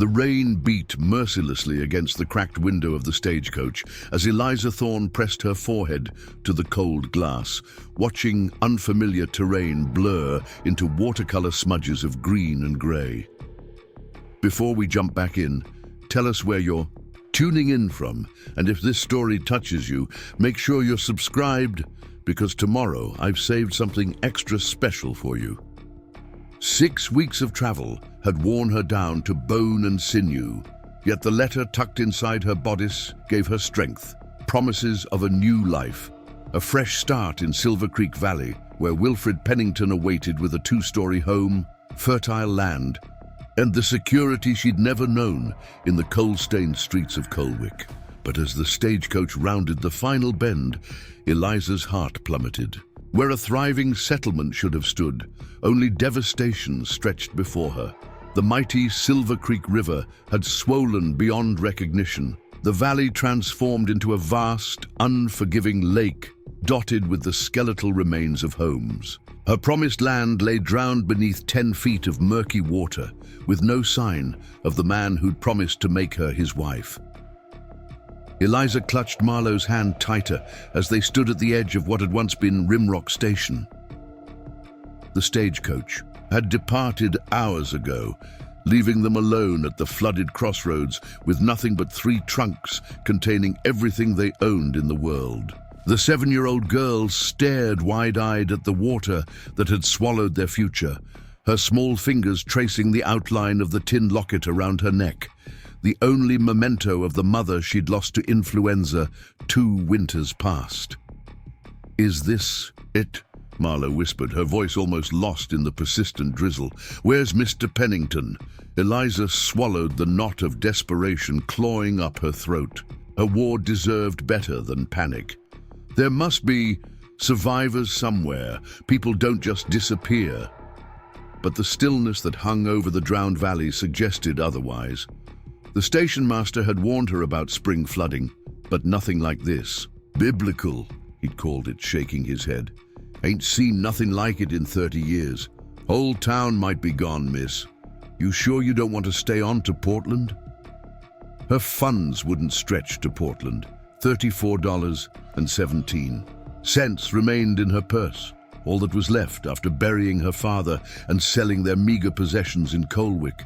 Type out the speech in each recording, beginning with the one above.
The rain beat mercilessly against the cracked window of the stagecoach as Eliza Thorne pressed her forehead to the cold glass, watching unfamiliar terrain blur into watercolor smudges of green and grey. Before we jump back in, tell us where you're tuning in from, and if this story touches you, make sure you're subscribed, because tomorrow I've saved something extra special for you. 6 weeks of travel had worn her down to bone and sinew, yet the letter tucked inside her bodice gave her strength, promises of a new life, a fresh start in Silvercreek Valley, where Wilfred Pennington awaited with a 2-story home, fertile land, and the security she'd never known in the coal-stained streets of Coalwick. But as the stagecoach rounded the final bend, Eliza's heart plummeted. Where a thriving settlement should have stood, only devastation stretched before her. The mighty Silvercreek River had swollen beyond recognition, the valley transformed into a vast, unforgiving lake dotted with the skeletal remains of homes. Her promised land lay drowned beneath 10 feet of murky water, with no sign of the man who'd promised to make her his wife. Eliza clutched Marlowe's hand tighter as they stood at the edge of what had once been Rimrock Station. The stagecoach had departed hours ago, leaving them alone at the flooded crossroads with nothing but 3 trunks containing everything they owned in the world. The 7-year-old girl stared wide-eyed at the water that had swallowed their future, her small fingers tracing the outline of the tin locket around her neck, the only memento of the mother she'd lost to influenza 2 winters past. "Is this it?" Marlowe whispered, her voice almost lost in the persistent drizzle. "Where's Mr. Pennington?" Eliza swallowed the knot of desperation clawing up her throat. Her ward deserved better than panic. There must be survivors somewhere. People don't just disappear. But the stillness that hung over the drowned valley suggested otherwise. The station master had warned her about spring flooding, but nothing like this. "Biblical," he'd called it, shaking his head. "Ain't seen nothing like it in 30 years. Whole town might be gone, miss. You sure you don't want to stay on to Portland?" Her funds wouldn't stretch to Portland. $34.17 remained in her purse, all that was left after burying her father and selling their meager possessions in Coalwick.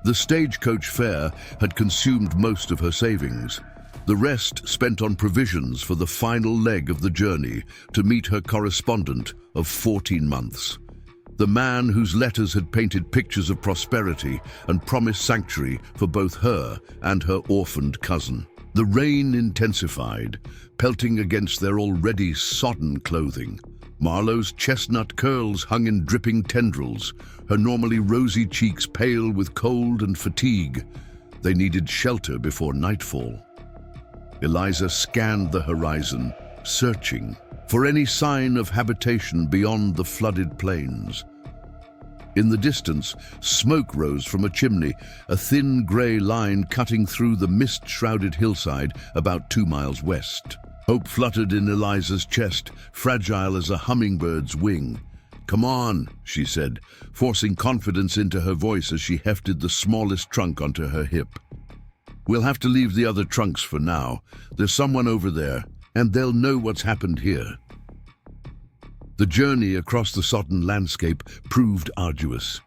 The stagecoach fare had consumed most of her savings. The rest spent on provisions for the final leg of the journey to meet her correspondent of 14 months. The man whose letters had painted pictures of prosperity and promised sanctuary for both her and her orphaned cousin. The rain intensified, pelting against their already sodden clothing. Marlowe's chestnut curls hung in dripping tendrils, her normally rosy cheeks pale with cold and fatigue. They needed shelter before nightfall. Eliza scanned the horizon, searching for any sign of habitation beyond the flooded plains. In the distance, smoke rose from a chimney, a thin grey line cutting through the mist-shrouded hillside about 2 miles west. Hope fluttered in Eliza's chest, fragile as a hummingbird's wing. "Come on," she said, forcing confidence into her voice as she hefted the smallest trunk onto her hip. "We'll have to leave the other trunks for now. There's someone over there, and they'll know what's happened here." The journey across the sodden landscape proved arduous.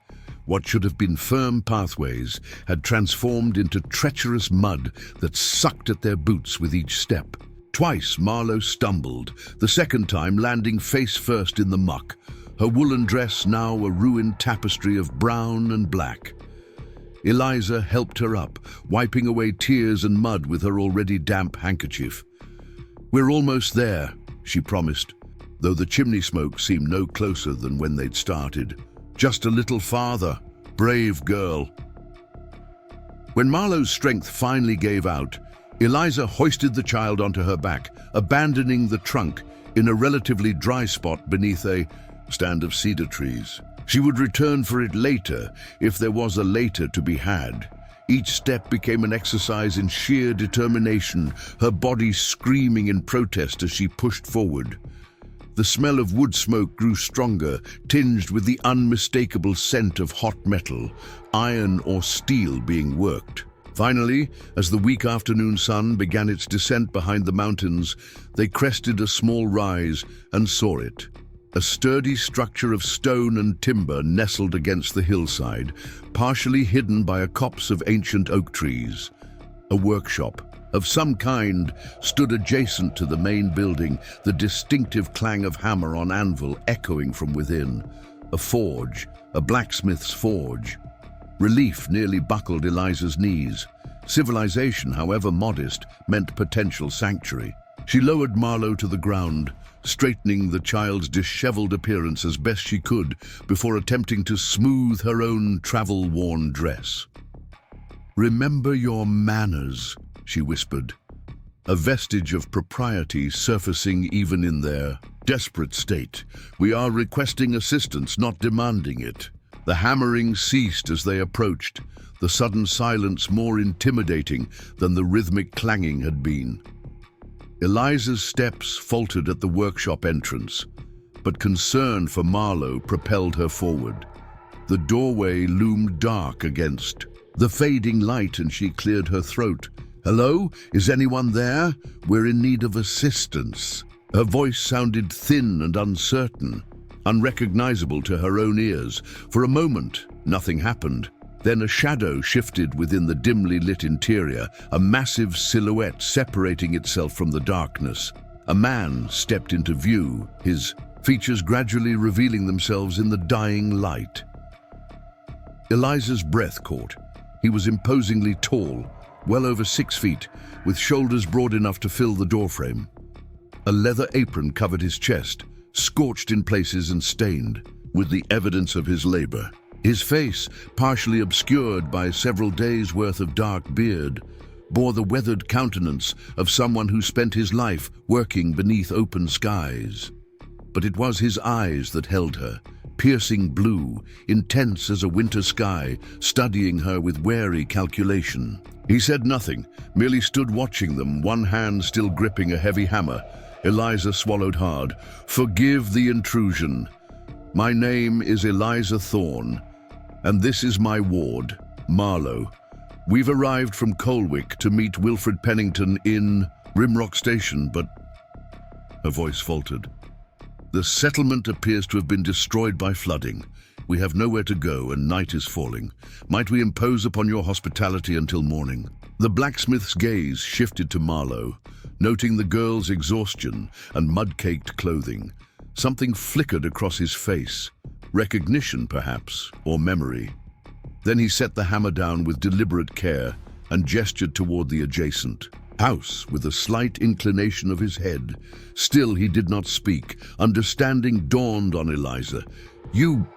What should have been firm pathways had transformed into treacherous mud that sucked at their boots with each step. Twice Marlowe stumbled, the second time landing face first in the muck, her woolen dress now a ruined tapestry of brown and black. Eliza helped her up, wiping away tears and mud with her already damp handkerchief. "We're almost there," she promised, though the chimney smoke seemed no closer than when they'd started. "Just a little farther. Brave girl." When Marlowe's strength finally gave out, Eliza hoisted the child onto her back, abandoning the trunk in a relatively dry spot beneath a stand of cedar trees. She would return for it later, if there was a later to be had. Each step became an exercise in sheer determination, her body screaming in protest as she pushed forward. The smell of wood smoke grew stronger, tinged with the unmistakable scent of hot metal, iron or steel being worked. Finally, as the weak afternoon sun began its descent behind the mountains, they crested a small rise and saw it. A sturdy structure of stone and timber nestled against the hillside, partially hidden by a copse of ancient oak trees. A workshop of some kind stood adjacent to the main building, the distinctive clang of hammer on anvil echoing from within. A forge, a blacksmith's forge. Relief nearly buckled Eliza's knees. Civilization, however modest, meant potential sanctuary. She lowered Marlowe to the ground, straightening the child's disheveled appearance as best she could before attempting to smooth her own travel-worn dress. "Remember your manners," she whispered, a vestige of propriety surfacing even in their desperate state. "We are requesting assistance, not demanding it." The hammering ceased as they approached, the sudden silence more intimidating than the rhythmic clanging had been. Eliza's steps faltered at the workshop entrance, but concern for Marlowe propelled her forward. The doorway loomed dark against the fading light, and she cleared her throat. "Hello? Is anyone there? We're in need of assistance." Her voice sounded thin and uncertain, unrecognizable to her own ears. For a moment, nothing happened. Then a shadow shifted within the dimly lit interior, a massive silhouette separating itself from the darkness. A man stepped into view, his features gradually revealing themselves in the dying light. Eliza's breath caught. He was imposingly tall, well over 6 feet, with shoulders broad enough to fill the doorframe. A leather apron covered his chest, scorched in places and stained with the evidence of his labor. His face, partially obscured by several days' worth of dark beard, bore the weathered countenance of someone who spent his life working beneath open skies. But it was his eyes that held her, piercing blue, intense as a winter sky, studying her with wary calculation. He said nothing, merely stood watching them, one hand still gripping a heavy hammer. Eliza swallowed hard. "Forgive the intrusion. My name is Eliza Thorne, and this is my ward, Marlowe. We've arrived from Coalwick to meet Wilfred Pennington in Rimrock Station, but..." Her voice faltered. "The settlement appears to have been destroyed by flooding. We have nowhere to go, and night is falling. Might we impose upon your hospitality until morning?" The blacksmith's gaze shifted to Marlowe, noting the girl's exhaustion and mud-caked clothing. Something flickered across his face. Recognition, perhaps, or memory. Then he set the hammer down with deliberate care and gestured toward the adjacent house with a slight inclination of his head. Still he did not speak. Understanding dawned on Eliza. "You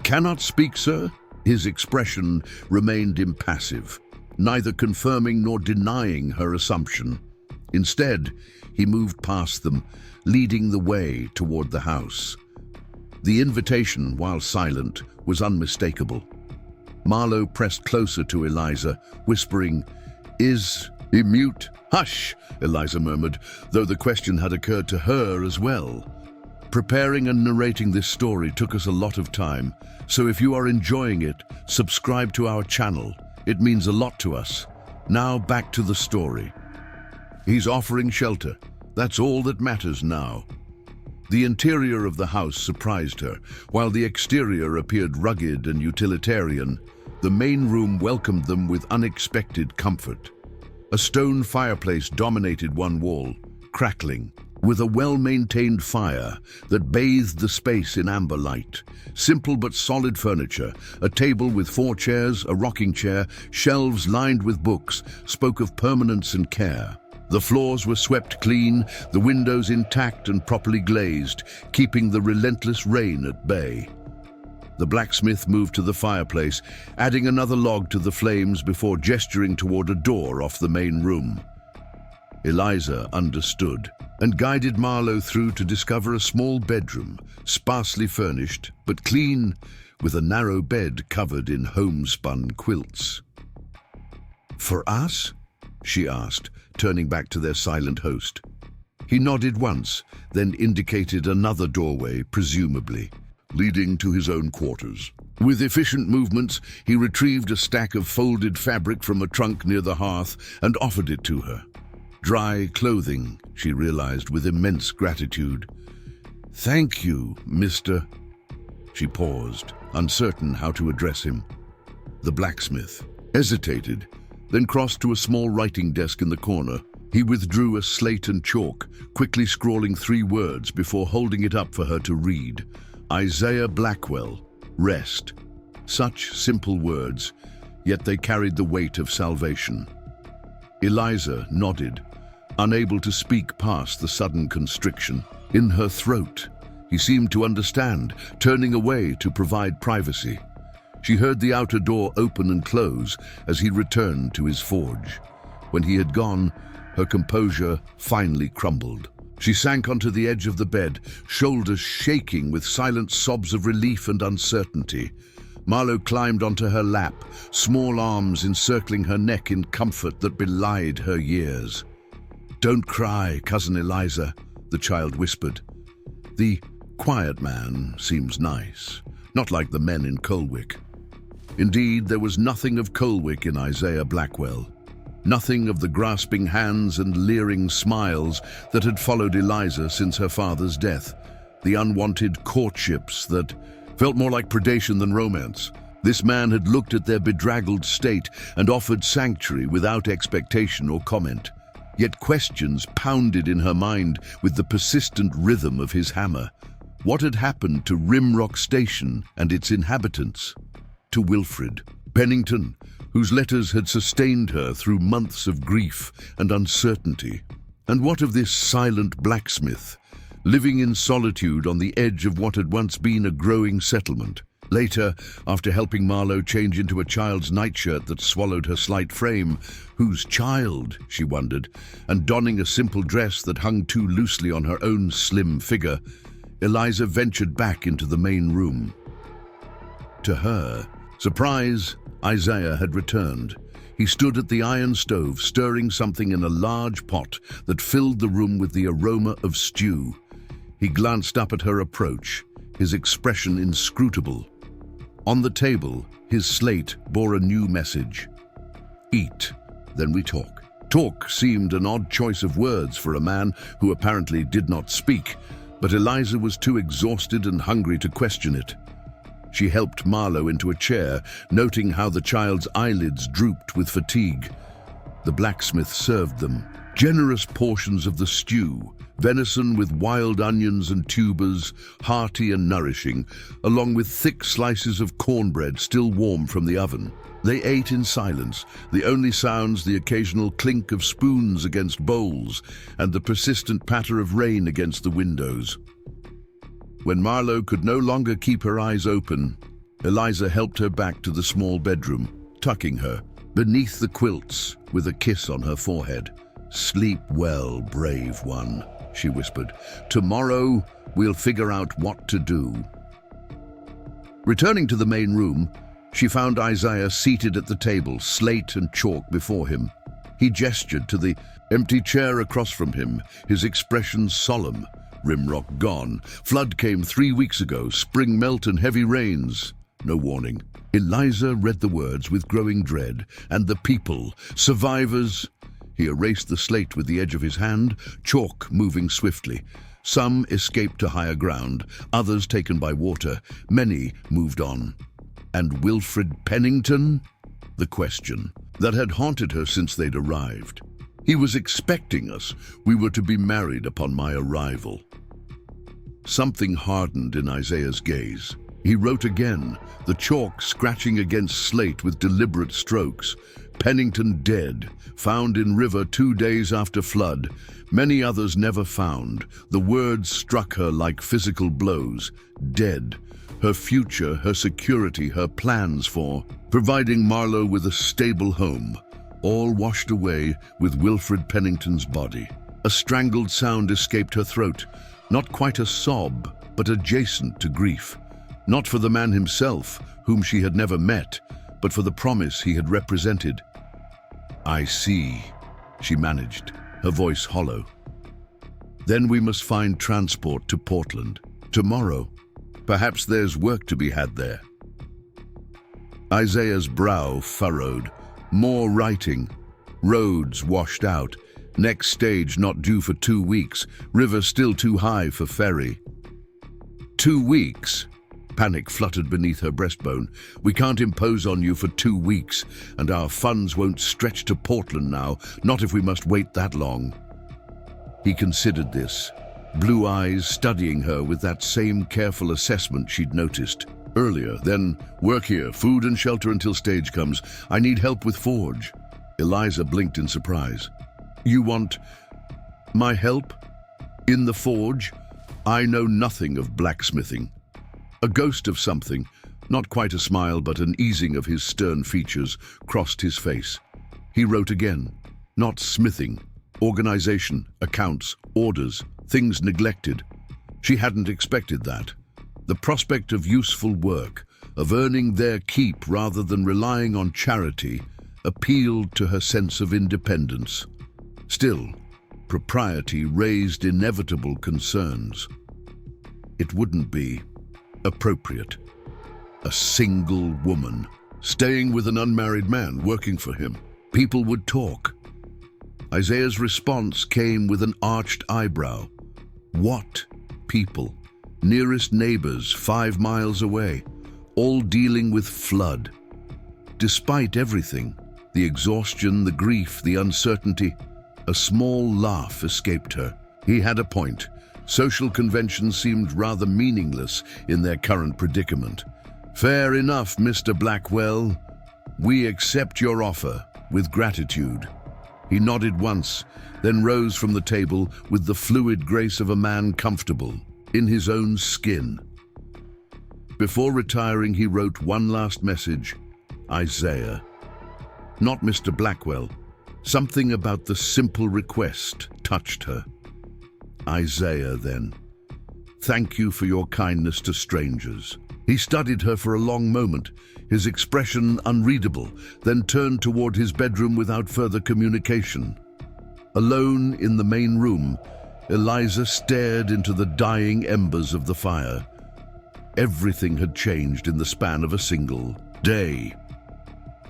cannot speak, sir?" His expression remained impassive, neither confirming nor denying her assumption. Instead, he moved past them, leading the way toward the house. The invitation, while silent, was unmistakable. Marlowe pressed closer to Eliza, whispering, "Is he mute?" "Hush," Eliza murmured, though the question had occurred to her as well. "Preparing and narrating this story took us a lot of time, so if you are enjoying it, subscribe to our channel. It means a lot to us. Now back to the story." He's offering shelter. That's all that matters now. The interior of the house surprised her. While the exterior appeared rugged and utilitarian, the main room welcomed them with unexpected comfort. A stone fireplace dominated one wall, crackling, with a well-maintained fire that bathed the space in amber light. Simple but solid furniture, a table with 4 chairs, a rocking chair, shelves lined with books, spoke of permanence and care. The floors were swept clean, the windows intact and properly glazed, keeping the relentless rain at bay. The blacksmith moved to the fireplace, adding another log to the flames before gesturing toward a door off the main room. Eliza understood and guided Marlowe through to discover a small bedroom, sparsely furnished but clean, with a narrow bed covered in homespun quilts. "For us?" she asked, turning back to their silent host. He nodded once, then indicated another doorway, presumably leading to his own quarters. With efficient movements, he retrieved a stack of folded fabric from a trunk near the hearth and offered it to her. Dry clothing, she realized with immense gratitude. "Thank you, Mr." She paused, uncertain how to address him. The blacksmith hesitated, then crossed to a small writing desk in the corner. He withdrew a slate and chalk, quickly scrawling 3 words before holding it up for her to read. Isaiah Blackwell, rest. Such simple words, yet they carried the weight of salvation. Eliza nodded, unable to speak past the sudden constriction in her throat. He seemed to understand, turning away to provide privacy. She heard the outer door open and close as he returned to his forge. When he had gone, her composure finally crumbled. She sank onto the edge of the bed, shoulders shaking with silent sobs of relief and uncertainty. Marlowe climbed onto her lap, small arms encircling her neck in comfort that belied her years. "Don't cry, Cousin Eliza," the child whispered. "The quiet man seems nice, not like the men in Coalwick." Indeed, there was nothing of Coalwick in Isaiah Blackwell. Nothing of the grasping hands and leering smiles that had followed Eliza since her father's death. The unwanted courtships that felt more like predation than romance. This man had looked at their bedraggled state and offered sanctuary without expectation or comment. Yet questions pounded in her mind with the persistent rhythm of his hammer. What had happened to Rimrock Station and its inhabitants? To Wilfred Pennington, whose letters had sustained her through months of grief and uncertainty? And what of this silent blacksmith, living in solitude on the edge of what had once been a growing settlement? Later, after helping Marlowe change into a child's nightshirt that swallowed her slight frame, whose child, she wondered, and donning a simple dress that hung too loosely on her own slim figure, Eliza ventured back into the main room. To her surprise, Isaiah had returned. He stood at the iron stove, stirring something in a large pot that filled the room with the aroma of stew. He glanced up at her approach, his expression inscrutable. On the table, his slate bore a new message. "Eat, then we talk." Talk seemed an odd choice of words for a man who apparently did not speak, but Eliza was too exhausted and hungry to question it. She helped Marlowe into a chair, noting how the child's eyelids drooped with fatigue. The blacksmith served them generous portions of the stew, venison with wild onions and tubers, hearty and nourishing, along with thick slices of cornbread still warm from the oven. They ate in silence, the only sounds the occasional clink of spoons against bowls and the persistent patter of rain against the windows. When Marlowe could no longer keep her eyes open, Eliza helped her back to the small bedroom, tucking her beneath the quilts with a kiss on her forehead. "Sleep well, brave one," she whispered. "Tomorrow we'll figure out what to do." Returning to the main room, she found Isaiah seated at the table, slate and chalk before him. He gestured to the empty chair across from him, his expression solemn. Rimrock gone. Flood came 3 weeks ago. Spring melt and heavy rains. No warning. Eliza read the words with growing dread. And the people, survivors. He erased the slate with the edge of his hand, chalk moving swiftly. Some escaped to higher ground, others taken by water. Many moved on. And Wilfred Pennington? The question that had haunted her since they'd arrived. "He was expecting us. We were to be married upon my arrival." Something hardened in Isaiah's gaze. He wrote again, the chalk scratching against slate with deliberate strokes. "Pennington dead, found in river 2 days after flood. Many others never found." The words struck her like physical blows. Dead. Her future, her security, her plans for providing Marlowe with a stable home, all washed away with Wilfred Pennington's body. A strangled sound escaped her throat, not quite a sob, but adjacent to grief. Not for the man himself, whom she had never met, but for the promise he had represented. "I see," she managed, her voice hollow. Then we must find transport to Portland. Tomorrow. Perhaps there's work to be had there. Isaiah's brow furrowed. More writing. Roads washed out. Next stage not due for 2 weeks. River still too high for ferry. 2 weeks? Panic fluttered beneath her breastbone. We can't impose on you for 2 weeks, and our funds won't stretch to Portland now, not if we must wait that long. He considered this, blue eyes studying her with that same careful assessment she'd noticed earlier. Then, work here, food and shelter until stage comes. I need help with forge. Eliza blinked in surprise. You want my help? In the forge? I know nothing of blacksmithing. A ghost of something, not quite a smile but an easing of his stern features, crossed his face. He wrote again. Not smithing. Organization, accounts, orders, things neglected. She hadn't expected that. The prospect of useful work, of earning their keep rather than relying on charity, appealed to her sense of independence. Still, propriety raised inevitable concerns. It wouldn't be appropriate. A single woman, staying with an unmarried man, working for him. People would talk. Isaiah's response came with an arched eyebrow. What people? Nearest neighbors 5 miles away, all dealing with flood. Despite everything, the exhaustion, the grief, the uncertainty, a small laugh escaped her. He had a point. Social conventions seemed rather meaningless in their current predicament. Fair enough, Mr. Blackwell. We accept your offer with gratitude. He nodded once, then rose from the table with the fluid grace of a man comfortable in his own skin. Before retiring, he wrote one last message. Isaiah. Not Mr. Blackwell. Something about the simple request touched her. Isaiah, then. Thank you for your kindness to strangers. He studied her for a long moment, his expression unreadable, then turned toward his bedroom without further communication. Alone in the main room, Eliza stared into the dying embers of the fire. Everything had changed in the span of a single day.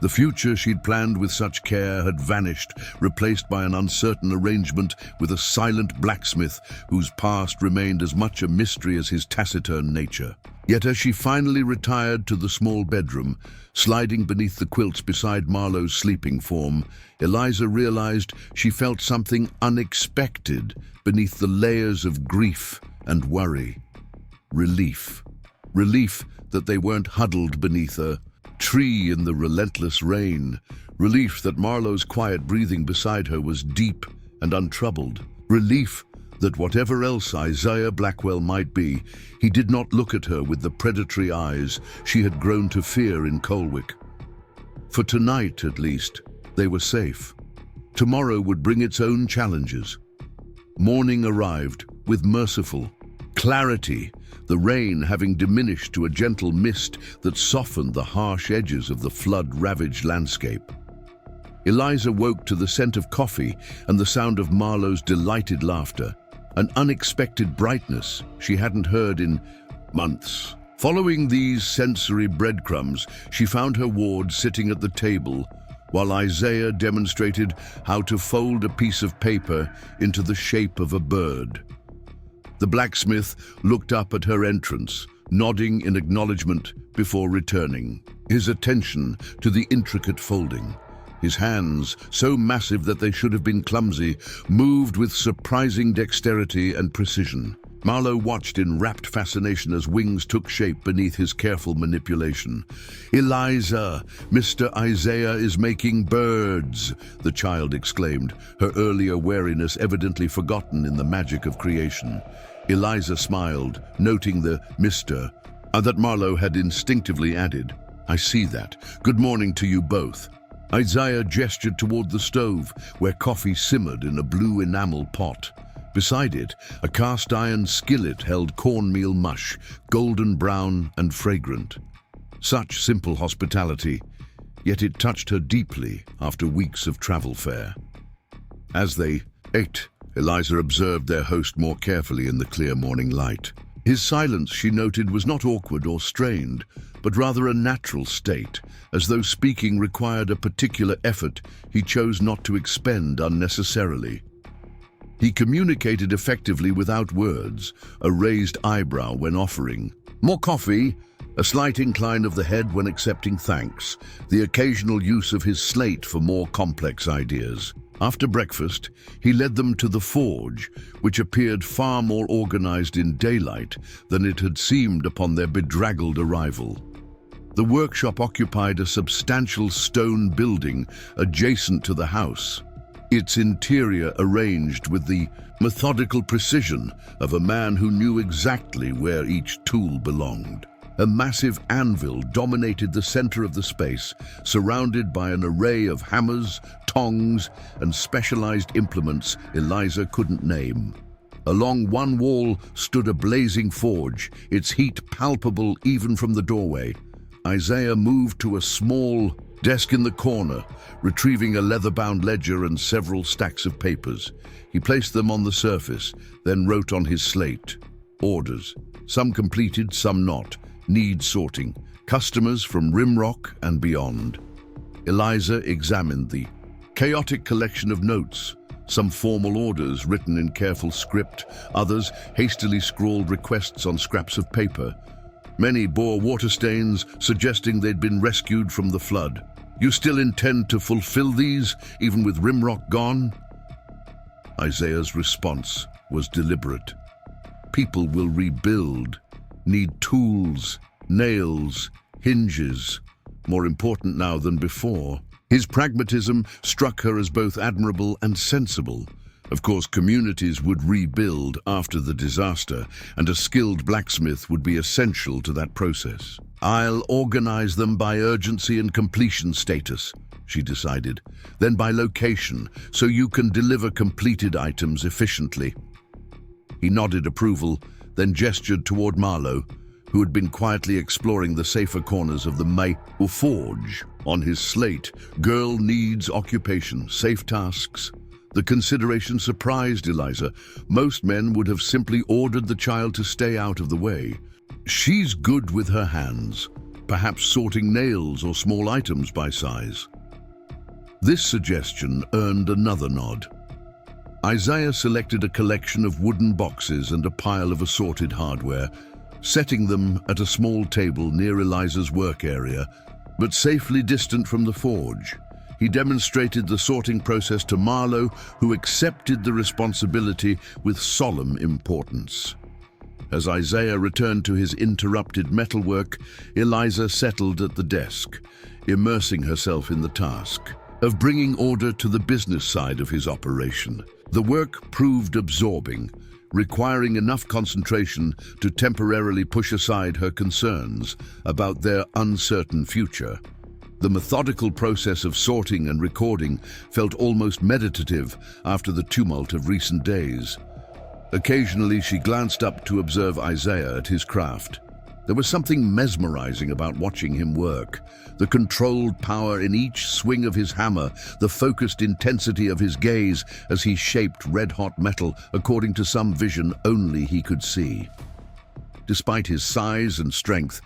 The future she'd planned with such care had vanished, replaced by an uncertain arrangement with a silent blacksmith whose past remained as much a mystery as his taciturn nature. Yet as she finally retired to the small bedroom, sliding beneath the quilts beside Marlowe's sleeping form, Eliza realized she felt something unexpected beneath the layers of grief and worry. Relief. Relief that they weren't huddled beneath a tree in the relentless rain. Relief that Marlowe's quiet breathing beside her was deep and untroubled. Relief that whatever else Isaiah Blackwell might be, he did not look at her with the predatory eyes she had grown to fear in Coalwick. For tonight, at least, they were safe. Tomorrow would bring its own challenges. Morning arrived with merciful clarity, the rain having diminished to a gentle mist that softened the harsh edges of the flood-ravaged landscape. Eliza woke to the scent of coffee and the sound of Marlowe's delighted laughter, an unexpected brightness she hadn't heard in months. Following these sensory breadcrumbs, she found her ward sitting at the table while Isaiah demonstrated how to fold a piece of paper into the shape of a bird. The blacksmith looked up at her entrance, nodding in acknowledgement before returning, his attention to the intricate folding. His hands, so massive that they should have been clumsy, moved with surprising dexterity and precision. Marlowe watched in rapt fascination as wings took shape beneath his careful manipulation. "Eliza, Mr. Isaiah is making birds," the child exclaimed, her earlier wariness evidently forgotten in the magic of creation. Eliza smiled, noting the Mr. That Marlowe had instinctively added. "I see that. Good morning to you both." Isaiah gestured toward the stove, where coffee simmered in a blue enamel pot. Beside it, a cast-iron skillet held cornmeal mush, golden brown and fragrant. Such simple hospitality, yet it touched her deeply after weeks of travel fare. As they ate Eliza observed their host more carefully in the clear morning light. His silence, she noted, was not awkward or strained, but rather a natural state, as though speaking required a particular effort he chose not to expend unnecessarily. He communicated effectively without words, a raised eyebrow when offering more coffee, a slight incline of the head when accepting thanks, the occasional use of his slate for more complex ideas. After breakfast, he led them to the forge, which appeared far more organized in daylight than it had seemed upon their bedraggled arrival. The workshop occupied a substantial stone building adjacent to the house, its interior arranged with the methodical precision of a man who knew exactly where each tool belonged. A massive anvil dominated the center of the space, surrounded by an array of hammers, tongs, and specialized implements Eliza couldn't name. Along one wall stood a blazing forge, its heat palpable even from the doorway. Isaiah moved to a small desk in the corner, retrieving a leather-bound ledger and several stacks of papers. He placed them on the surface, then wrote on his slate. Orders, some completed, some not. Need sorting. Customers from Rimrock and beyond. Eliza examined the chaotic collection of notes, some formal orders written in careful script, others hastily scrawled requests on scraps of paper. Many bore water stains, suggesting they'd been rescued from the flood. You still intend to fulfill these, even with Rimrock gone? Isaiah's response was deliberate. People will rebuild, need tools, nails, hinges, more important now than before. His pragmatism struck her as both admirable and sensible. Of course, communities would rebuild after the disaster, and a skilled blacksmith would be essential to that process. I'll organize them by urgency and completion status, she decided, then by location, so you can deliver completed items efficiently. He nodded approval, then gestured toward Marlowe, who had been quietly exploring the safer corners of the forge. On his slate, girl needs occupation, safe tasks. The consideration surprised Eliza. Most men would have simply ordered the child to stay out of the way. She's good with her hands, perhaps sorting nails or small items by size. This suggestion earned another nod. Isaiah selected a collection of wooden boxes and a pile of assorted hardware, setting them at a small table near Eliza's work area, but safely distant from the forge. He demonstrated the sorting process to Marlowe, who accepted the responsibility with solemn importance. As Isaiah returned to his interrupted metalwork, Eliza settled at the desk, immersing herself in the task of bringing order to the business side of his operation. The work proved absorbing, requiring enough concentration to temporarily push aside her concerns about their uncertain future. The methodical process of sorting and recording felt almost meditative after the tumult of recent days. Occasionally, she glanced up to observe Isaiah at his craft. There was something mesmerizing about watching him work. The controlled power in each swing of his hammer, the focused intensity of his gaze as he shaped red-hot metal according to some vision only he could see. Despite his size and strength,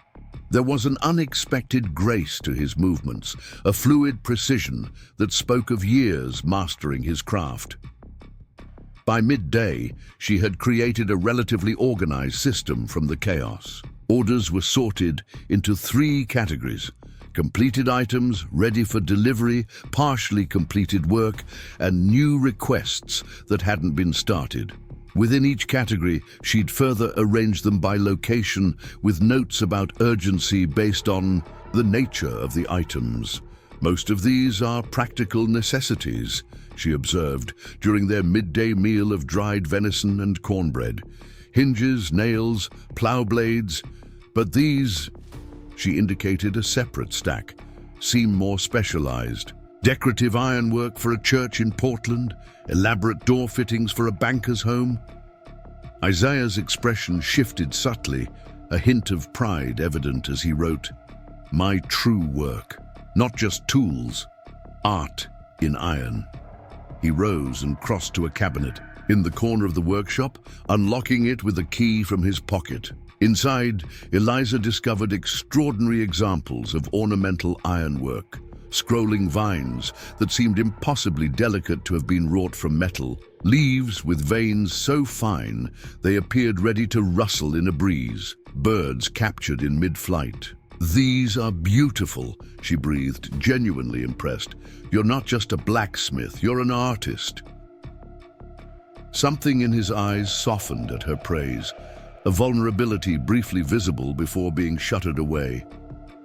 there was an unexpected grace to his movements, a fluid precision that spoke of years mastering his craft. By midday, she had created a relatively organized system from the chaos. Orders were sorted into 3 categories: completed items, ready for delivery, partially completed work, and new requests that hadn't been started. Within each category, she'd further arranged them by location with notes about urgency based on the nature of the items. Most of these are practical necessities, she observed, during their midday meal of dried venison and cornbread. Hinges, nails, plow blades, but these, she indicated a separate stack, seem more specialized. Decorative ironwork for a church in Portland, elaborate door fittings for a banker's home. Isaiah's expression shifted subtly, a hint of pride evident as he wrote, "My true work, not just tools, art in iron." He rose and crossed to a cabinet, in the corner of the workshop, unlocking it with a key from his pocket. Inside, Eliza discovered extraordinary examples of ornamental ironwork, scrolling vines that seemed impossibly delicate to have been wrought from metal, leaves with veins so fine they appeared ready to rustle in a breeze, birds captured in mid-flight. "These are beautiful," she breathed, genuinely impressed. "You're not just a blacksmith, you're an artist." Something in his eyes softened at her praise, a vulnerability briefly visible before being shuttered away.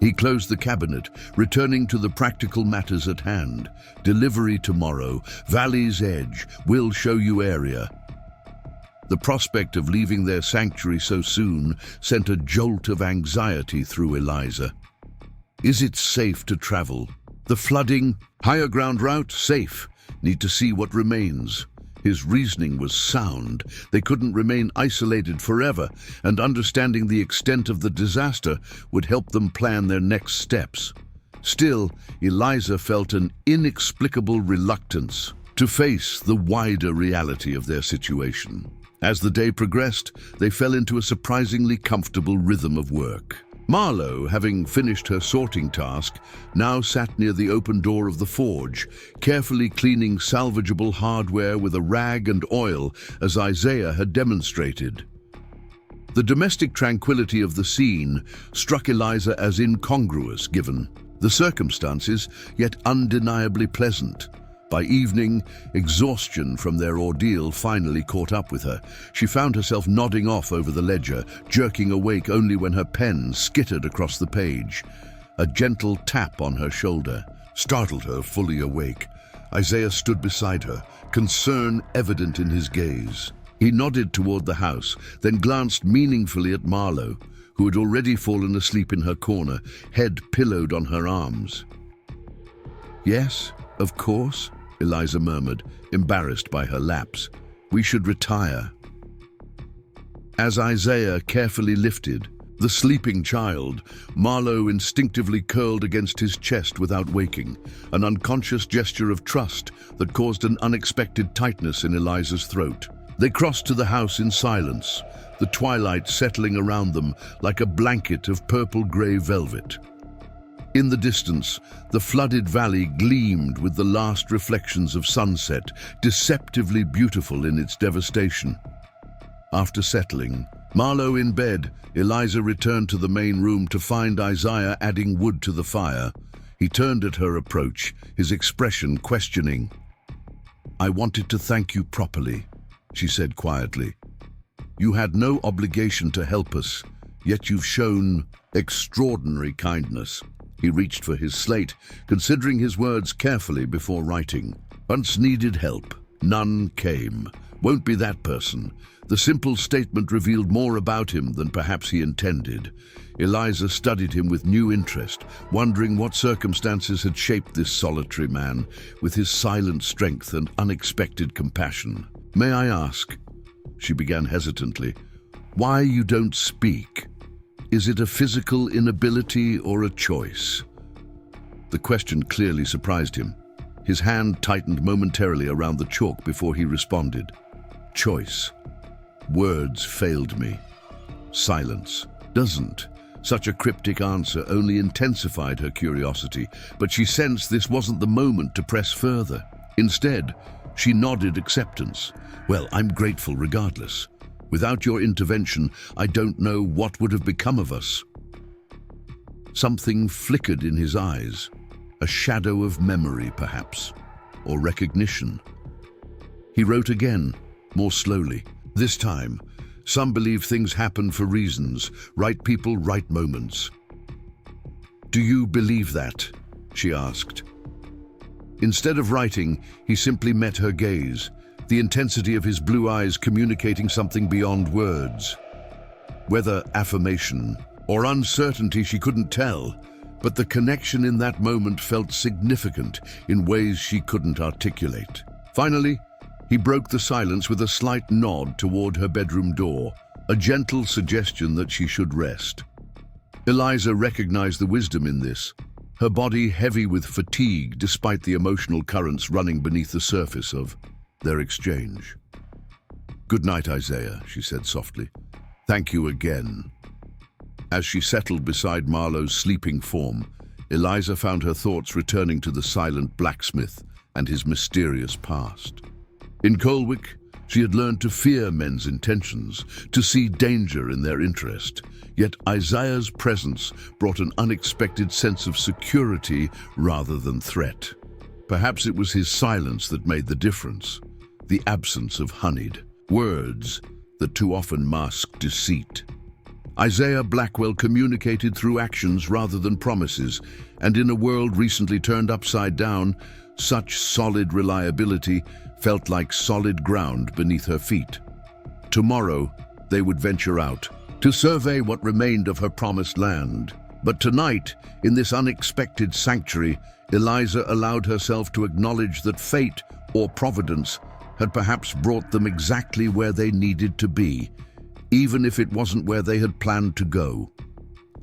He closed the cabinet, returning to the practical matters at hand. "Delivery tomorrow, Valley's Edge, will show you area." The prospect of leaving their sanctuary so soon sent a jolt of anxiety through Eliza. Is it safe to travel? The flooding, higher ground route, safe. Need to see what remains. His reasoning was sound. They couldn't remain isolated forever, and understanding the extent of the disaster would help them plan their next steps. Still, Eliza felt an inexplicable reluctance to face the wider reality of their situation. As the day progressed, they fell into a surprisingly comfortable rhythm of work. Marlowe, having finished her sorting task, now sat near the open door of the forge, carefully cleaning salvageable hardware with a rag and oil, as Isaiah had demonstrated. The domestic tranquility of the scene struck Eliza as incongruous given the circumstances, yet undeniably pleasant. By evening, exhaustion from their ordeal finally caught up with her. She found herself nodding off over the ledger, jerking awake only when her pen skittered across the page. A gentle tap on her shoulder startled her fully awake. Isaiah stood beside her, concern evident in his gaze. He nodded toward the house, then glanced meaningfully at Marlowe, who had already fallen asleep in her corner, head pillowed on her arms. "Yes, of course," Eliza murmured, embarrassed by her lapse. "We should retire." As Isaiah carefully lifted the sleeping child, Marlowe instinctively curled against his chest without waking, an unconscious gesture of trust that caused an unexpected tightness in Eliza's throat. They crossed to the house in silence, the twilight settling around them like a blanket of purple-gray velvet. In the distance, the flooded valley gleamed with the last reflections of sunset, deceptively beautiful in its devastation. After settling, Marlowe in bed, Eliza returned to the main room to find Isaiah adding wood to the fire. He turned at her approach, his expression questioning. "I wanted to thank you properly," she said quietly. "You had no obligation to help us, yet you've shown extraordinary kindness." He reached for his slate, considering his words carefully before writing. "Once needed help, none came. Won't be that person." The simple statement revealed more about him than perhaps he intended. Eliza studied him with new interest, wondering what circumstances had shaped this solitary man, with his silent strength and unexpected compassion. "May I ask," she began hesitantly, "why you don't speak? Is it a physical inability or a choice?" The question clearly surprised him. His hand tightened momentarily around the chalk before he responded. "Choice. Words failed me. Silence. Doesn't." Such a cryptic answer only intensified her curiosity, but she sensed this wasn't the moment to press further. Instead, she nodded acceptance. "Well, I'm grateful regardless. Without your intervention, I don't know what would have become of us." Something flickered in his eyes, a shadow of memory, perhaps, or recognition. He wrote again, more slowly. This time, "Some believe things happen for reasons, right people, right moments." "Do you believe that?" she asked. Instead of writing, he simply met her gaze, the intensity of his blue eyes communicating something beyond words. Whether affirmation or uncertainty, she couldn't tell, but the connection in that moment felt significant in ways she couldn't articulate. Finally, he broke the silence with a slight nod toward her bedroom door, a gentle suggestion that she should rest. Eliza recognized the wisdom in this, her body heavy with fatigue despite the emotional currents running beneath the surface of their exchange. "Good night, Isaiah," she said softly. "Thank you again." As she settled beside Marlowe's sleeping form, Eliza found her thoughts returning to the silent blacksmith and his mysterious past. In Coalwick, she had learned to fear men's intentions, to see danger in their interest. Yet Isaiah's presence brought an unexpected sense of security rather than threat. Perhaps it was his silence that made the difference, the absence of honeyed words that too often mask deceit. Isaiah Blackwell communicated through actions rather than promises, and in a world recently turned upside down, such solid reliability felt like solid ground beneath her feet. Tomorrow, they would venture out to survey what remained of her promised land. But tonight, in this unexpected sanctuary, Eliza allowed herself to acknowledge that fate, or providence, had perhaps brought them exactly where they needed to be, even if it wasn't where they had planned to go.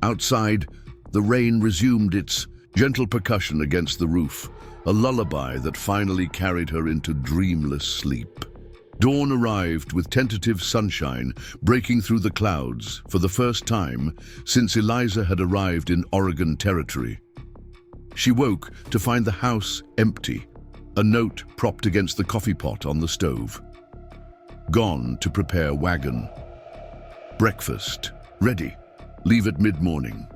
Outside, the rain resumed its gentle percussion against the roof, a lullaby that finally carried her into dreamless sleep. Dawn arrived with tentative sunshine breaking through the clouds for the first time since Eliza had arrived in Oregon territory. She woke to find the house empty, a note propped against the coffee pot on the stove. "Gone to prepare wagon. Breakfast. Ready. Leave at mid-morning."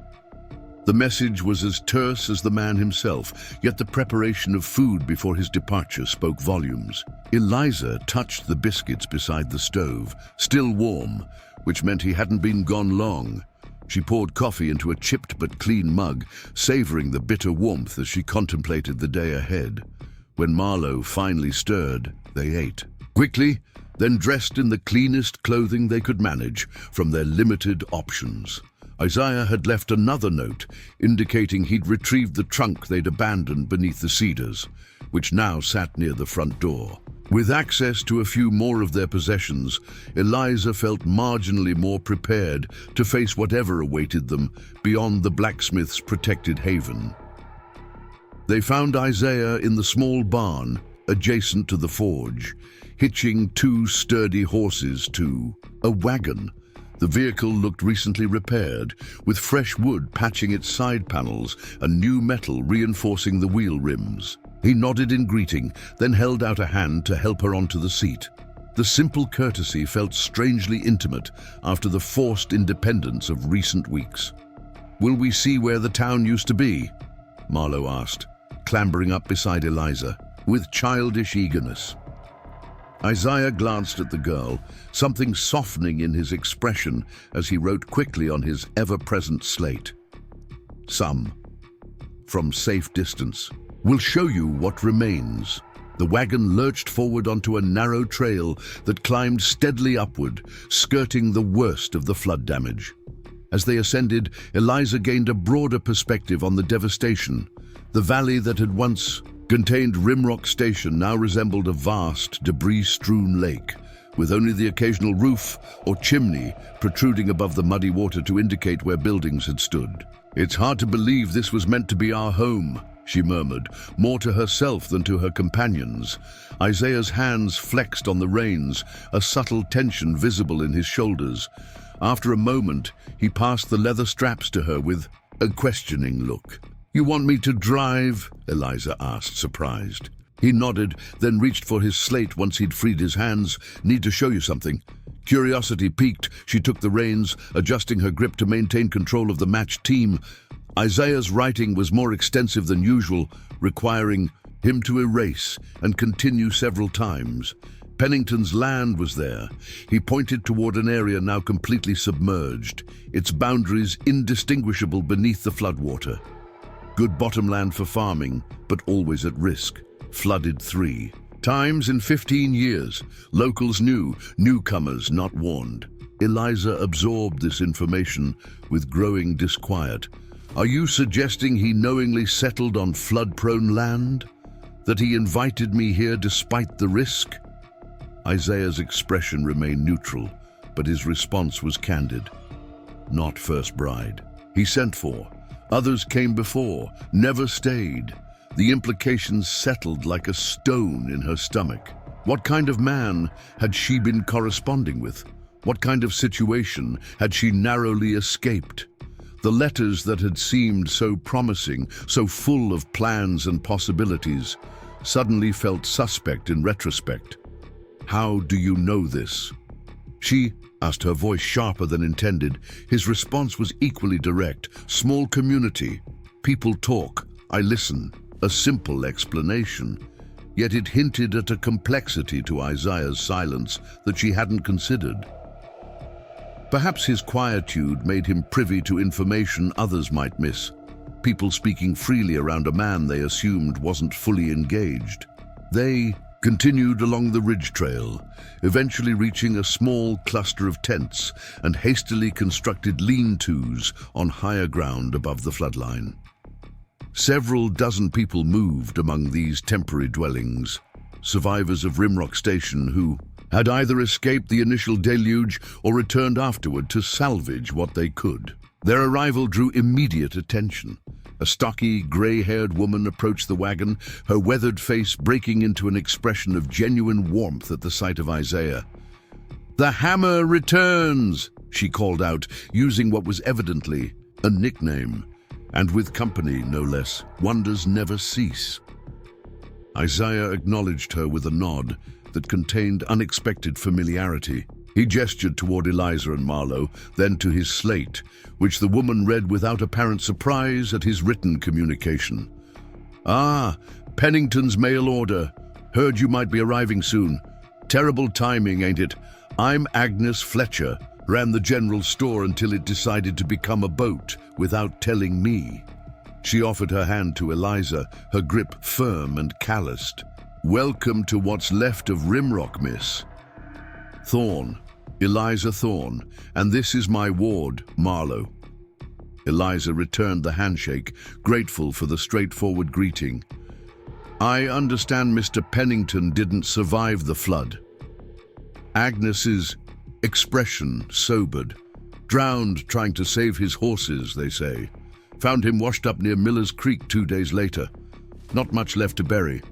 The message was as terse as the man himself, yet the preparation of food before his departure spoke volumes. Eliza touched the biscuits beside the stove, still warm, which meant he hadn't been gone long. She poured coffee into a chipped but clean mug, savoring the bitter warmth as she contemplated the day ahead. When Marlowe finally stirred, they ate quickly, then dressed in the cleanest clothing they could manage from their limited options. Isaiah had left another note indicating he'd retrieved the trunk they'd abandoned beneath the cedars, which now sat near the front door. With access to a few more of their possessions, Eliza felt marginally more prepared to face whatever awaited them beyond the blacksmith's protected haven. They found Isaiah in the small barn adjacent to the forge, hitching two sturdy horses to a wagon. The vehicle looked recently repaired, with fresh wood patching its side panels and new metal reinforcing the wheel rims. He nodded in greeting, then held out a hand to help her onto the seat. The simple courtesy felt strangely intimate after the forced independence of recent weeks. "Will we see where the town used to be?" Marlowe asked, clambering up beside Eliza, with childish eagerness. Isaiah glanced at the girl, something softening in his expression as he wrote quickly on his ever-present slate. "Some. From safe distance. We'll show you what remains." The wagon lurched forward onto a narrow trail that climbed steadily upward, skirting the worst of the flood damage. As they ascended, Eliza gained a broader perspective on the devastation. The valley that had once contained Rimrock Station now resembled a vast, debris-strewn lake, with only the occasional roof or chimney protruding above the muddy water to indicate where buildings had stood. "It's hard to believe this was meant to be our home," she murmured, more to herself than to her companions. Isaiah's hands flexed on the reins, a subtle tension visible in his shoulders. After a moment, he passed the leather straps to her with a questioning look. "You want me to drive?" Eliza asked, surprised. He nodded, then reached for his slate once he'd freed his hands. "Need to show you something." Curiosity piqued, she took the reins, adjusting her grip to maintain control of the matched team. Isaiah's writing was more extensive than usual, requiring him to erase and continue several times. Pennington's land was there. He pointed toward an area now completely submerged, its boundaries indistinguishable beneath the floodwater. Good bottomland for farming, but always at risk. Flooded 3 times in 15 years. Locals knew, newcomers not warned. Eliza absorbed this information with growing disquiet. "Are you suggesting he knowingly settled on flood-prone land? That he invited me here despite the risk?" Isaiah's expression remained neutral, but his response was candid. "Not first bride. He sent for. Others came before, never stayed." The implications settled like a stone in her stomach. What kind of man had she been corresponding with? What kind of situation had she narrowly escaped? The letters that had seemed so promising, so full of plans and possibilities, suddenly felt suspect in retrospect. "How do you know this?" She asked, her voice sharper than intended. His response was equally direct. "Small community. People talk. I listen." A simple explanation. Yet it hinted at a complexity to Isaiah's silence that she hadn't considered. Perhaps his quietude made him privy to information others might miss. People speaking freely around a man they assumed wasn't fully engaged. They continued along the ridge trail, eventually reaching a small cluster of tents and hastily constructed lean-tos on higher ground above the floodline. Several dozen people moved among these temporary dwellings, survivors of Rimrock Station who had either escaped the initial deluge or returned afterward to salvage what they could. Their arrival drew immediate attention. A stocky, grey-haired woman approached the wagon, her weathered face breaking into an expression of genuine warmth at the sight of Isaiah. "The hammer returns!" she called out, using what was evidently a nickname. And with company, no less, wonders never cease. Isaiah acknowledged her with a nod that contained unexpected familiarity. He gestured toward Eliza and Marlowe, then to his slate, which the woman read without apparent surprise at his written communication. "Ah, Pennington's mail order. Heard you might be arriving soon. Terrible timing, ain't it? I'm Agnes Fletcher. Ran the general store until it decided to become a boat without telling me." She offered her hand to Eliza, her grip firm and calloused. "Welcome to what's left of Rimrock, miss. Thorne, Eliza Thorne, and this is my ward, Marlowe." Eliza returned the handshake, grateful for the straightforward greeting. "I understand Mr. Pennington didn't survive the flood." Agnes's expression sobered. "Drowned trying to save his horses, they say. Found him washed up near Miller's Creek 2 days later. Not much left to bury."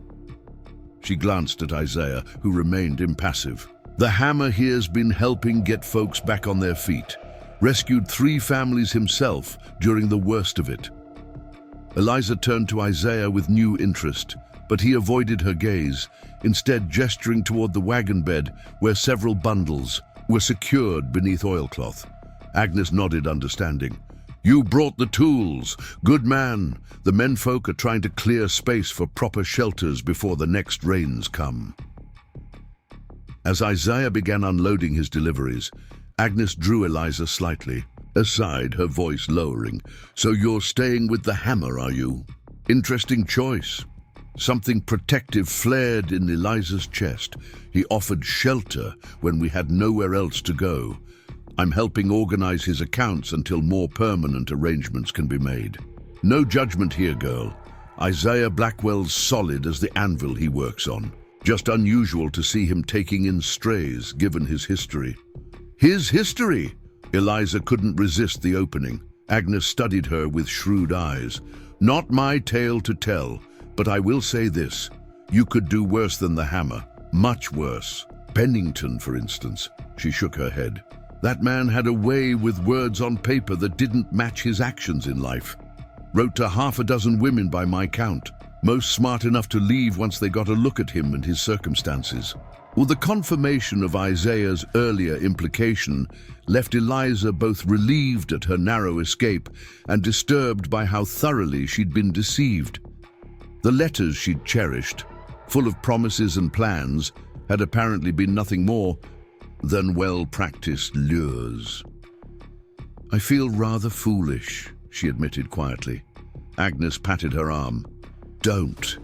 She glanced at Isaiah, who remained impassive. "The hammer here's been helping get folks back on their feet. Rescued 3 families himself during the worst of it." Eliza turned to Isaiah with new interest, but he avoided her gaze, instead gesturing toward the wagon bed where several bundles were secured beneath oilcloth. Agnes nodded understanding. "You brought the tools. Good man. The menfolk are trying to clear space for proper shelters before the next rains come." As Isaiah began unloading his deliveries, Agnes drew Eliza slightly aside, her voice lowering. "So you're staying with the hammer, are you? Interesting choice." Something protective flared in Eliza's chest. "He offered shelter when we had nowhere else to go. I'm helping organize his accounts until more permanent arrangements can be made. No judgment here, girl. Isaiah Blackwell's solid as the anvil he works on. Just unusual to see him taking in strays, given his history." "His history?" Eliza couldn't resist the opening. Agnes studied her with shrewd eyes. "Not my tale to tell, but I will say this. You could do worse than the hammer. Much worse. Pennington, for instance." She shook her head. "That man had a way with words on paper that didn't match his actions in life. Wrote to 6 women by my count, most smart enough to leave once they got a look at him and his circumstances." Well, the confirmation of Isaiah's earlier implication left Eliza both relieved at her narrow escape and disturbed by how thoroughly she'd been deceived. The letters she'd cherished, full of promises and plans, had apparently been nothing more than well-practiced lures. "I feel rather foolish," she admitted quietly. Agnes patted her arm. "Don't.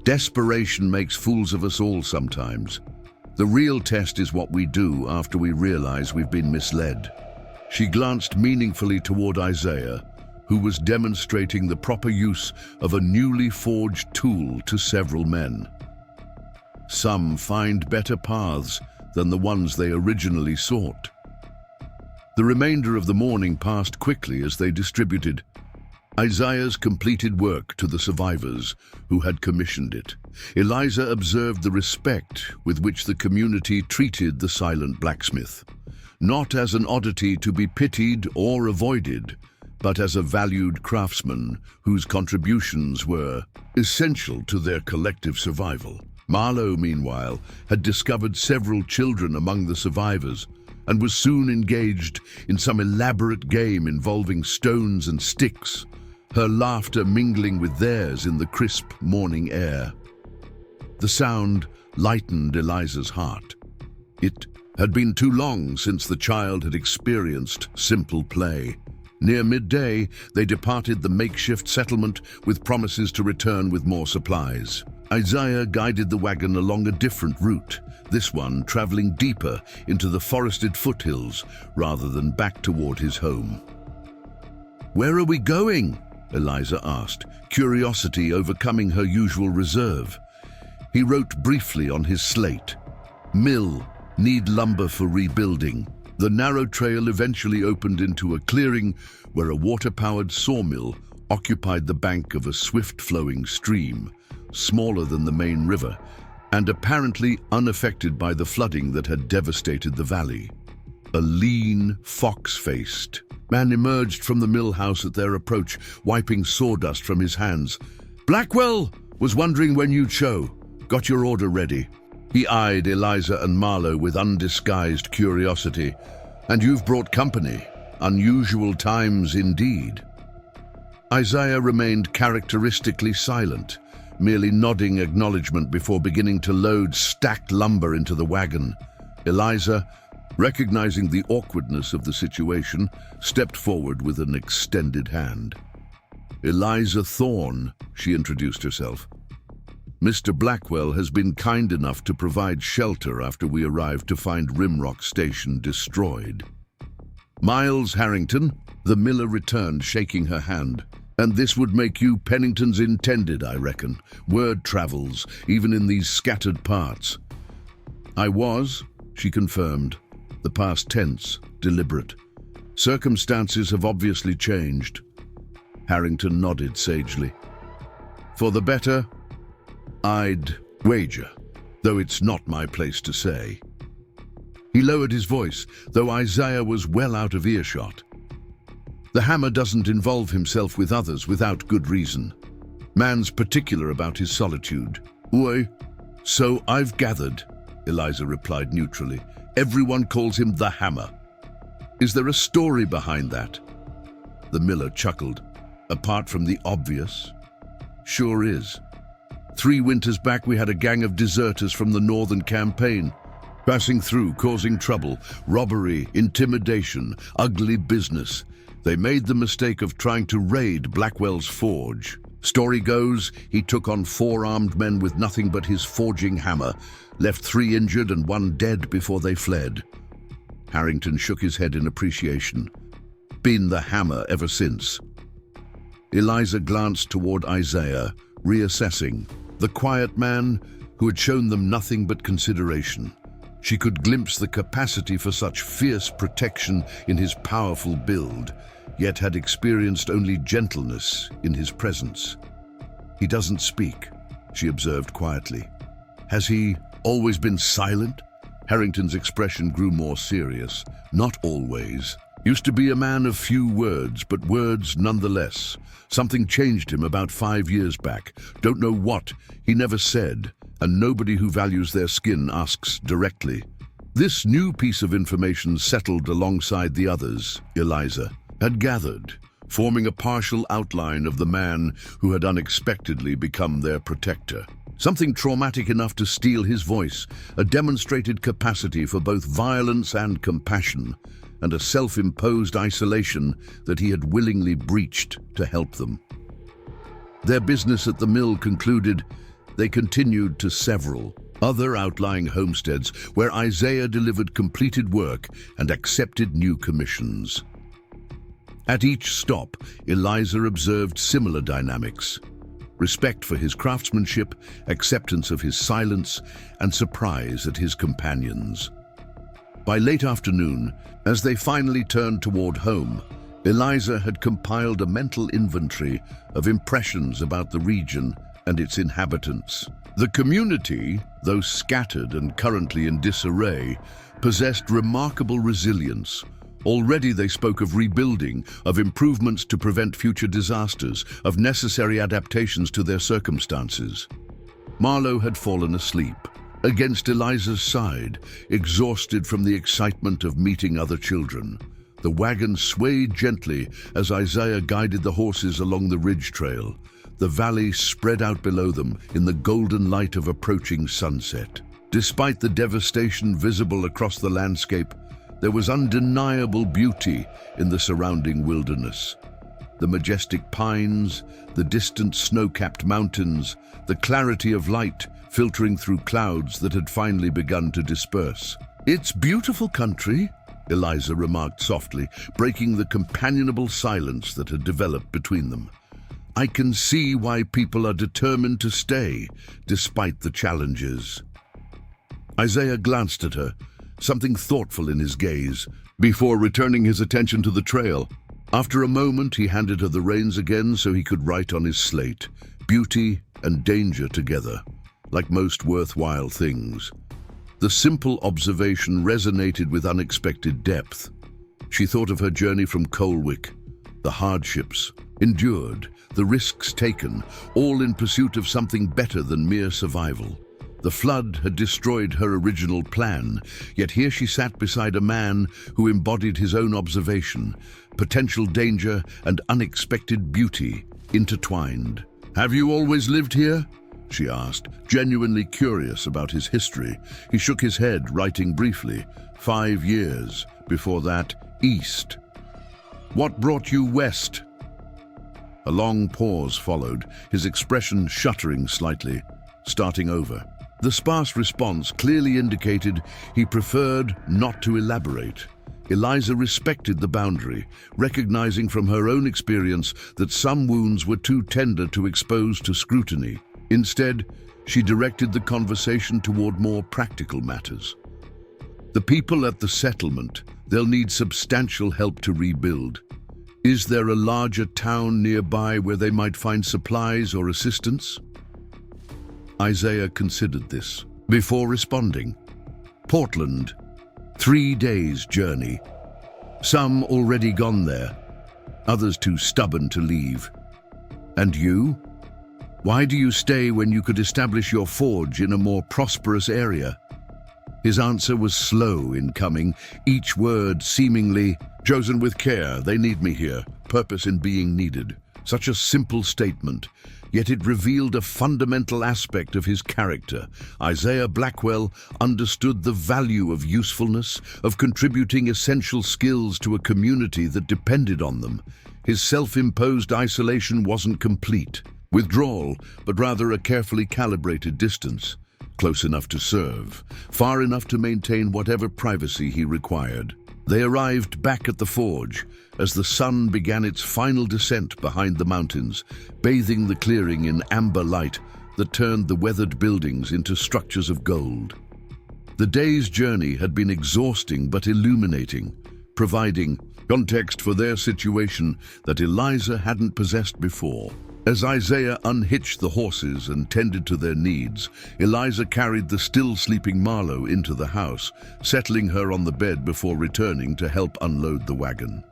Desperation makes fools of us all sometimes. The real test is what we do after we realize we've been misled." She glanced meaningfully toward Isaiah, who was demonstrating the proper use of a newly forged tool to several men. Some find better paths than the ones they originally sought. The remainder of the morning passed quickly as they distributed Isaiah's completed work to the survivors who had commissioned it. Eliza observed the respect with which the community treated the silent blacksmith, not as an oddity to be pitied or avoided, but as a valued craftsman whose contributions were essential to their collective survival. Marlowe, meanwhile, had discovered several children among the survivors and was soon engaged in some elaborate game involving stones and sticks, her laughter mingling with theirs in the crisp morning air. The sound lightened Eliza's heart. It had been too long since the child had experienced simple play. Near midday, they departed the makeshift settlement with promises to return with more supplies. Isaiah guided the wagon along a different route, this one traveling deeper into the forested foothills rather than back toward his home. "Where are we going?" Eliza asked, curiosity overcoming her usual reserve. He wrote briefly on his slate, "Mill, need lumber for rebuilding." The narrow trail eventually opened into a clearing where a water-powered sawmill occupied the bank of a swift-flowing stream, smaller than the main river, and apparently unaffected by the flooding that had devastated the valley. A lean, fox-faced man emerged from the mill house at their approach, wiping sawdust from his hands. "Blackwell was wondering when you'd show. Got your order ready." He eyed Eliza and Marlowe with undisguised curiosity. "And you've brought company. Unusual times indeed." Isaiah remained characteristically silent, merely nodding acknowledgement before beginning to load stacked lumber into the wagon. Eliza, recognizing the awkwardness of the situation, stepped forward with an extended hand. "Eliza Thorne," she introduced herself. "Mr. Blackwell has been kind enough to provide shelter after we arrived to find Rimrock Station destroyed." "Miles Harrington," the miller returned, shaking her hand. "And this would make you Pennington's intended, I reckon. Word travels, even in these scattered parts." "I was," she confirmed, the past tense, deliberate. "Circumstances have obviously changed." Harrington nodded sagely. "For the better? I'd wager, though it's not my place to say." He lowered his voice, though Isaiah was well out of earshot. "The hammer doesn't involve himself with others without good reason. Man's particular about his solitude." "Oi, so I've gathered," Eliza replied neutrally. "Everyone calls him the Hammer. Is there a story behind that?" The miller chuckled. "Apart from the obvious?" "Sure is. 3 winters back we had a gang of deserters from the Northern Campaign, passing through, causing trouble, robbery, intimidation, ugly business. They made the mistake of trying to raid Blackwell's forge. Story goes, he took on 4 armed men with nothing but his forging hammer, left 3 injured and 1 dead before they fled." Harrington shook his head in appreciation. "Been the Hammer ever since." Eliza glanced toward Isaiah, reassessing, the quiet man who had shown them nothing but consideration. She could glimpse the capacity for such fierce protection in his powerful build, yet had experienced only gentleness in his presence. "He doesn't speak," she observed quietly. "Has he always been silent?" Harrington's expression grew more serious. "Not always. Used to be a man of few words, but words nonetheless. Something changed him about 5 years back. Don't know what, he never said, and nobody who values their skin asks directly." This new piece of information settled alongside the others Eliza had gathered, forming a partial outline of the man who had unexpectedly become their protector. Something traumatic enough to steal his voice, a demonstrated capacity for both violence and compassion, and a self-imposed isolation that he had willingly breached to help them. Their business at the mill concluded, they continued to several other outlying homesteads where Isaiah delivered completed work and accepted new commissions. At each stop, Eliza observed similar dynamics: respect for his craftsmanship, acceptance of his silence, and surprise at his companions. By late afternoon, as they finally turned toward home, Eliza had compiled a mental inventory of impressions about the region and its inhabitants. The community, though scattered and currently in disarray, possessed remarkable resilience. Already they spoke of rebuilding, of improvements to prevent future disasters, of necessary adaptations to their circumstances. Marlowe had fallen asleep, against Eliza's side, exhausted from the excitement of meeting other children. The wagon swayed gently as Isaiah guided the horses along the ridge trail. The valley spread out below them in the golden light of approaching sunset. Despite the devastation visible across the landscape, there was undeniable beauty in the surrounding wilderness. The majestic pines, the distant snow-capped mountains, the clarity of light filtering through clouds that had finally begun to disperse. "It's beautiful country," Eliza remarked softly, breaking the companionable silence that had developed between them. "I can see why people are determined to stay, despite the challenges." Isaiah glanced at her, something thoughtful in his gaze, before returning his attention to the trail. After a moment, he handed her the reins again so he could write on his slate, beauty and danger together, like most worthwhile things. The simple observation resonated with unexpected depth. She thought of her journey from Coalwick, the hardships endured, the risks taken, all in pursuit of something better than mere survival. The flood had destroyed her original plan, yet here she sat beside a man who embodied his own observation, potential danger and unexpected beauty intertwined. "Have you always lived here?" she asked, genuinely curious about his history. He shook his head, writing briefly, 5 years, before that, east. "What brought you west?" A long pause followed, his expression shuddering slightly, starting over. The sparse response clearly indicated he preferred not to elaborate. Eliza respected the boundary, recognizing from her own experience that some wounds were too tender to expose to scrutiny. Instead, she directed the conversation toward more practical matters. "The people at the settlement, they'll need substantial help to rebuild. Is there a larger town nearby where they might find supplies or assistance?" Isaiah considered this before responding. "Portland, 3 days' journey. Some already gone there, others too stubborn to leave. And you? Why do you stay when you could establish your forge in a more prosperous area?" His answer was slow in coming, each word seemingly, "Chosen with care, they need me here, purpose in being needed." Such a simple statement, yet it revealed a fundamental aspect of his character. Isaiah Blackwell understood the value of usefulness, of contributing essential skills to a community that depended on them. His self-imposed isolation wasn't complete withdrawal, but rather a carefully calibrated distance, close enough to serve, far enough to maintain whatever privacy he required. They arrived back at the forge as the sun began its final descent behind the mountains, bathing the clearing in amber light that turned the weathered buildings into structures of gold. The day's journey had been exhausting but illuminating, providing context for their situation that Eliza hadn't possessed before. As Isaiah unhitched the horses and tended to their needs, Eliza carried the still sleeping Marlowe into the house, settling her on the bed before returning to help unload the wagon.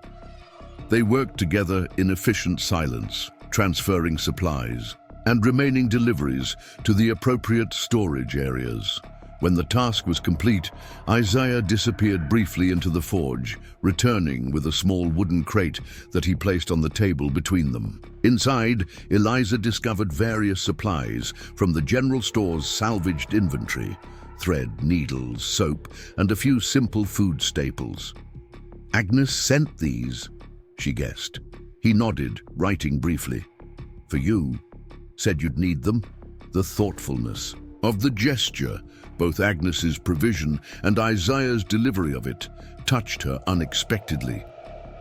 They worked together in efficient silence, transferring supplies and remaining deliveries to the appropriate storage areas. When the task was complete, Isaiah disappeared briefly into the forge, returning with a small wooden crate that he placed on the table between them. Inside, Eliza discovered various supplies from the general store's salvaged inventory: thread, needles, soap, and a few simple food staples. "Agnes sent these," she guessed. He nodded, writing briefly. "For you. Said you'd need them." The thoughtfulness of the gesture, both Agnes's provision and Isaiah's delivery of it, touched her unexpectedly.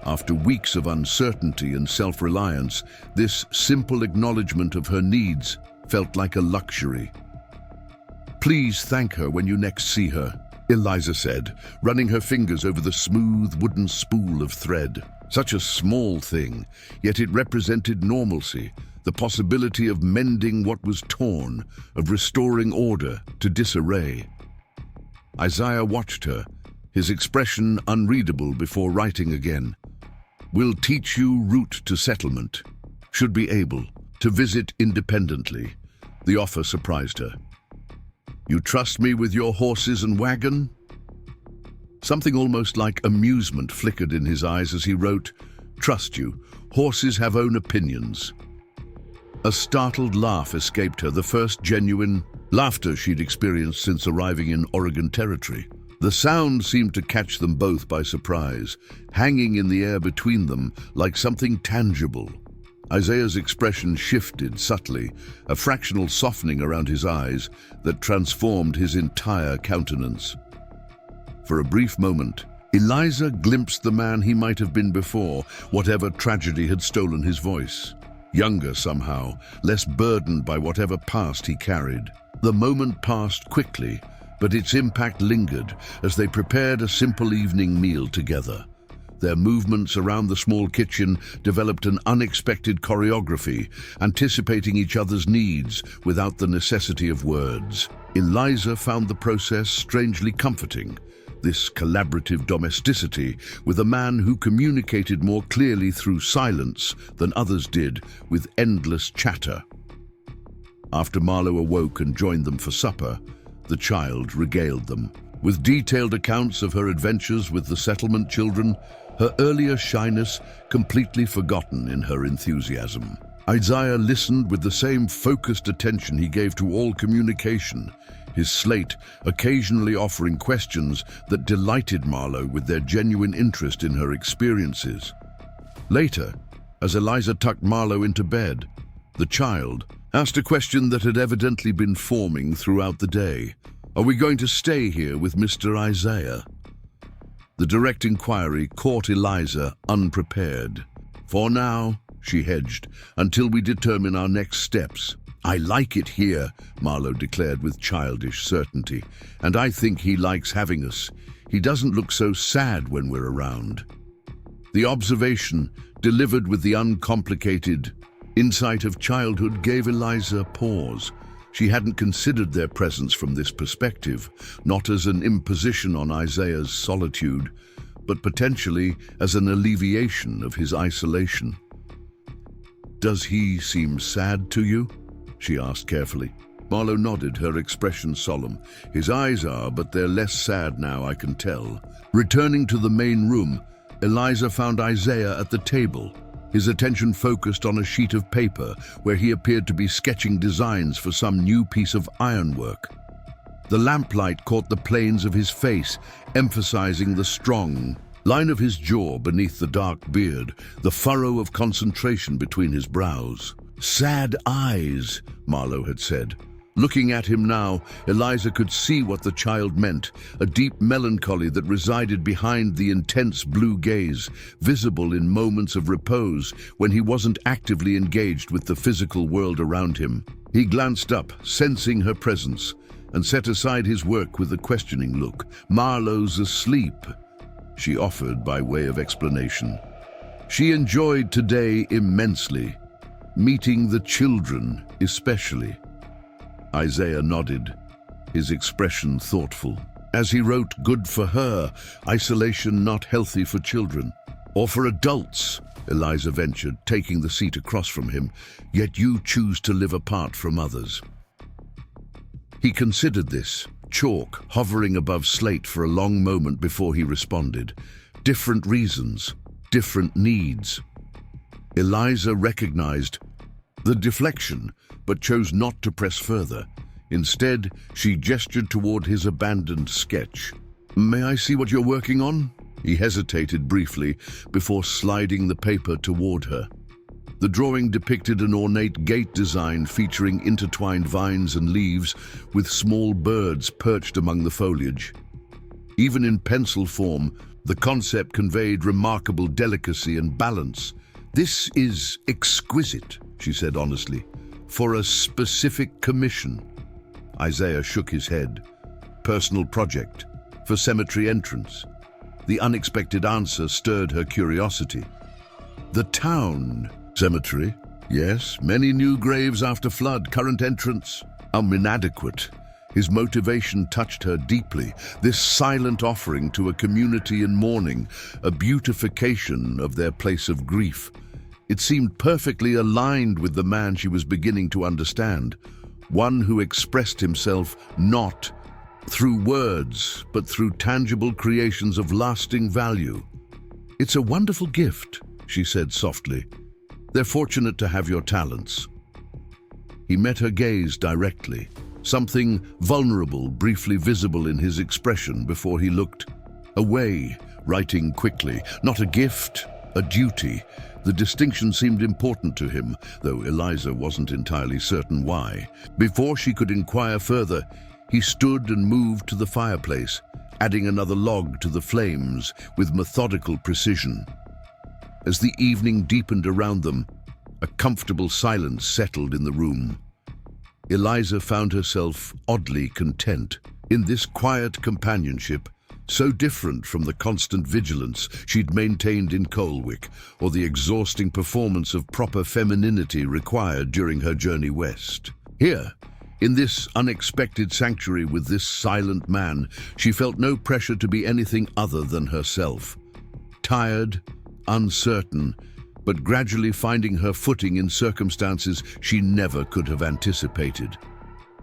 After weeks of uncertainty and self-reliance, this simple acknowledgement of her needs felt like a luxury. "Please thank her when you next see her," Eliza said, running her fingers over the smooth wooden spool of thread. Such a small thing, yet it represented normalcy, the possibility of mending what was torn, of restoring order to disarray. Isaiah watched her, his expression unreadable before writing again. "Will teach you route to settlement. Should be able to visit independently." The offer surprised her. "You trust me with your horses and wagon?" Something almost like amusement flickered in his eyes as he wrote, "Trust you. Horses have own opinions." A startled laugh escaped her, the first genuine laughter she'd experienced since arriving in Oregon Territory. The sound seemed to catch them both by surprise, hanging in the air between them like something tangible. Isaiah's expression shifted subtly, a fractional softening around his eyes that transformed his entire countenance. For a brief moment, Eliza glimpsed the man he might have been before, whatever tragedy had stolen his voice. Younger somehow, less burdened by whatever past he carried. The moment passed quickly, but its impact lingered as they prepared a simple evening meal together. Their movements around the small kitchen developed an unexpected choreography, anticipating each other's needs without the necessity of words. Eliza found the process strangely comforting, this collaborative domesticity with a man who communicated more clearly through silence than others did with endless chatter. After Marlowe awoke and joined them for supper, the child regaled them with detailed accounts of her adventures with the settlement children, her earlier shyness completely forgotten in her enthusiasm. Isaiah listened with the same focused attention he gave to all communication, his slate occasionally offering questions that delighted Marlowe with their genuine interest in her experiences. Later, as Eliza tucked Marlowe into bed, the child asked a question that had evidently been forming throughout the day. "Are we going to stay here with Mr. Isaiah?" The direct inquiry caught Eliza unprepared. "For now," she hedged, "until we determine our next steps." "I like it here," Marlowe declared with childish certainty, "and I think he likes having us. He doesn't look so sad when we're around." The observation, delivered with the uncomplicated insight of childhood, gave Eliza pause. She hadn't considered their presence from this perspective, not as an imposition on Isaiah's solitude, but potentially as an alleviation of his isolation. "Does he seem sad to you?" she asked carefully. Marlowe nodded, her expression solemn. "His eyes are, but they're less sad now, I can tell." Returning to the main room, Eliza found Isaiah at the table, his attention focused on a sheet of paper where he appeared to be sketching designs for some new piece of ironwork. The lamplight caught the planes of his face, emphasizing the strong line of his jaw beneath the dark beard, the furrow of concentration between his brows. "Sad eyes," Marlowe had said. Looking at him now, Eliza could see what the child meant, a deep melancholy that resided behind the intense blue gaze, visible in moments of repose when he wasn't actively engaged with the physical world around him. He glanced up, sensing her presence, and set aside his work with a questioning look. "Marlowe's asleep," she offered by way of explanation. She enjoyed today immensely, meeting the children especially. Isaiah nodded, his expression thoughtful. As he wrote, "Good for her, isolation not healthy for children." "Or for adults," Eliza ventured, taking the seat across from him, "yet you choose to live apart from others." He considered this, chalk hovering above slate for a long moment before he responded. Different reasons, different needs. Eliza recognized the deflection, but chose not to press further. Instead, she gestured toward his abandoned sketch. "May I see what you're working on?" He hesitated briefly before sliding the paper toward her. The drawing depicted an ornate gate design featuring intertwined vines and leaves with small birds perched among the foliage. Even in pencil form, the concept conveyed remarkable delicacy and balance. "This is exquisite," she said honestly. "For a specific commission." Isaiah shook his head. "Personal project, for cemetery entrance." The unexpected answer stirred her curiosity. The town. Cemetery. Yes, many new graves after flood. Current entrance. Inadequate. His motivation touched her deeply. This silent offering to a community in mourning, a beautification of their place of grief. It seemed perfectly aligned with the man she was beginning to understand. One who expressed himself not through words, but through tangible creations of lasting value. "It's a wonderful gift," she said softly. "They're fortunate to have your talents." He met her gaze directly, something vulnerable briefly visible in his expression before he looked away, writing quickly. Not a gift, a duty. The distinction seemed important to him, though Eliza wasn't entirely certain why. Before she could inquire further, he stood and moved to the fireplace, adding another log to the flames with methodical precision. As the evening deepened around them, a comfortable silence settled in the room. Eliza found herself oddly content in this quiet companionship, so different from the constant vigilance she'd maintained in Coalwick or the exhausting performance of proper femininity required during her journey west. Here, in this unexpected sanctuary with this silent man, she felt no pressure to be anything other than herself. Tired, uncertain, but gradually finding her footing in circumstances she never could have anticipated.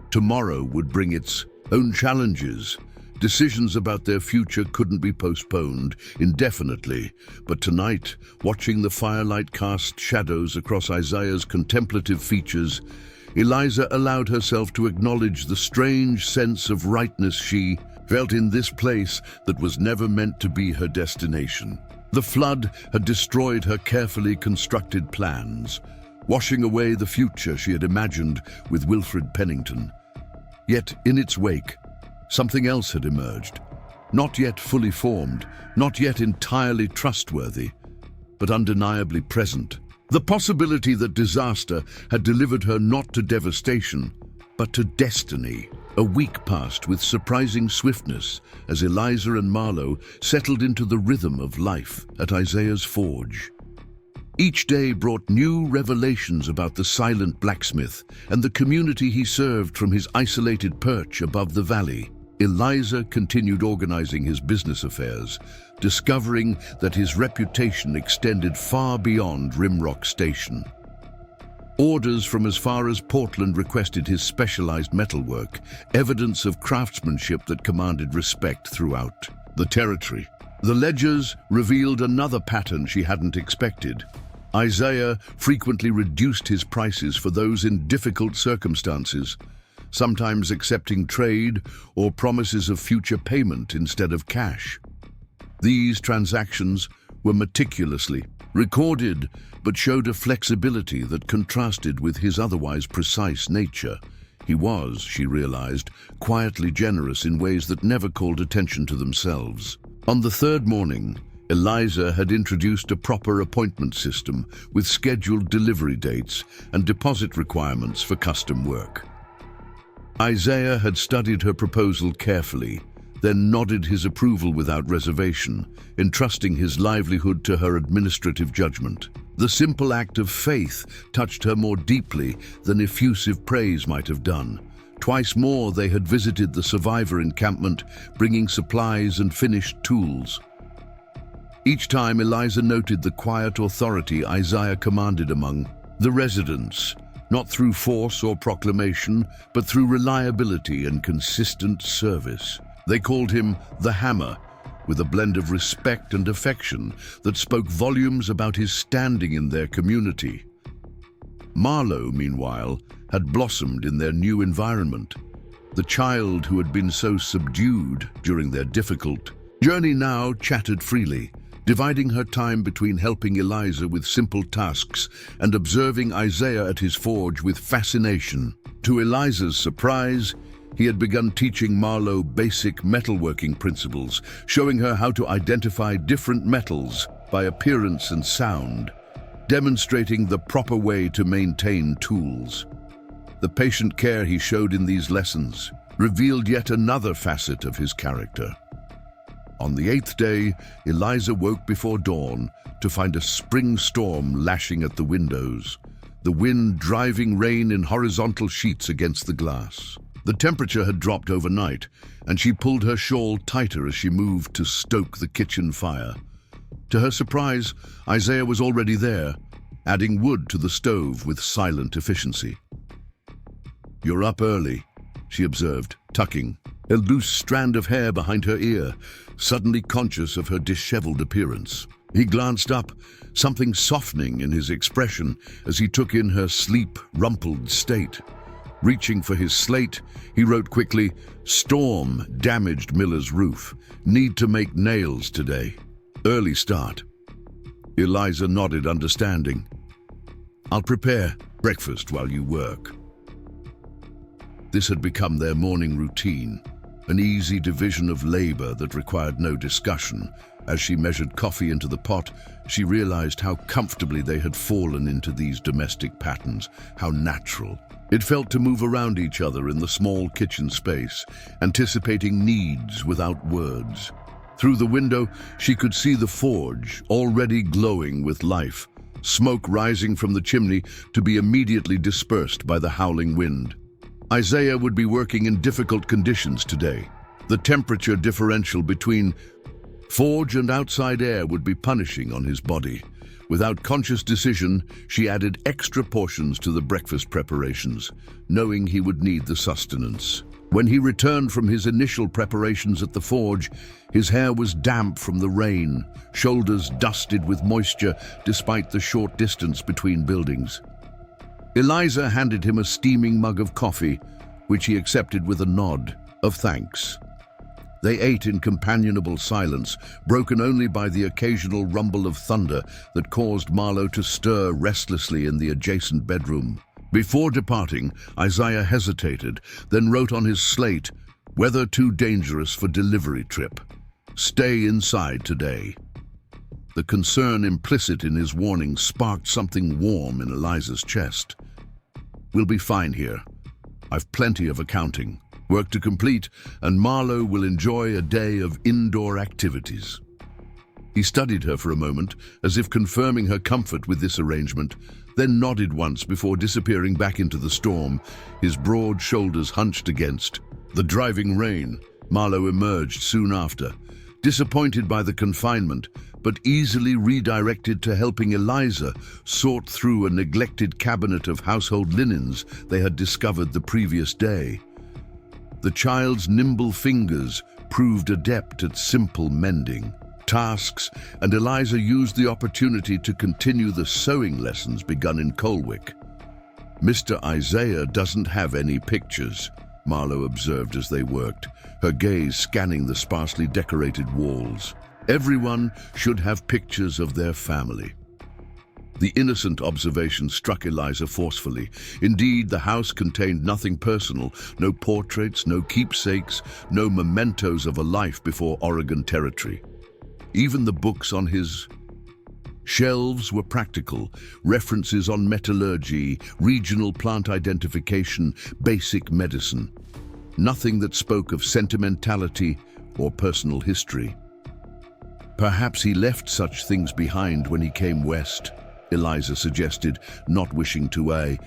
Tomorrow would bring its own challenges. Decisions about their future couldn't be postponed indefinitely, but tonight, watching the firelight cast shadows across Isaiah's contemplative features, Eliza allowed herself to acknowledge the strange sense of rightness she felt in this place that was never meant to be her destination. The flood had destroyed her carefully constructed plans, washing away the future she had imagined with Wilfred Pennington. Yet, in its wake, something else had emerged, not yet fully formed, not yet entirely trustworthy, but undeniably present. The possibility that disaster had delivered her not to devastation, but to destiny. A week passed with surprising swiftness as Eliza and Marlowe settled into the rhythm of life at Isaiah's forge. Each day brought new revelations about the silent blacksmith and the community he served from his isolated perch above the valley. Eliza continued organizing his business affairs, discovering that his reputation extended far beyond Rimrock Station. Orders from as far as Portland requested his specialized metalwork, evidence of craftsmanship that commanded respect throughout the territory. The ledgers revealed another pattern she hadn't expected. Isaiah frequently reduced his prices for those in difficult circumstances, sometimes accepting trade or promises of future payment instead of cash. These transactions were meticulously recorded, but showed a flexibility that contrasted with his otherwise precise nature. He was, she realized, quietly generous in ways that never called attention to themselves. On the third morning, Eliza had introduced a proper appointment system with scheduled delivery dates and deposit requirements for custom work. Isaiah had studied her proposal carefully, then nodded his approval without reservation, entrusting his livelihood to her administrative judgment. The simple act of faith touched her more deeply than effusive praise might have done. Twice more they had visited the survivor encampment, bringing supplies and finished tools. Each time Eliza noted the quiet authority Isaiah commanded among the residents, not through force or proclamation, but through reliability and consistent service. They called him the Hammer, with a blend of respect and affection that spoke volumes about his standing in their community. Marlowe, meanwhile, had blossomed in their new environment. The child who had been so subdued during their difficult journey now chatted freely, dividing her time between helping Eliza with simple tasks and observing Isaiah at his forge with fascination. To Eliza's surprise, he had begun teaching Marlowe basic metalworking principles, showing her how to identify different metals by appearance and sound, demonstrating the proper way to maintain tools. The patient care he showed in these lessons revealed yet another facet of his character. On the 8th day, Eliza woke before dawn to find a spring storm lashing at the windows, the wind driving rain in horizontal sheets against the glass. The temperature had dropped overnight, and she pulled her shawl tighter as she moved to stoke the kitchen fire. To her surprise, Isaiah was already there, adding wood to the stove with silent efficiency. "You're up early," she observed, tucking a loose strand of hair behind her ear, suddenly conscious of her disheveled appearance. He glanced up, something softening in his expression as he took in her sleep, rumpled state. Reaching for his slate, he wrote quickly, "Storm damaged Miller's roof. Need to make nails today. Early start." Eliza nodded, understanding. "I'll prepare breakfast while you work." This had become their morning routine, an easy division of labor that required no discussion. As she measured coffee into the pot, she realized how comfortably they had fallen into these domestic patterns, how natural. It felt to move around each other in the small kitchen space, anticipating needs without words. Through the window, she could see the forge, already glowing with life, smoke rising from the chimney to be immediately dispersed by the howling wind. Isaiah would be working in difficult conditions today. The temperature differential between forge and outside air would be punishing on his body. Without conscious decision, she added extra portions to the breakfast preparations, knowing he would need the sustenance. When he returned from his initial preparations at the forge, his hair was damp from the rain, shoulders dusted with moisture despite the short distance between buildings. Eliza handed him a steaming mug of coffee, which he accepted with a nod of thanks. They ate in companionable silence, broken only by the occasional rumble of thunder that caused Marlowe to stir restlessly in the adjacent bedroom. Before departing, Isaiah hesitated, then wrote on his slate, "Weather too dangerous for delivery trip. Stay inside today." The concern implicit in his warning sparked something warm in Eliza's chest. "We'll be fine here. I've plenty of accounting work to complete, and Marlowe will enjoy a day of indoor activities." He studied her for a moment, as if confirming her comfort with this arrangement, then nodded once before disappearing back into the storm, his broad shoulders hunched against the driving rain. Marlowe emerged soon after, disappointed by the confinement, but easily redirected to helping Eliza sort through a neglected cabinet of household linens they had discovered the previous day. The child's nimble fingers proved adept at simple mending tasks, and Eliza used the opportunity to continue the sewing lessons begun in Coalwick. "Mr. Isaiah doesn't have any pictures," Marlowe observed as they worked, her gaze scanning the sparsely decorated walls. "Everyone should have pictures of their family." The innocent observation struck Eliza forcefully. Indeed, the house contained nothing personal, no portraits, no keepsakes, no mementos of a life before Oregon territory. Even the books on his shelves were practical, references on metallurgy, regional plant identification, basic medicine. Nothing that spoke of sentimentality or personal history. "Perhaps he left such things behind when he came west," Eliza suggested, not wishing to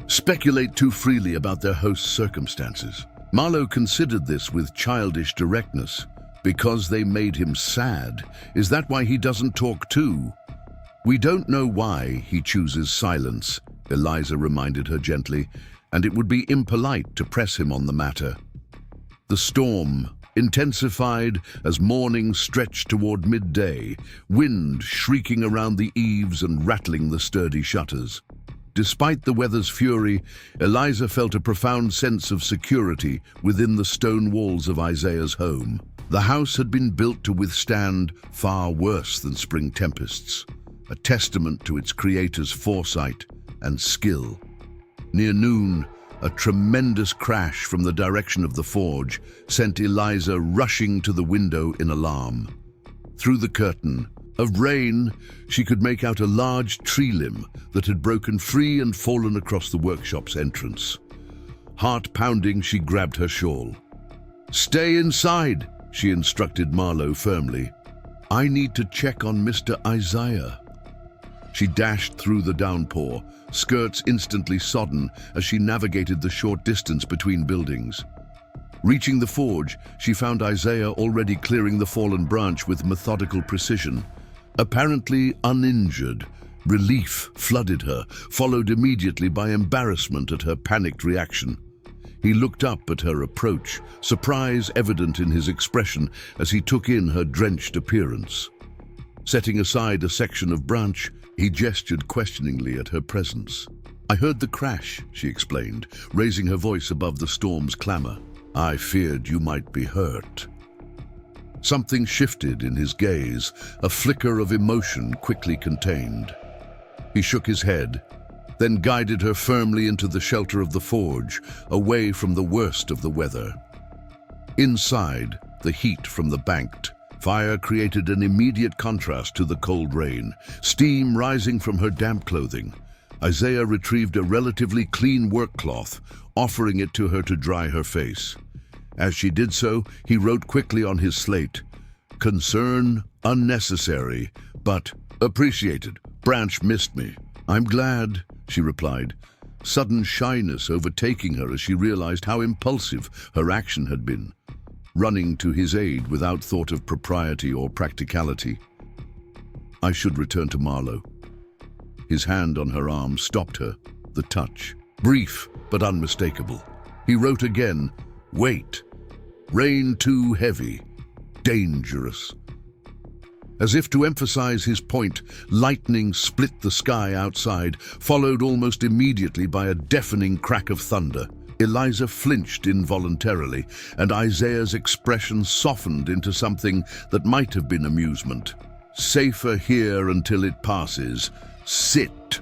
speculate too freely about their host's circumstances. Marlowe considered this with childish directness. "Because they made him sad? Is that why he doesn't talk too?" "We don't know why he chooses silence," Eliza reminded her gently, "and it would be impolite to press him on the matter." The storm intensified as morning stretched toward midday, wind shrieking around the eaves and rattling the sturdy shutters. Despite the weather's fury, Eliza felt a profound sense of security within the stone walls of Isaiah's home. The house had been built to withstand far worse than spring tempests, a testament to its creator's foresight and skill. Near noon, a tremendous crash from the direction of the forge sent Eliza rushing to the window in alarm. Through the curtain of rain, she could make out a large tree limb that had broken free and fallen across the workshop's entrance. Heart pounding, she grabbed her shawl. "Stay inside," she instructed Marlowe firmly. "I need to check on Mr. Isaiah." She dashed through the downpour, skirts instantly sodden as she navigated the short distance between buildings. Reaching the forge, she found Isaiah already clearing the fallen branch with methodical precision. Apparently uninjured, relief flooded her, followed immediately by embarrassment at her panicked reaction. He looked up at her approach, surprise evident in his expression as he took in her drenched appearance. Setting aside a section of branch, he gestured questioningly at her presence. "I heard the crash," she explained, raising her voice above the storm's clamor. "I feared you might be hurt." Something shifted in his gaze, a flicker of emotion quickly contained. He shook his head, then guided her firmly into the shelter of the forge, away from the worst of the weather. Inside, the heat from the banked fire created an immediate contrast to the cold rain, steam rising from her damp clothing. Isaiah retrieved a relatively clean work cloth, offering it to her to dry her face. As she did so, he wrote quickly on his slate, "Concern unnecessary, but appreciated. Branch missed me." "I'm glad," she replied, sudden shyness overtaking her as she realized how impulsive her action had been, running to his aid without thought of propriety or practicality. "I should return to Marlowe." His hand on her arm stopped her, the touch, brief but unmistakable. He wrote again, "Wait. Rain too heavy. Dangerous." As if to emphasize his point, lightning split the sky outside, followed almost immediately by a deafening crack of thunder. Eliza flinched involuntarily, and Isaiah's expression softened into something that might have been amusement. "Safer here until it passes. Sit."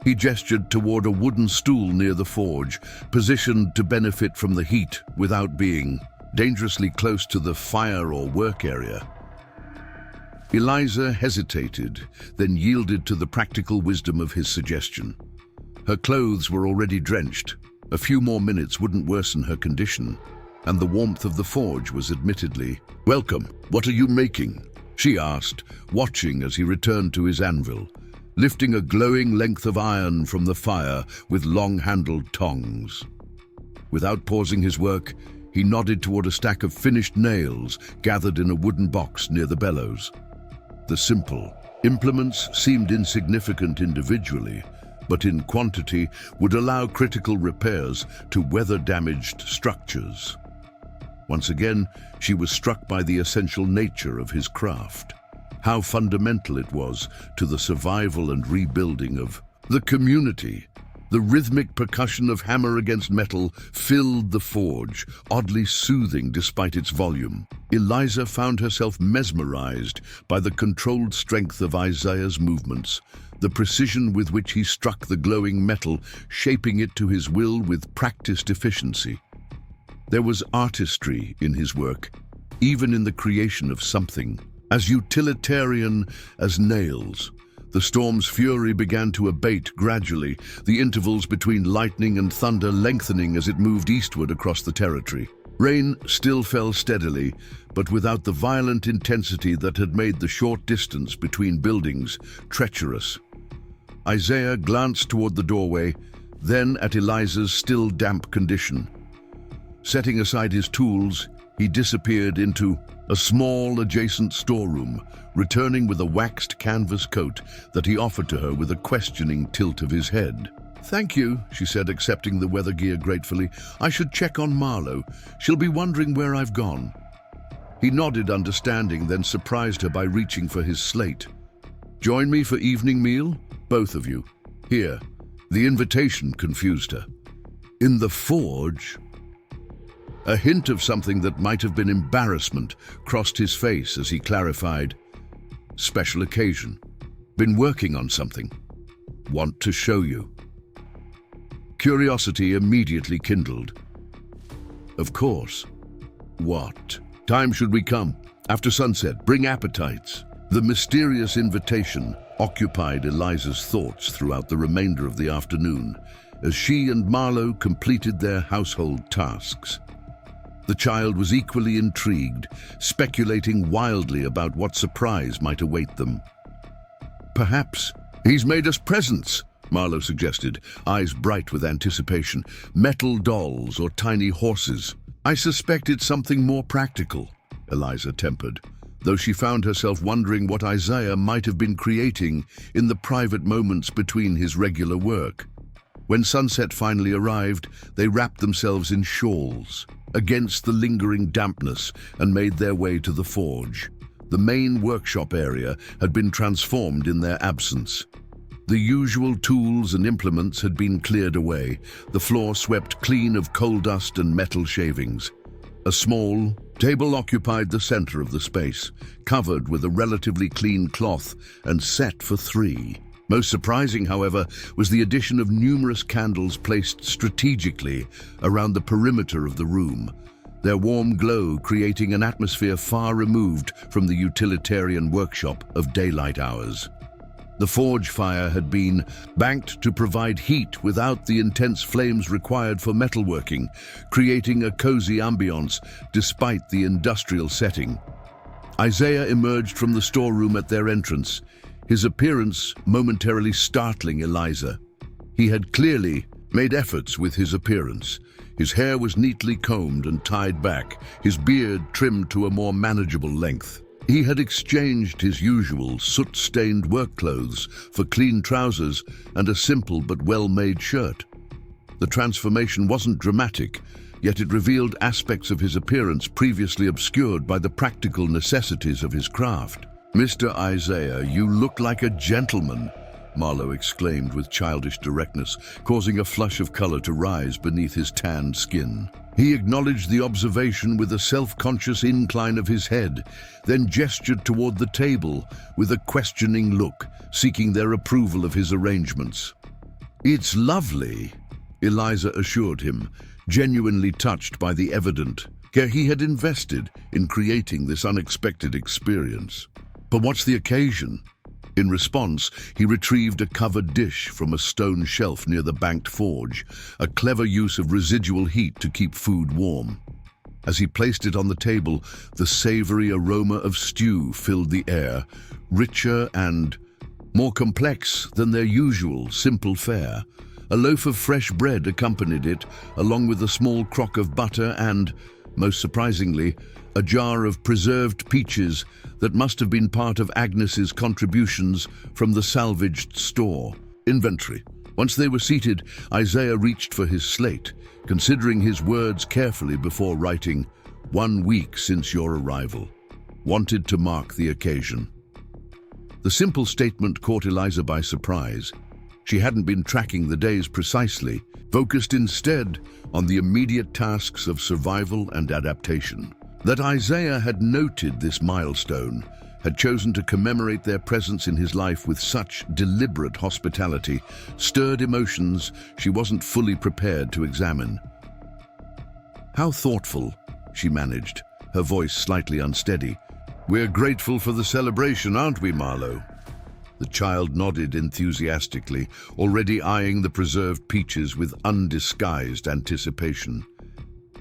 He gestured toward a wooden stool near the forge, positioned to benefit from the heat without being dangerously close to the fire or work area. Eliza hesitated, then yielded to the practical wisdom of his suggestion. Her clothes were already drenched. A few more minutes wouldn't worsen her condition, and the warmth of the forge was admittedly welcome. "What are you making?" she asked, watching as he returned to his anvil, lifting a glowing length of iron from the fire with long-handled tongs. Without pausing his work, he nodded toward a stack of finished nails gathered in a wooden box near the bellows. The simple implements seemed insignificant individually, but in quantity would allow critical repairs to weather-damaged structures. Once again, she was struck by the essential nature of his craft, how fundamental it was to the survival and rebuilding of the community. The rhythmic percussion of hammer against metal filled the forge, oddly soothing despite its volume. Eliza found herself mesmerized by the controlled strength of Isaiah's movements, the precision with which he struck the glowing metal, shaping it to his will with practiced efficiency. There was artistry in his work, even in the creation of something as utilitarian as nails. The storm's fury began to abate gradually, the intervals between lightning and thunder lengthening as it moved eastward across the territory. Rain still fell steadily, but without the violent intensity that had made the short distance between buildings treacherous. Isaiah glanced toward the doorway, then at Eliza's still damp condition. Setting aside his tools, he disappeared into a small adjacent storeroom, returning with a waxed canvas coat that he offered to her with a questioning tilt of his head. "Thank you," she said, accepting the weather gear gratefully. "I should check on Marlowe. She'll be wondering where I've gone." He nodded understanding, then surprised her by reaching for his slate. "Join me for evening meal? Both of you. Here." The invitation confused her. In the forge? A hint of something that might have been embarrassment crossed his face as he clarified. "Special occasion. Been working on something. Want to show you." Curiosity immediately kindled. "Of course. What time should we come?" "After sunset. Bring appetites." The mysterious invitation occupied Eliza's thoughts throughout the remainder of the afternoon as she and Marlowe completed their household tasks. The child was equally intrigued, speculating wildly about what surprise might await them. "Perhaps he's made us presents," Marlowe suggested, eyes bright with anticipation. "Metal dolls or tiny horses." "I suspect it's something more practical," Eliza tempered, though she found herself wondering what Isaiah might have been creating in the private moments between his regular work. When sunset finally arrived, they wrapped themselves in shawls against the lingering dampness and made their way to the forge. The main workshop area had been transformed in their absence. The usual tools and implements had been cleared away, the floor swept clean of coal dust and metal shavings. A small table occupied the center of the space, covered with a relatively clean cloth and set for three. Most surprising, however, was the addition of numerous candles placed strategically around the perimeter of the room, their warm glow creating an atmosphere far removed from the utilitarian workshop of daylight hours. The forge fire had been banked to provide heat without the intense flames required for metalworking, creating a cozy ambiance despite the industrial setting. Isaiah emerged from the storeroom at their entrance, his appearance momentarily startling Eliza. He had clearly made efforts with his appearance. His hair was neatly combed and tied back, his beard trimmed to a more manageable length. He had exchanged his usual soot-stained work clothes for clean trousers and a simple but well-made shirt. The transformation wasn't dramatic, yet it revealed aspects of his appearance previously obscured by the practical necessities of his craft. "Mr. Isaiah, you look like a gentleman," Marlowe exclaimed with childish directness, causing a flush of color to rise beneath his tanned skin. He acknowledged the observation with a self-conscious incline of his head, then gestured toward the table with a questioning look, seeking their approval of his arrangements. "It's lovely," Eliza assured him, genuinely touched by the evident care he had invested in creating this unexpected experience. "But what's the occasion?" In response, he retrieved a covered dish from a stone shelf near the banked forge, a clever use of residual heat to keep food warm. As he placed it on the table, the savory aroma of stew filled the air, richer and more complex than their usual simple fare. A loaf of fresh bread accompanied it, along with a small crock of butter and, most surprisingly, a jar of preserved peaches that must have been part of Agnes's contributions from the salvaged store inventory. Once they were seated, Isaiah reached for his slate, considering his words carefully before writing, "1 week since your arrival. Wanted to mark the occasion." The simple statement caught Eliza by surprise. She hadn't been tracking the days precisely, focused instead on the immediate tasks of survival and adaptation. That Isaiah had noted this milestone, had chosen to commemorate their presence in his life with such deliberate hospitality, stirred emotions she wasn't fully prepared to examine. "How thoughtful," she managed, her voice slightly unsteady. "We're grateful for the celebration, aren't we, Marlowe?" The child nodded enthusiastically, already eyeing the preserved peaches with undisguised anticipation.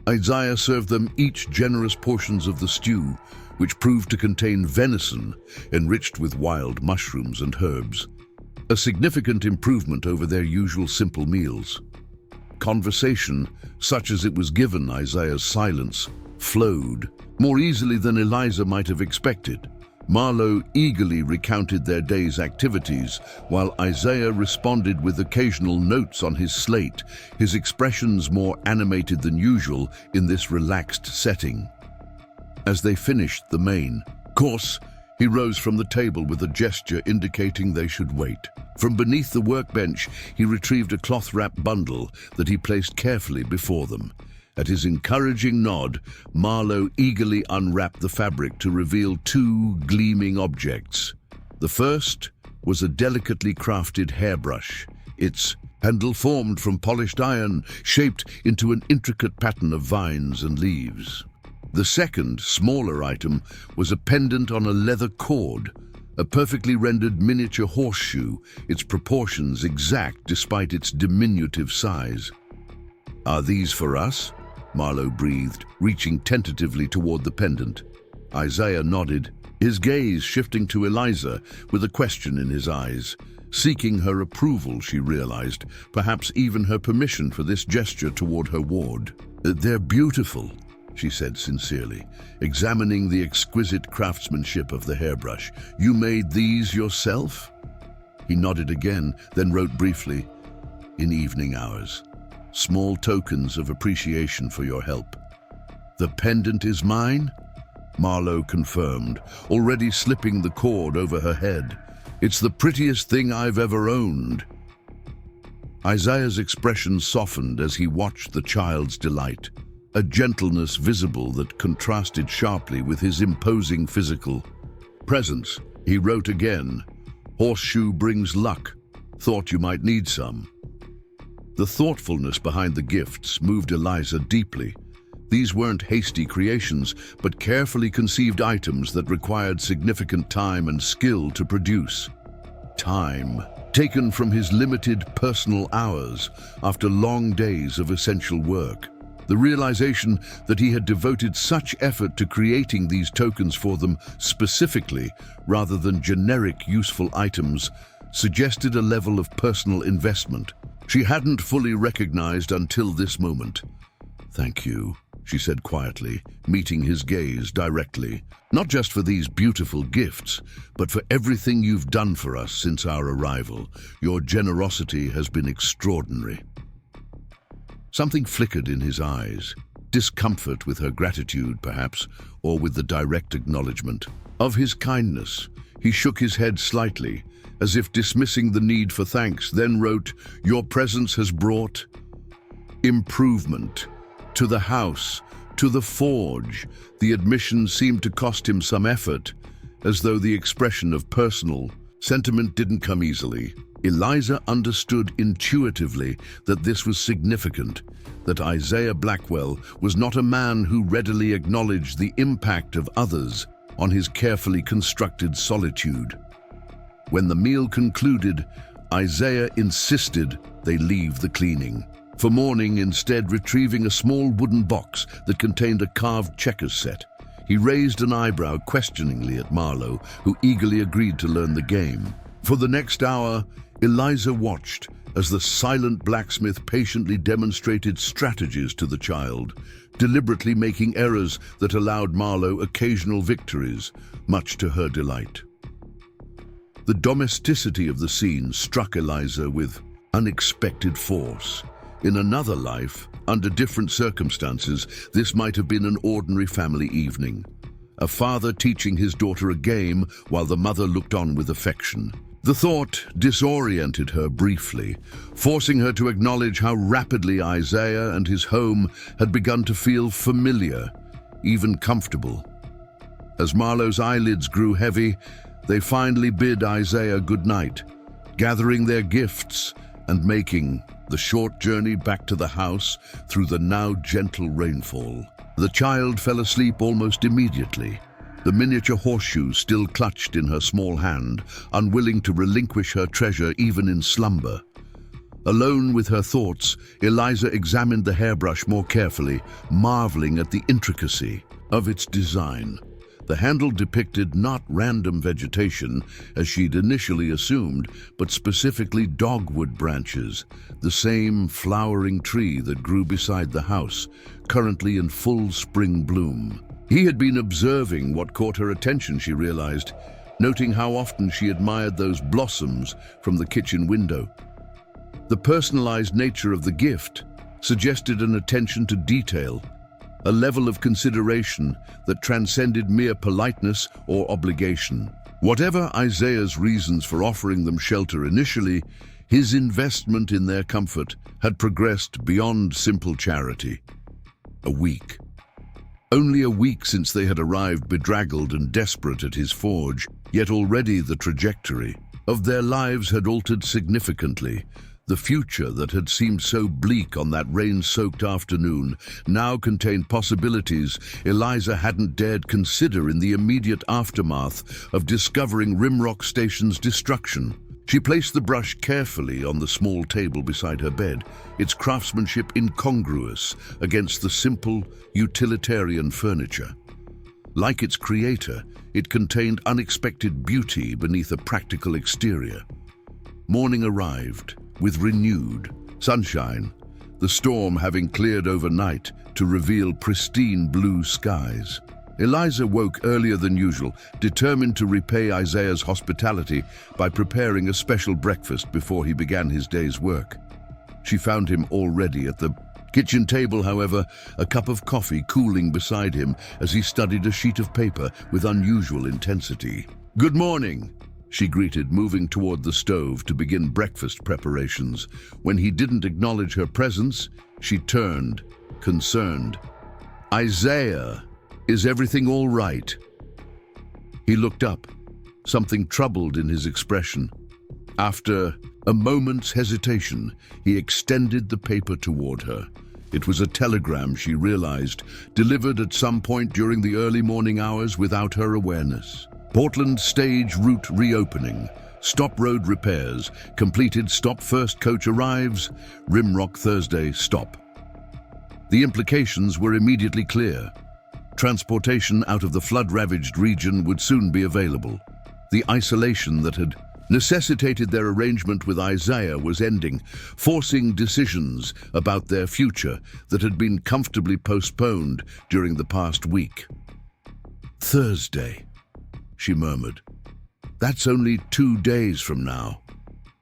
Isaiah served them each generous portions of the stew, which proved to contain venison enriched with wild mushrooms and herbs, a significant improvement over their usual simple meals. Conversation, such as it was given Isaiah's silence, flowed more easily than Eliza might have expected. Marlowe eagerly recounted their day's activities, while Isaiah responded with occasional notes on his slate, his expressions more animated than usual in this relaxed setting. As they finished the main course, he rose from the table with a gesture indicating they should wait. From beneath the workbench, he retrieved a cloth-wrapped bundle that he placed carefully before them. At his encouraging nod, Marlowe eagerly unwrapped the fabric to reveal 2 gleaming objects. The first was a delicately crafted hairbrush, its handle formed from polished iron, shaped into an intricate pattern of vines and leaves. The second, smaller item was a pendant on a leather cord, a perfectly rendered miniature horseshoe, its proportions exact despite its diminutive size. "Are these for us?" Marlowe breathed, reaching tentatively toward the pendant. Isaiah nodded, his gaze shifting to Eliza with a question in his eyes. Seeking her approval, she realized, perhaps even her permission for this gesture toward her ward. "They're beautiful," she said sincerely, examining the exquisite craftsmanship of the hairbrush. "You made these yourself?" He nodded again, then wrote briefly, "In evening hours. Small tokens of appreciation for your help." "The pendant is mine?" Marlowe confirmed, already slipping the cord over her head. "It's the prettiest thing I've ever owned." Isaiah's expression softened as he watched the child's delight, a gentleness visible that contrasted sharply with his imposing physical presence. He wrote again, "Horseshoe brings luck. Thought you might need some." The thoughtfulness behind the gifts moved Eliza deeply. These weren't hasty creations, but carefully conceived items that required significant time and skill to produce. Time, taken from his limited personal hours after long days of essential work. The realization that he had devoted such effort to creating these tokens for them specifically, rather than generic useful items, suggested a level of personal investment she hadn't fully recognized until this moment. "Thank you," she said quietly, meeting his gaze directly. "Not just for these beautiful gifts, but for everything you've done for us since our arrival. Your generosity has been extraordinary." Something flickered in his eyes, discomfort with her gratitude, perhaps, or with the direct acknowledgement of his kindness. He shook his head slightly, as if dismissing the need for thanks, then wrote, "Your presence has brought improvement to the house, to the forge." The admission seemed to cost him some effort, as though the expression of personal sentiment didn't come easily. Eliza understood intuitively that this was significant, that Isaiah Blackwell was not a man who readily acknowledged the impact of others on his carefully constructed solitude. When the meal concluded, Isaiah insisted they leave the cleaning, for morning instead retrieving a small wooden box that contained a carved checkers set. He raised an eyebrow questioningly at Marlowe, who eagerly agreed to learn the game. For the next hour, Eliza watched as the silent blacksmith patiently demonstrated strategies to the child, deliberately making errors that allowed Marlowe occasional victories, much to her delight. The domesticity of the scene struck Eliza with unexpected force. In another life, under different circumstances, this might have been an ordinary family evening. A father teaching his daughter a game while the mother looked on with affection. The thought disoriented her briefly, forcing her to acknowledge how rapidly Isaiah and his home had begun to feel familiar, even comfortable. As Marlowe's eyelids grew heavy, they finally bid Isaiah goodnight, gathering their gifts and making the short journey back to the house through the now gentle rainfall. The child fell asleep almost immediately, the miniature horseshoe still clutched in her small hand, unwilling to relinquish her treasure even in slumber. Alone with her thoughts, Eliza examined the hairbrush more carefully, marveling at the intricacy of its design. The handle depicted not random vegetation, as she'd initially assumed, but specifically dogwood branches, the same flowering tree that grew beside the house, currently in full spring bloom. He had been observing what caught her attention, she realized, noting how often she admired those blossoms from the kitchen window. The personalized nature of the gift suggested an attention to detail, a level of consideration that transcended mere politeness or obligation. Whatever Isaiah's reasons for offering them shelter initially, his investment in their comfort had progressed beyond simple charity. A week. Only a week since they had arrived bedraggled and desperate at his forge, yet already the trajectory of their lives had altered significantly. The future that had seemed so bleak on that rain-soaked afternoon now contained possibilities Eliza hadn't dared consider in the immediate aftermath of discovering Rimrock Station's destruction. She placed the brush carefully on the small table beside her bed, its craftsmanship incongruous against the simple, utilitarian furniture. Like its creator, it contained unexpected beauty beneath a practical exterior. Morning arrived, with renewed sunshine, the storm having cleared overnight to reveal pristine blue skies. Eliza woke earlier than usual, determined to repay Isaiah's hospitality by preparing a special breakfast before he began his day's work. She found him already at the kitchen table, however, a cup of coffee cooling beside him as he studied a sheet of paper with unusual intensity. "Good morning," she greeted, moving toward the stove to begin breakfast preparations. When he didn't acknowledge her presence, she turned, concerned. "Isaiah, is everything all right?" He looked up, something troubled in his expression. After a moment's hesitation, he extended the paper toward her. It was a telegram, she realized, delivered at some point during the early morning hours without her awareness. Portland stage route reopening. Stop road repairs. Completed stop first coach arrives. Rimrock Thursday stop. The implications were immediately clear. Transportation out of the flood-ravaged region would soon be available. The isolation that had necessitated their arrangement with Isaiah was ending, forcing decisions about their future that had been comfortably postponed during the past week. "Thursday," she murmured. "That's only 2 days from now."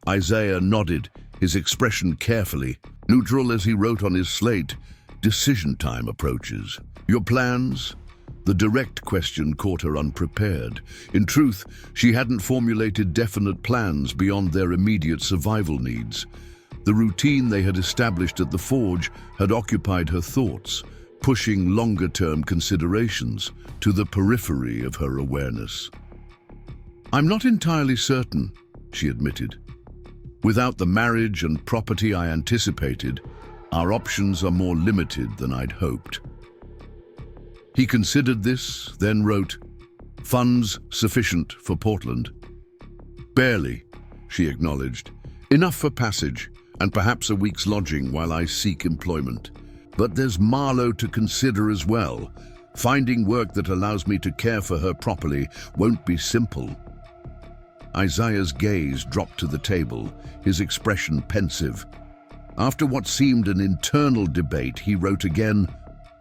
Isaiah nodded, his expression carefully, neutral as he wrote on his slate, "Decision time approaches. Your plans?" The direct question caught her unprepared. In truth, she hadn't formulated definite plans beyond their immediate survival needs. The routine they had established at the forge had occupied her thoughts, pushing longer-term considerations to the periphery of her awareness. "I'm not entirely certain," she admitted. "Without the marriage and property I anticipated, our options are more limited than I'd hoped." He considered this, then wrote, "Funds sufficient for Portland?" "Barely," she acknowledged. "Enough for passage, and perhaps a week's lodging while I seek employment. But there's Marlowe to consider as well. Finding work that allows me to care for her properly won't be simple." Isaiah's gaze dropped to the table, his expression pensive. After what seemed an internal debate, he wrote again,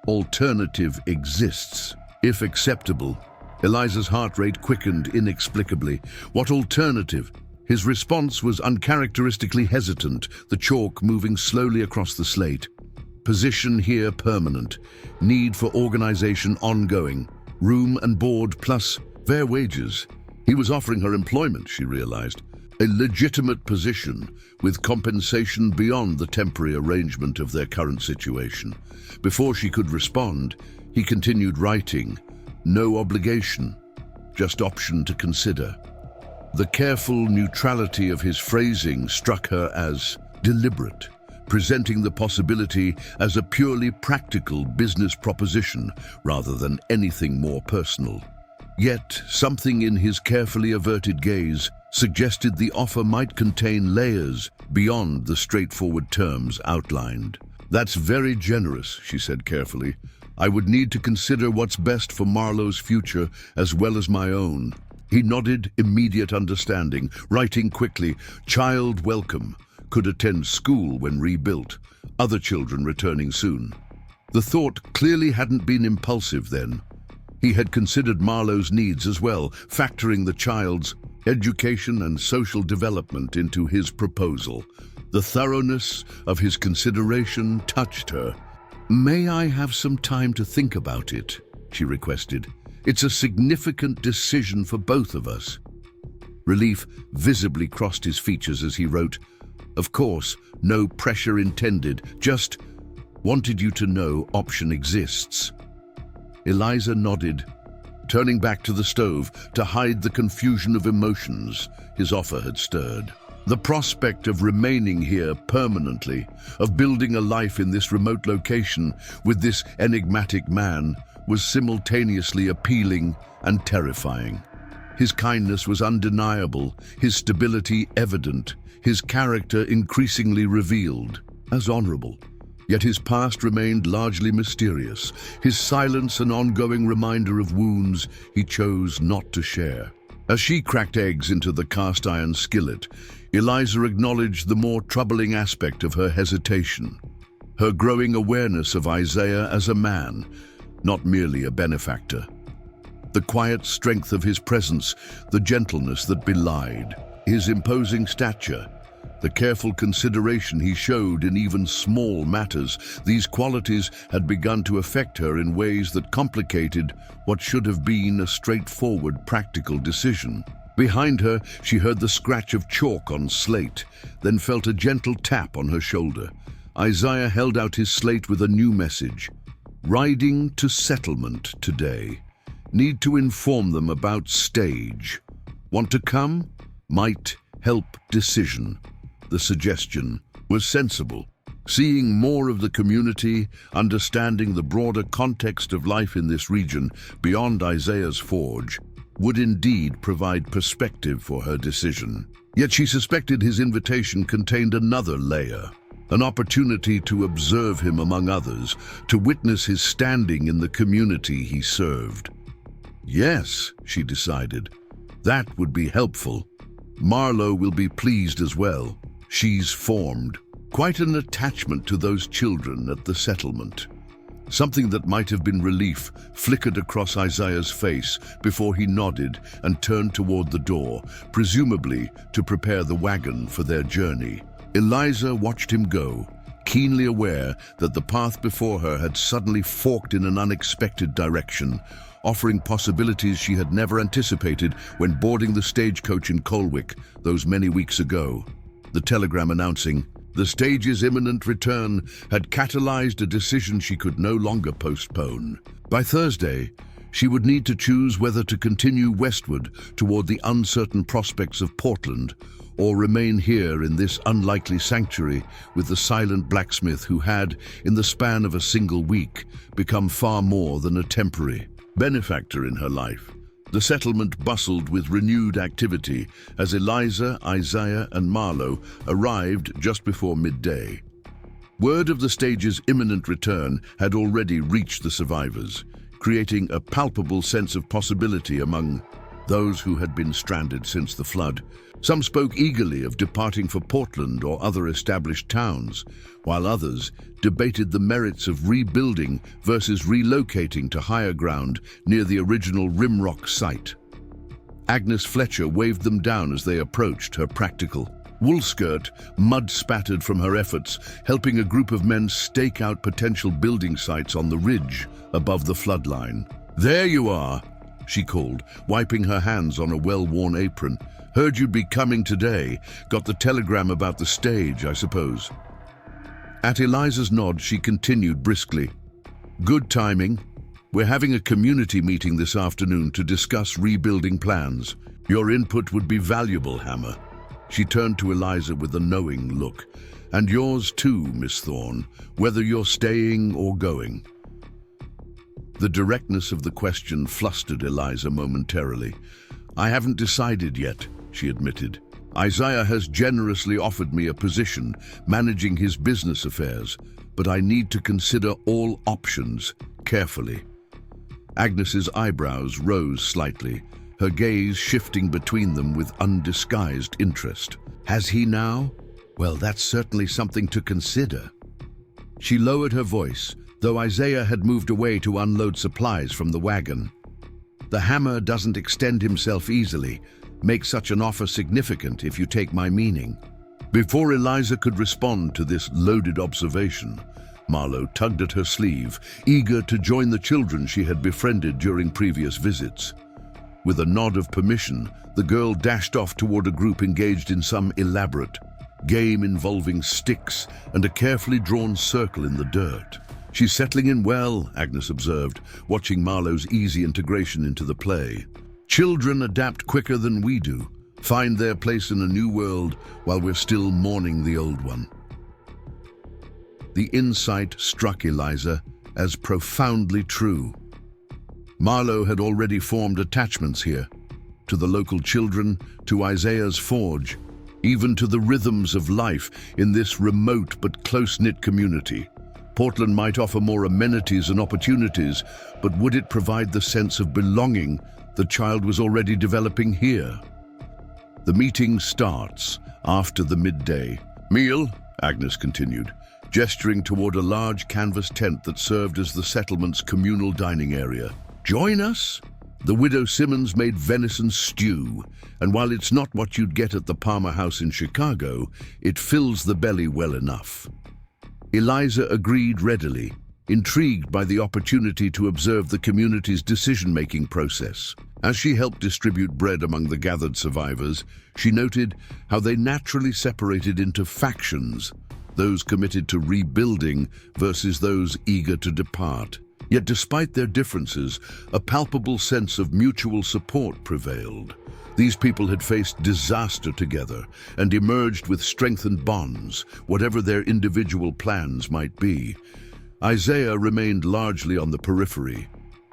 "Alternative exists, if acceptable." Eliza's heart rate quickened inexplicably. What alternative? His response was uncharacteristically hesitant, the chalk moving slowly across the slate. "Position here permanent. Need for organization ongoing. Room and board plus fair wages." He was offering her employment, she realized. A legitimate position with compensation beyond the temporary arrangement of their current situation. Before she could respond, he continued writing, "No obligation, just option to consider." The careful neutrality of his phrasing struck her as deliberate, presenting the possibility as a purely practical business proposition rather than anything more personal. Yet, something in his carefully averted gaze suggested the offer might contain layers beyond the straightforward terms outlined. "That's very generous," she said carefully. "I would need to consider what's best for Marlowe's future as well as my own." He nodded immediate understanding, writing quickly, "Child welcome. Could attend school when rebuilt. Other children returning soon." The thought clearly hadn't been impulsive then. He had considered Marlowe's needs as well, factoring the child's education and social development into his proposal. The thoroughness of his consideration touched her. "May I have some time to think about it?" she requested. "It's a significant decision for both of us." Relief visibly crossed his features as he wrote, "Of course, no pressure intended, just wanted you to know option exists." Eliza nodded, turning back to the stove to hide the confusion of emotions his offer had stirred. The prospect of remaining here permanently, of building a life in this remote location with this enigmatic man, was simultaneously appealing and terrifying. His kindness was undeniable, his stability evident, his character increasingly revealed as honorable. Yet his past remained largely mysterious, his silence an ongoing reminder of wounds he chose not to share. As she cracked eggs into the cast-iron skillet, Eliza acknowledged the more troubling aspect of her hesitation, her growing awareness of Isaiah as a man, not merely a benefactor. The quiet strength of his presence, the gentleness that belied his imposing stature, the careful consideration he showed in even small matters, these qualities had begun to affect her in ways that complicated what should have been a straightforward, practical decision. Behind her, she heard the scratch of chalk on slate, then felt a gentle tap on her shoulder. Isaiah held out his slate with a new message. Riding to settlement today. Need to inform them about stage. Want to come? Might help decision. The suggestion was sensible. Seeing more of the community, understanding the broader context of life in this region beyond Isaiah's forge, would indeed provide perspective for her decision. Yet she suspected his invitation contained another layer, an opportunity to observe him among others, to witness his standing in the community he served. Yes, she decided, that would be helpful. Marlowe will be pleased as well. She's formed quite an attachment to those children at the settlement. Something that might have been relief flickered across Isaiah's face before he nodded and turned toward the door, presumably to prepare the wagon for their journey. Eliza watched him go, keenly aware that the path before her had suddenly forked in an unexpected direction, offering possibilities she had never anticipated when boarding the stagecoach in Coalwick those many weeks ago. The telegram announcing the stage's imminent return had catalyzed a decision she could no longer postpone. By Thursday, she would need to choose whether to continue westward toward the uncertain prospects of Portland or remain here in this unlikely sanctuary with the silent blacksmith who had, in the span of a single week, become far more than a temporary benefactor in her life. The settlement bustled with renewed activity as Eliza, Isaiah, and Marlowe arrived just before midday. Word of the stage's imminent return had already reached the survivors, creating a palpable sense of possibility among those who had been stranded since the flood. Some spoke eagerly of departing for Portland or other established towns, while others debated the merits of rebuilding versus relocating to higher ground near the original Rimrock site. Agnes Fletcher waved them down as they approached, her practical wool skirt mud-spattered from her efforts, helping a group of men stake out potential building sites on the ridge above the floodline. "There you are," she called, wiping her hands on a well-worn apron. "Heard you'd be coming today. Got the telegram about the stage, I suppose." At Eliza's nod, she continued briskly. "Good timing. We're having a community meeting this afternoon to discuss rebuilding plans. Your input would be valuable, Hammer." She turned to Eliza with a knowing look. "And yours too, Miss Thorne, whether you're staying or going." The directness of the question flustered Eliza momentarily. "I haven't decided yet," she admitted. "Isaiah has generously offered me a position managing his business affairs, but I need to consider all options carefully." Agnes's eyebrows rose slightly, her gaze shifting between them with undisguised interest. "Has he now? Well, that's certainly something to consider." She lowered her voice, though Isaiah had moved away to unload supplies from the wagon. "The Hammer doesn't extend himself easily. Make such an offer significant, if you take my meaning." Before Eliza could respond to this loaded observation, Marlowe tugged at her sleeve, eager to join the children she had befriended during previous visits. With a nod of permission, the girl dashed off toward a group engaged in some elaborate game involving sticks and a carefully drawn circle in the dirt. "She's settling in well," Agnes observed, watching Marlowe's easy integration into the play. "Children adapt quicker than we do, find their place in a new world while we're still mourning the old one." The insight struck Eliza as profoundly true. Marlowe had already formed attachments here. to the local children, to Isaiah's forge, even to the rhythms of life in this remote but close-knit community. Portland might offer more amenities and opportunities, but would it provide the sense of belonging the child was already developing here? The meeting starts after the midday meal, Agnes continued, gesturing toward a large canvas tent that served as the settlement's communal dining area. Join us? The widow Simmons made venison stew, and while it's not what you'd get at the Palmer House in Chicago, it fills the belly well enough. Eliza agreed readily, intrigued by the opportunity to observe the community's decision-making process. As she helped distribute bread among the gathered survivors, she noted how they naturally separated into factions, those committed to rebuilding versus those eager to depart. Yet despite their differences, a palpable sense of mutual support prevailed. These people had faced disaster together and emerged with strengthened bonds, whatever their individual plans might be. Isaiah remained largely on the periphery,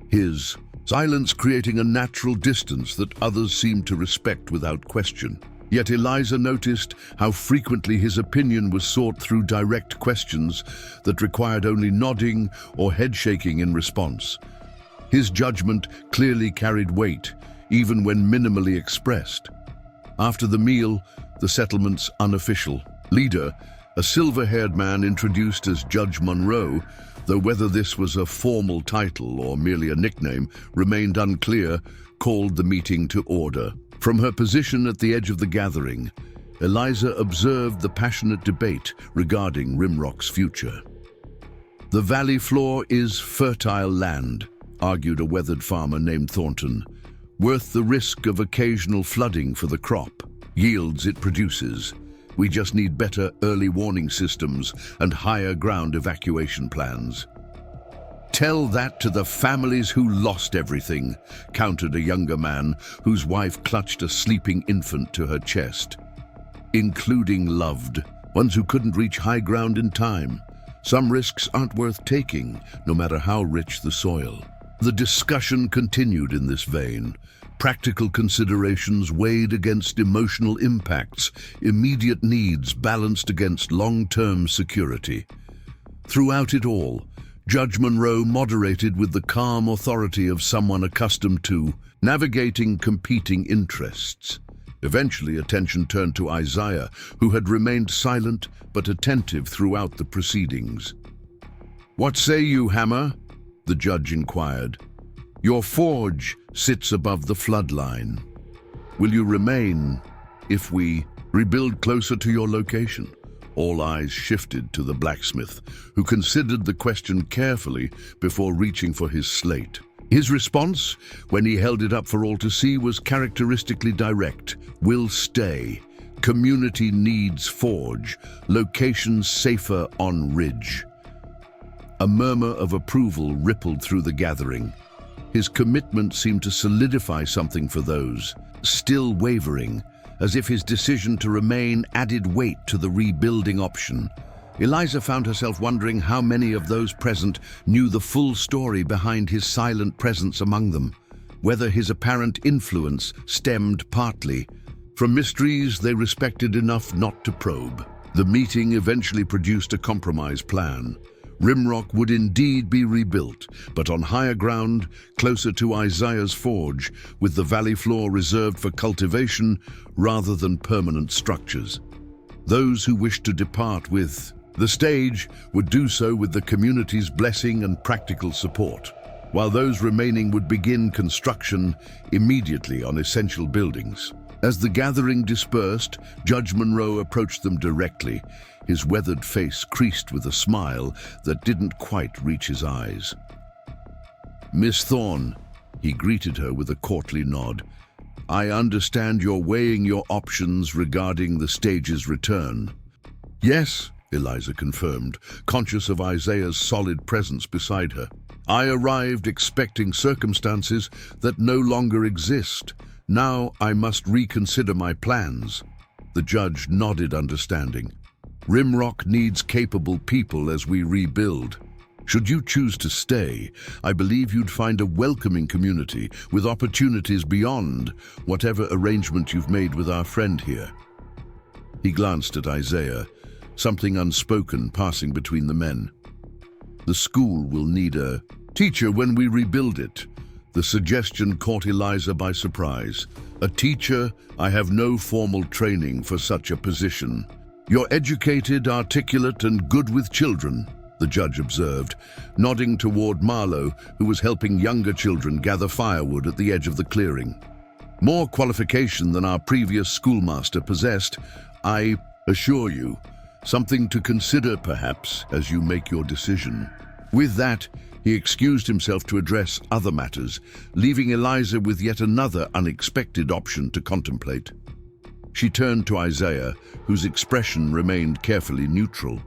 his silence creating a natural distance that others seemed to respect without question. Yet Eliza noticed how frequently his opinion was sought through direct questions that required only nodding or head-shaking in response. His judgment clearly carried weight, even when minimally expressed. After the meal, the settlement's unofficial leader, a silver-haired man introduced as Judge Monroe, though whether this was a formal title or merely a nickname remained unclear, called the meeting to order. From her position at the edge of the gathering, Eliza observed the passionate debate regarding Rimrock's future. The valley floor is fertile land, argued a weathered farmer named Thornton, worth the risk of occasional flooding for the crop, yields it produces. We just need better early warning systems and higher ground evacuation plans. Tell that to the families who lost everything, countered a younger man whose wife clutched a sleeping infant to her chest. Including loved ones who couldn't reach high ground in time. Some risks aren't worth taking, no matter how rich the soil. The discussion continued in this vein. Practical considerations weighed against emotional impacts, immediate needs balanced against long-term security. Throughout it all, Judge Monroe moderated with the calm authority of someone accustomed to navigating competing interests. Eventually, attention turned to Isaiah, who had remained silent but attentive throughout the proceedings. "What say you, Hammer?" the judge inquired. "Your forge sits above the floodline. Will you remain if we rebuild closer to your location?" All eyes shifted to the blacksmith, who considered the question carefully before reaching for his slate. His response, when he held it up for all to see, was characteristically direct. "Will stay. Community needs forge. Location safer on ridge." A murmur of approval rippled through the gathering. His commitment seemed to solidify something for those still wavering, as if his decision to remain added weight to the rebuilding option. Eliza found herself wondering how many of those present knew the full story behind his silent presence among them, whether his apparent influence stemmed partly from mysteries they respected enough not to probe. The meeting eventually produced a compromise plan. Rimrock would indeed be rebuilt, but on higher ground, closer to Isaiah's forge, with the valley floor reserved for cultivation rather than permanent structures. Those who wished to depart with the stage would do so with the community's blessing and practical support, while those remaining would begin construction immediately on essential buildings. As the gathering dispersed, Judge Monroe approached them directly, his weathered face creased with a smile that didn't quite reach his eyes. "Miss Thorne," he greeted her with a courtly nod, "I understand you're weighing your options regarding the stage's return." "Yes," Eliza confirmed, conscious of Isaiah's solid presence beside her. "I arrived expecting circumstances that no longer exist. Now I must reconsider my plans." The judge nodded understanding. "Rimrock needs capable people as we rebuild. Should you choose to stay, I believe you'd find a welcoming community with opportunities beyond whatever arrangement you've made with our friend here." He glanced at Isaiah, something unspoken passing between the men. "The school will need a teacher when we rebuild it." The suggestion caught Eliza by surprise. "A teacher? I have no formal training for such a position." "You're educated, articulate, and good with children," the judge observed, nodding toward Marlowe, who was helping younger children gather firewood at the edge of the clearing. "More qualification than our previous schoolmaster possessed, I assure you. Something to consider, perhaps, as you make your decision." With that, he excused himself to address other matters, leaving Eliza with yet another unexpected option to contemplate. She turned to Isaiah, whose expression remained carefully neutral.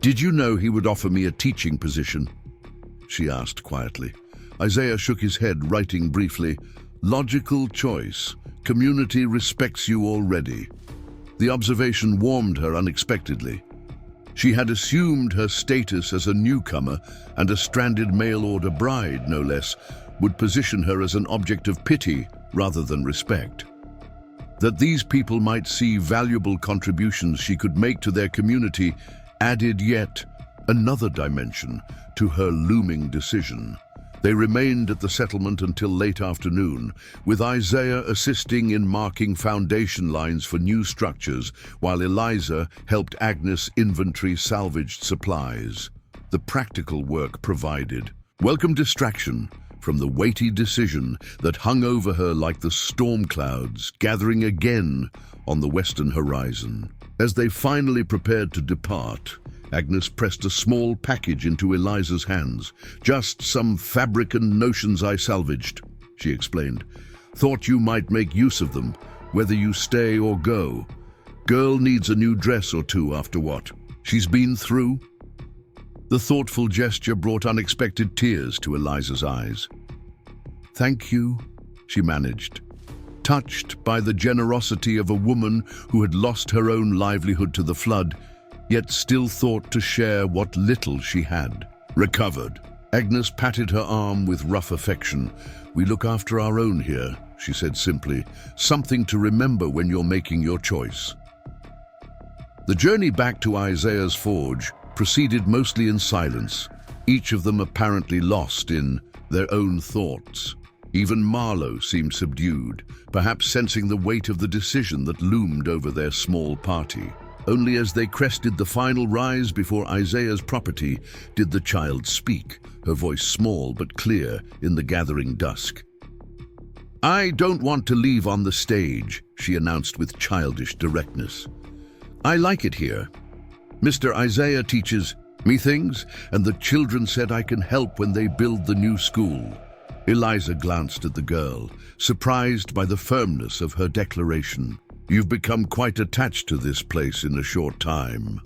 "Did you know he would offer me a teaching position?" she asked quietly. Isaiah shook his head, writing briefly, "Logical choice. Community respects you already." The observation warmed her unexpectedly. She had assumed her status as a newcomer and a stranded mail-order bride, no less, would position her as an object of pity rather than respect. That these people might see valuable contributions she could make to their community added yet another dimension to her looming decision. They remained at the settlement until late afternoon, with Isaiah assisting in marking foundation lines for new structures, while Eliza helped Agnes inventory salvaged supplies. The practical work provided welcome distraction from the weighty decision that hung over her like the storm clouds gathering again on the western horizon. As they finally prepared to depart, Agnes pressed a small package into Eliza's hands. "Just some fabric and notions I salvaged," she explained. "Thought you might make use of them, whether you stay or go. Girl needs a new dress or two after what she's been through." The thoughtful gesture brought unexpected tears to Eliza's eyes. "Thank you," she managed, touched by the generosity of a woman who had lost her own livelihood to the flood, yet still thought to share what little she had. "Recovered." Agnes patted her arm with rough affection. "We look after our own here," she said simply. "Something to remember when you're making your choice." The journey back to Isaiah's forge proceeded mostly in silence, each of them apparently lost in their own thoughts. Even Marlowe seemed subdued, perhaps sensing the weight of the decision that loomed over their small party. Only as they crested the final rise before Isaiah's property did the child speak, her voice small but clear in the gathering dusk. "I don't want to leave on the stage," she announced with childish directness. "I like it here. Mr. Isaiah teaches me things, and the children said I can help when they build the new school." Eliza glanced at the girl, surprised by the firmness of her declaration. "You've become quite attached to this place in a short time."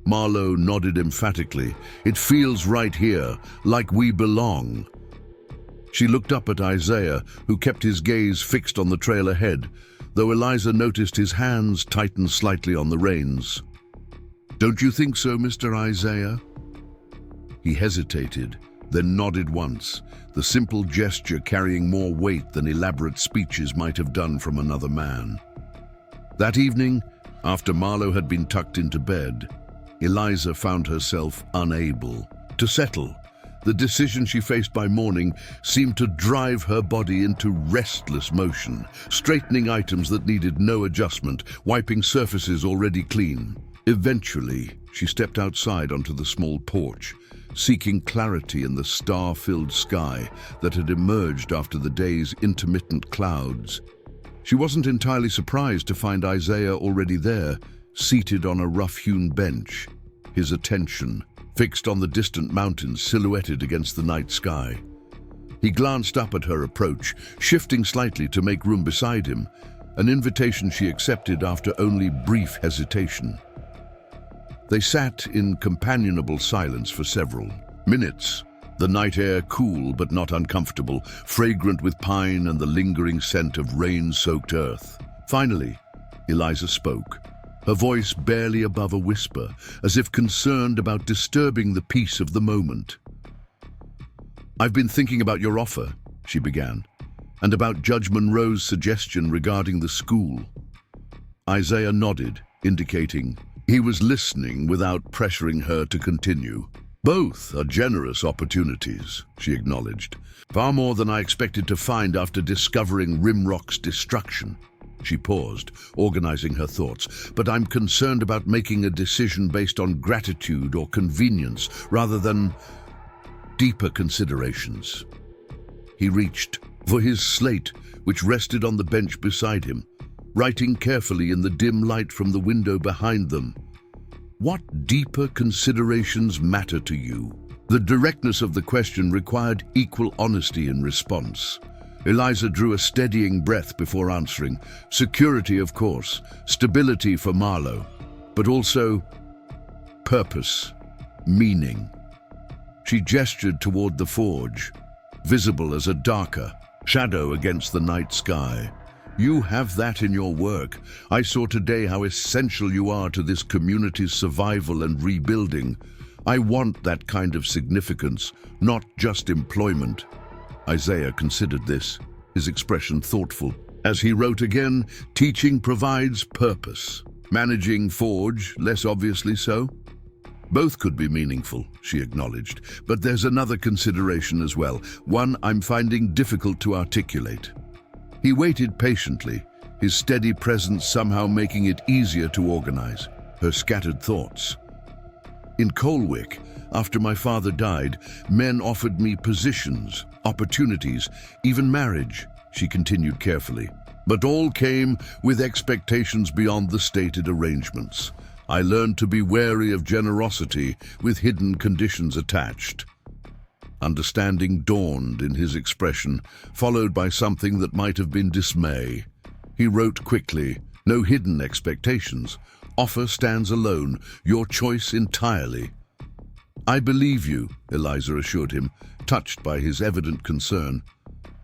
Marlowe nodded emphatically. "It feels right here, like we belong." She looked up at Isaiah, who kept his gaze fixed on the trail ahead, though Eliza noticed his hands tighten slightly on the reins. "Don't you think so, Mr. Isaiah?" He hesitated, then nodded once, the simple gesture carrying more weight than elaborate speeches might have done from another man. That evening, after Marlowe had been tucked into bed, Eliza found herself unable to settle. The decision she faced by morning seemed to drive her body into restless motion, straightening items that needed no adjustment, wiping surfaces already clean. Eventually, she stepped outside onto the small porch, seeking clarity in the star-filled sky that had emerged after the day's intermittent clouds. She wasn't entirely surprised to find Isaiah already there, seated on a rough-hewn bench, his attention fixed on the distant mountains silhouetted against the night sky. He glanced up at her approach, shifting slightly to make room beside him, an invitation she accepted after only brief hesitation. They sat in companionable silence for several minutes, the night air cool but not uncomfortable, fragrant with pine and the lingering scent of rain-soaked earth. Finally, Eliza spoke. her voice barely above a whisper, as if concerned about disturbing the peace of the moment. "I've been thinking about your offer," she began, "and about Judge Monroe's suggestion regarding the school." Isaiah nodded, indicating he was listening without pressuring her to continue. "Both are generous opportunities," she acknowledged. "Far more than I expected to find after discovering Rimrock's destruction." She paused, organizing her thoughts. "But I'm concerned about making a decision based on gratitude or convenience rather than deeper considerations." He reached for his slate, which rested on the bench beside him, writing carefully in the dim light from the window behind them. "What deeper considerations matter to you?" The directness of the question required equal honesty in response. Eliza drew a steadying breath before answering. "Security, of course, stability for Marlowe, but also purpose, meaning." She gestured toward the forge, visible as a darker shadow against the night sky. "You have that in your work. I saw today how essential you are to this community's survival and rebuilding. I want that kind of significance, not just employment." Isaiah considered this, his expression thoughtful. As he wrote again, "Teaching provides purpose. Managing forge, less obviously so." "Both could be meaningful," she acknowledged, "but there's another consideration as well, one I'm finding difficult to articulate." He waited patiently, his steady presence somehow making it easier to organize her scattered thoughts. "In Coalwick, after my father died, men offered me positions, opportunities, even marriage," she continued carefully. "But all came with expectations beyond the stated arrangements. I learned to be wary of generosity with hidden conditions attached." Understanding dawned in his expression, followed by something that might have been dismay. He wrote quickly, "No hidden expectations. Offer stands alone, your choice entirely." "I believe you," Eliza assured him, touched by his evident concern.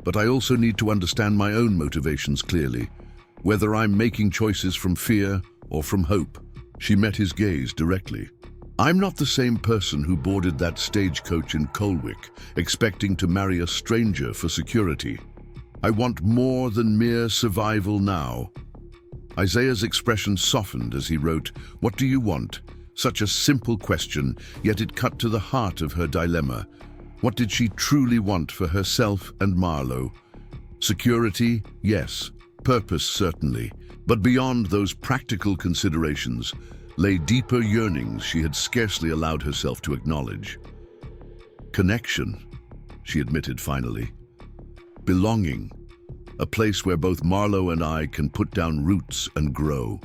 "But I also need to understand my own motivations clearly, whether I'm making choices from fear or from hope." She met his gaze directly. "I'm not the same person who boarded that stagecoach in Coalwick, expecting to marry a stranger for security. I want more than mere survival now." Isaiah's expression softened as he wrote, "What do you want?" Such a simple question, yet it cut to the heart of her dilemma. What did she truly want for herself and Marlowe? Security, yes. Purpose, certainly. But beyond those practical considerations lay deeper yearnings she had scarcely allowed herself to acknowledge. Connection, she admitted finally. Belonging, a place where both Marlowe and I can put down roots and grow.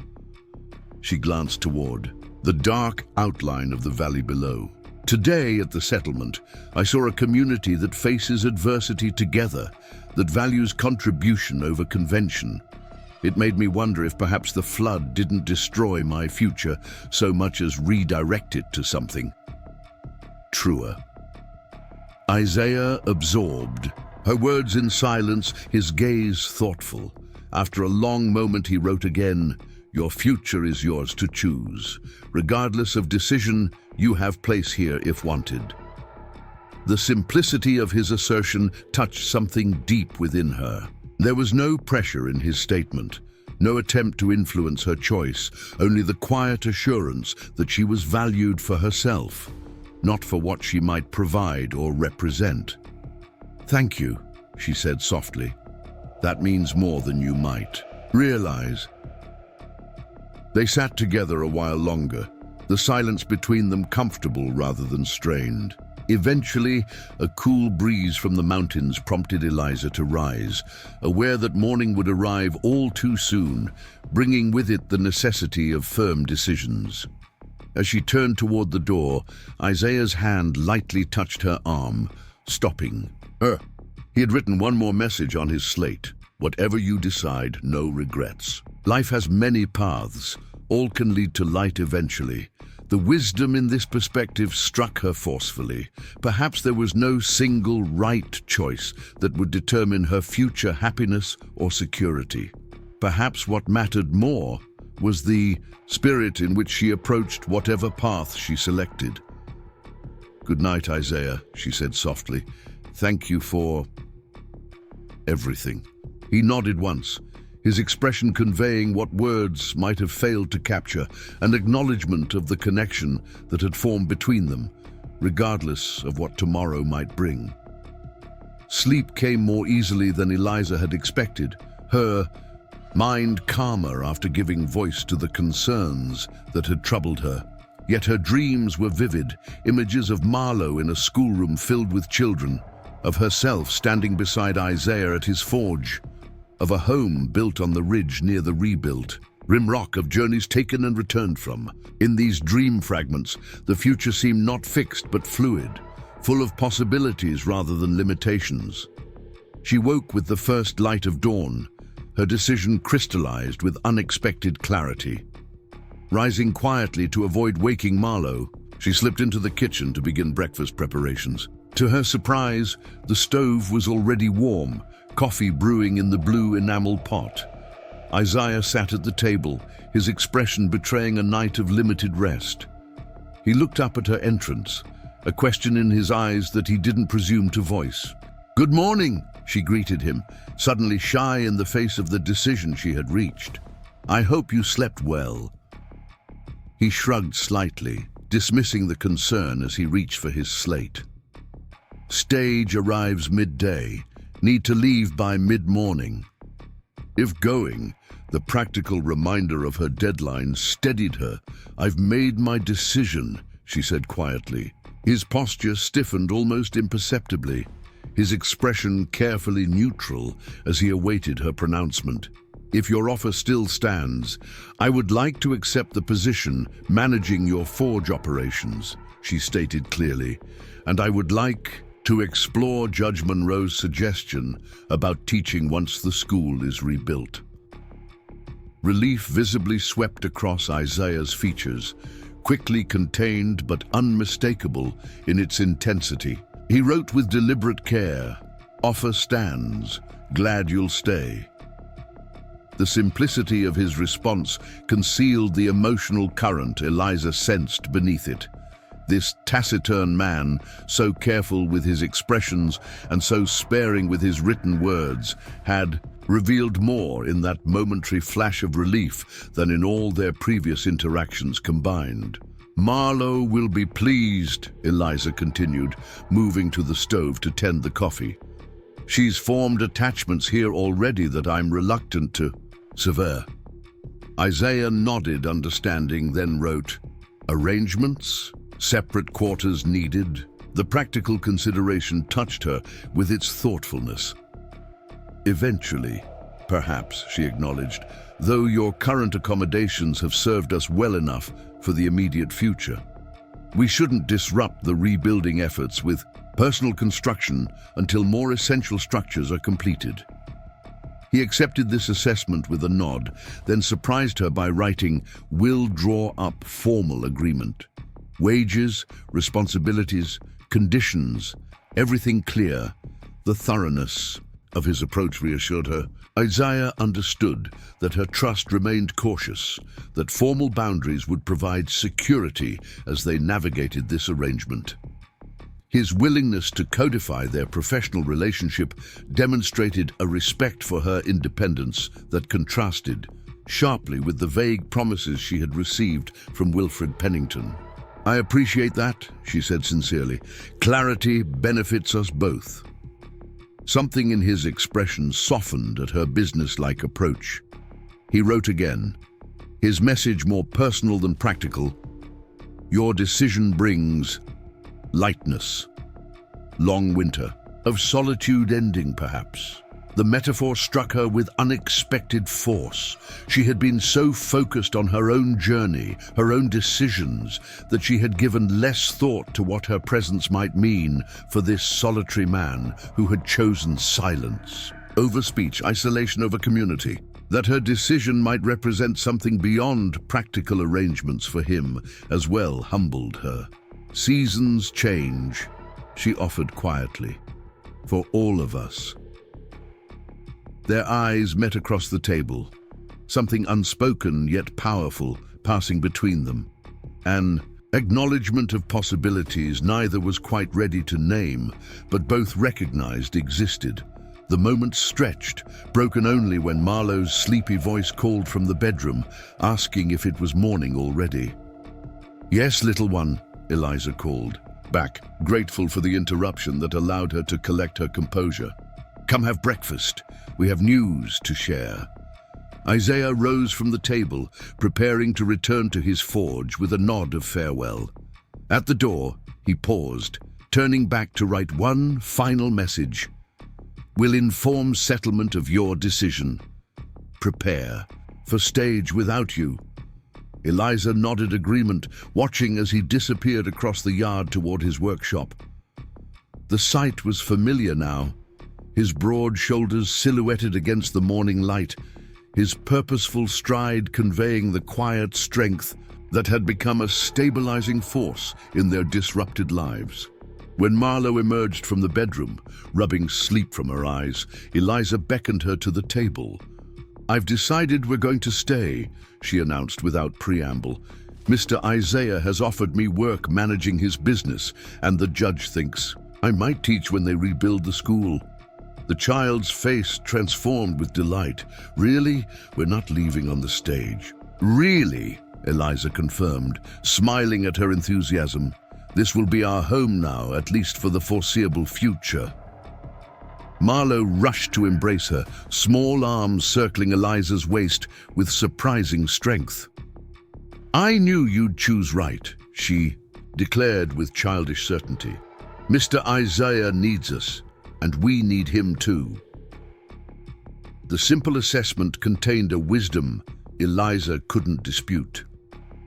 She glanced toward the dark outline of the valley below. Today at the settlement, I saw a community that faces adversity together, that values contribution over convention. It made me wonder if perhaps the flood didn't destroy my future so much as redirect it to something truer. Isaiah absorbed, her words in silence, his gaze thoughtful. After a long moment he wrote again, "Your future is yours to choose. Regardless of decision, you have place here if wanted." The simplicity of his assertion touched something deep within her. There was no pressure in his statement, no attempt to influence her choice, only the quiet assurance that she was valued for herself, not for what she might provide or represent. "Thank you," she said softly. "That means more than you might realize." They sat together a while longer, the silence between them comfortable rather than strained. Eventually, a cool breeze from the mountains prompted Eliza to rise, aware that morning would arrive all too soon, bringing with it the necessity of firm decisions. As she turned toward the door, Isaiah's hand lightly touched her arm, stopping her. He had written one more message on his slate: "Whatever you decide, no regrets. Life has many paths. All can lead to light eventually." The wisdom in this perspective struck her forcefully. Perhaps there was no single right choice that would determine her future happiness or security. Perhaps what mattered more was the spirit in which she approached whatever path she selected. "Good night, Isaiah," she said softly. "Thank you for everything." He nodded once, his expression conveying what words might have failed to capture, an acknowledgement of the connection that had formed between them, regardless of what tomorrow might bring. Sleep came more easily than Eliza had expected, her mind calmer after giving voice to the concerns that had troubled her. Yet her dreams were vivid, images of Marlowe in a schoolroom filled with children, of herself standing beside Isaiah at his forge, of a home built on the ridge near the rebuilt, Rimrock of journeys taken and returned from. In these dream fragments, the future seemed not fixed but fluid, full of possibilities rather than limitations. She woke with the first light of dawn, her decision crystallized with unexpected clarity. Rising quietly to avoid waking Marlowe, she slipped into the kitchen to begin breakfast preparations. To her surprise, the stove was already warm, coffee brewing in the blue enamel pot. Isaiah sat at the table, his expression betraying a night of limited rest. He looked up at her entrance, a question in his eyes that he didn't presume to voice. "Good morning," she greeted him, suddenly shy in the face of the decision she had reached. "I hope you slept well." He shrugged slightly, dismissing the concern as he reached for his slate. "Stage arrives midday. Need to leave by mid-morning." If going, the practical reminder of her deadline steadied her. "I've made my decision," she said quietly. His posture stiffened almost imperceptibly, his expression carefully neutral as he awaited her pronouncement. "If your offer still stands, I would like to accept the position managing your forge operations," she stated clearly, "and I would like to explore Judge Monroe's suggestion about teaching once the school is rebuilt." Relief visibly swept across Isaiah's features, quickly contained but unmistakable in its intensity. He wrote with deliberate care, "Offer stands, glad you'll stay." The simplicity of his response concealed the emotional current Eliza sensed beneath it. This taciturn man, so careful with his expressions and so sparing with his written words, had revealed more in that momentary flash of relief than in all their previous interactions combined. "Marlowe will be pleased," Eliza continued, moving to the stove to tend the coffee. "She's formed attachments here already that I'm reluctant to sever." Isaiah nodded, understanding, then wrote, "Arrangements? Separate quarters needed?" The practical consideration touched her with its thoughtfulness. "Eventually, perhaps," she acknowledged, "though your current accommodations have served us well enough for the immediate future. We shouldn't disrupt the rebuilding efforts with personal construction until more essential structures are completed." He accepted this assessment with a nod, then surprised her by writing, "Will draw up formal agreement. Wages, responsibilities, conditions, everything clear." The thoroughness of his approach reassured her. Isaiah understood that her trust remained cautious, that formal boundaries would provide security as they navigated this arrangement. His willingness to codify their professional relationship demonstrated a respect for her independence that contrasted sharply with the vague promises she had received from Wilfred Pennington. "I appreciate that," she said sincerely. "Clarity benefits us both." Something in his expression softened at her business-like approach. He wrote again, his message more personal than practical. "Your decision brings lightness. Long winter, of solitude ending perhaps." The metaphor struck her with unexpected force. She had been so focused on her own journey, her own decisions, that she had given less thought to what her presence might mean for this solitary man who had chosen silence over speech, isolation over community. That her decision might represent something beyond practical arrangements for him as well humbled her. "Seasons change," she offered quietly, "for all of us." Their eyes met across the table, something unspoken yet powerful passing between them. An acknowledgement of possibilities neither was quite ready to name, but both recognized existed. The moment stretched, broken only when Marlowe's sleepy voice called from the bedroom, asking if it was morning already. "Yes, little one," Eliza called, back, grateful for the interruption that allowed her to collect her composure. "Come have breakfast. We have news to share." Isaiah rose from the table, preparing to return to his forge with a nod of farewell. At the door, he paused, turning back to write one final message. "Will inform settlement of your decision. Prepare for stage without you." Eliza nodded agreement, watching as he disappeared across the yard toward his workshop. The sight was familiar now, his broad shoulders silhouetted against the morning light, his purposeful stride conveying the quiet strength that had become a stabilizing force in their disrupted lives. When Marlowe emerged from the bedroom, rubbing sleep from her eyes, Eliza beckoned her to the table. "I've decided we're going to stay," she announced without preamble. "Mr. Isaiah has offered me work managing his business, and the judge thinks I might teach when they rebuild the school." The child's face transformed with delight. "Really? We're not leaving on the stage." "Really?" Eliza confirmed, smiling at her enthusiasm. "This will be our home now, at least for the foreseeable future." Marlowe rushed to embrace her, small arms circling Eliza's waist with surprising strength. "I knew you'd choose right," she declared with childish certainty. "Mr. Isaiah needs us, and we need him too." The simple assessment contained a wisdom Eliza couldn't dispute.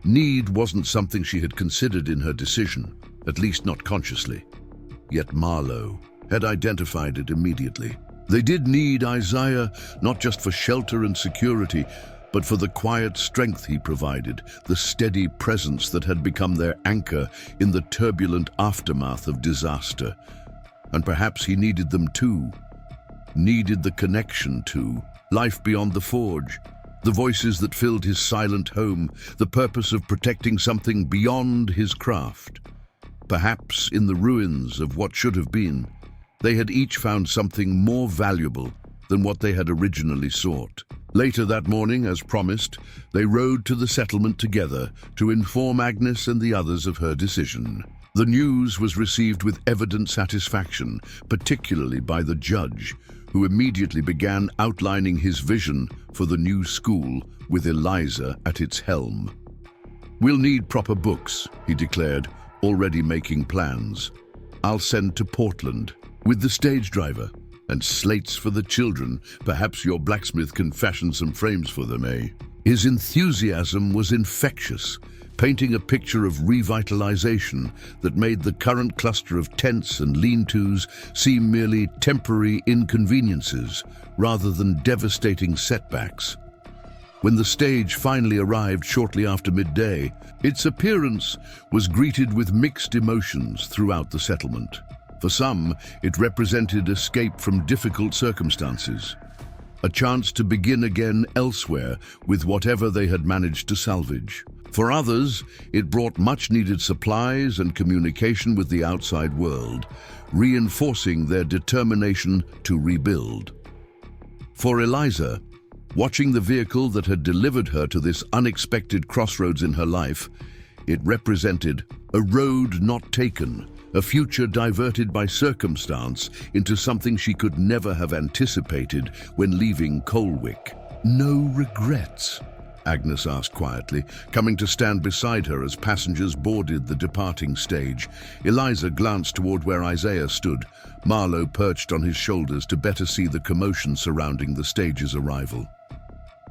Need wasn't something she had considered in her decision, at least not consciously. Yet Marlowe had identified it immediately. They did need Isaiah, not just for shelter and security, but for the quiet strength he provided, the steady presence that had become their anchor in the turbulent aftermath of disaster. And perhaps he needed them too. Needed the connection to life beyond the forge, the voices that filled his silent home, the purpose of protecting something beyond his craft. Perhaps in the ruins of what should have been, they had each found something more valuable than what they had originally sought. Later that morning, as promised, they rode to the settlement together to inform Agnes and the others of her decision. The news was received with evident satisfaction, particularly by the judge, who immediately began outlining his vision for the new school with Eliza at its helm. "We'll need proper books," he declared, already making plans. "I'll send to Portland with the stage driver, and slates for the children. Perhaps your blacksmith can fashion some frames for them, eh?" His enthusiasm was infectious, painting a picture of revitalization that made the current cluster of tents and lean-tos seem merely temporary inconveniences rather than devastating setbacks. When the stage finally arrived shortly after midday, its appearance was greeted with mixed emotions throughout the settlement. For some, it represented escape from difficult circumstances, a chance to begin again elsewhere with whatever they had managed to salvage. For others, it brought much-needed supplies and communication with the outside world, reinforcing their determination to rebuild. For Eliza, watching the vehicle that had delivered her to this unexpected crossroads in her life, it represented a road not taken, a future diverted by circumstance into something she could never have anticipated when leaving Coalwick. "No regrets?" Agnes asked quietly, coming to stand beside her as passengers boarded the departing stage. Eliza glanced toward where Isaiah stood, Marlowe perched on his shoulders to better see the commotion surrounding the stage's arrival.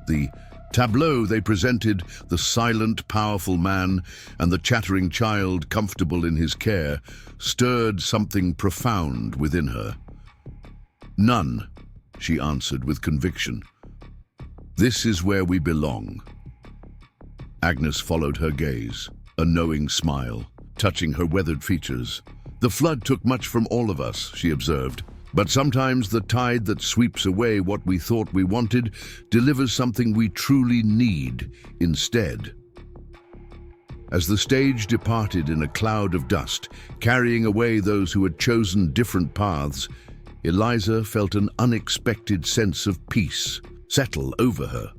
The tableau they presented, the silent, powerful man and the chattering child comfortable in his care, stirred something profound within her. "None," she answered with conviction. "This is where we belong." Agnes followed her gaze, a knowing smile touching her weathered features. "The flood took much from all of us," she observed, But sometimes the tide that sweeps away what we thought we wanted delivers something we truly need instead. As the stage departed in a cloud of dust, carrying away those who had chosen different paths, Eliza felt an unexpected sense of peace settle over her.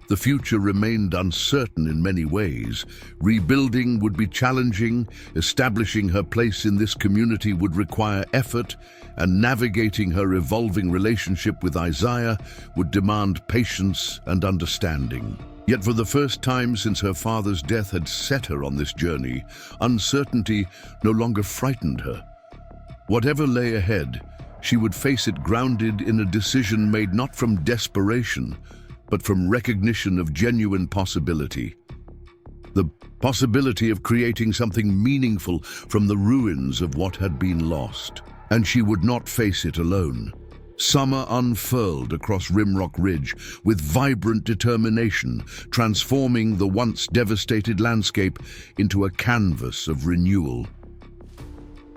The future remained uncertain in many ways. Rebuilding would be challenging, establishing her place in this community would require effort, and navigating her evolving relationship with Isaiah would demand patience and understanding. Yet for the first time since her father's death had set her on this journey, uncertainty no longer frightened her. Whatever lay ahead, she would face it grounded in a decision made not from desperation, but from recognition of genuine possibility. The possibility of creating something meaningful from the ruins of what had been lost. And she would not face it alone. Summer unfurled across Rimrock Ridge with vibrant determination, transforming the once devastated landscape into a canvas of renewal.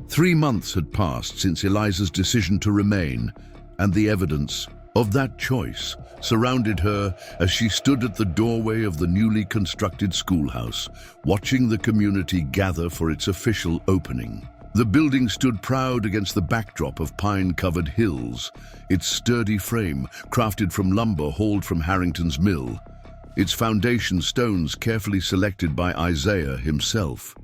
3 months had passed since Eliza's decision to remain, and the evidence of that choice surrounded her as she stood at the doorway of the newly constructed schoolhouse, watching the community gather for its official opening. The building stood proud against the backdrop of pine-covered hills, its sturdy frame crafted from lumber hauled from Harrington's mill, its foundation stones carefully selected by Isaiah himself.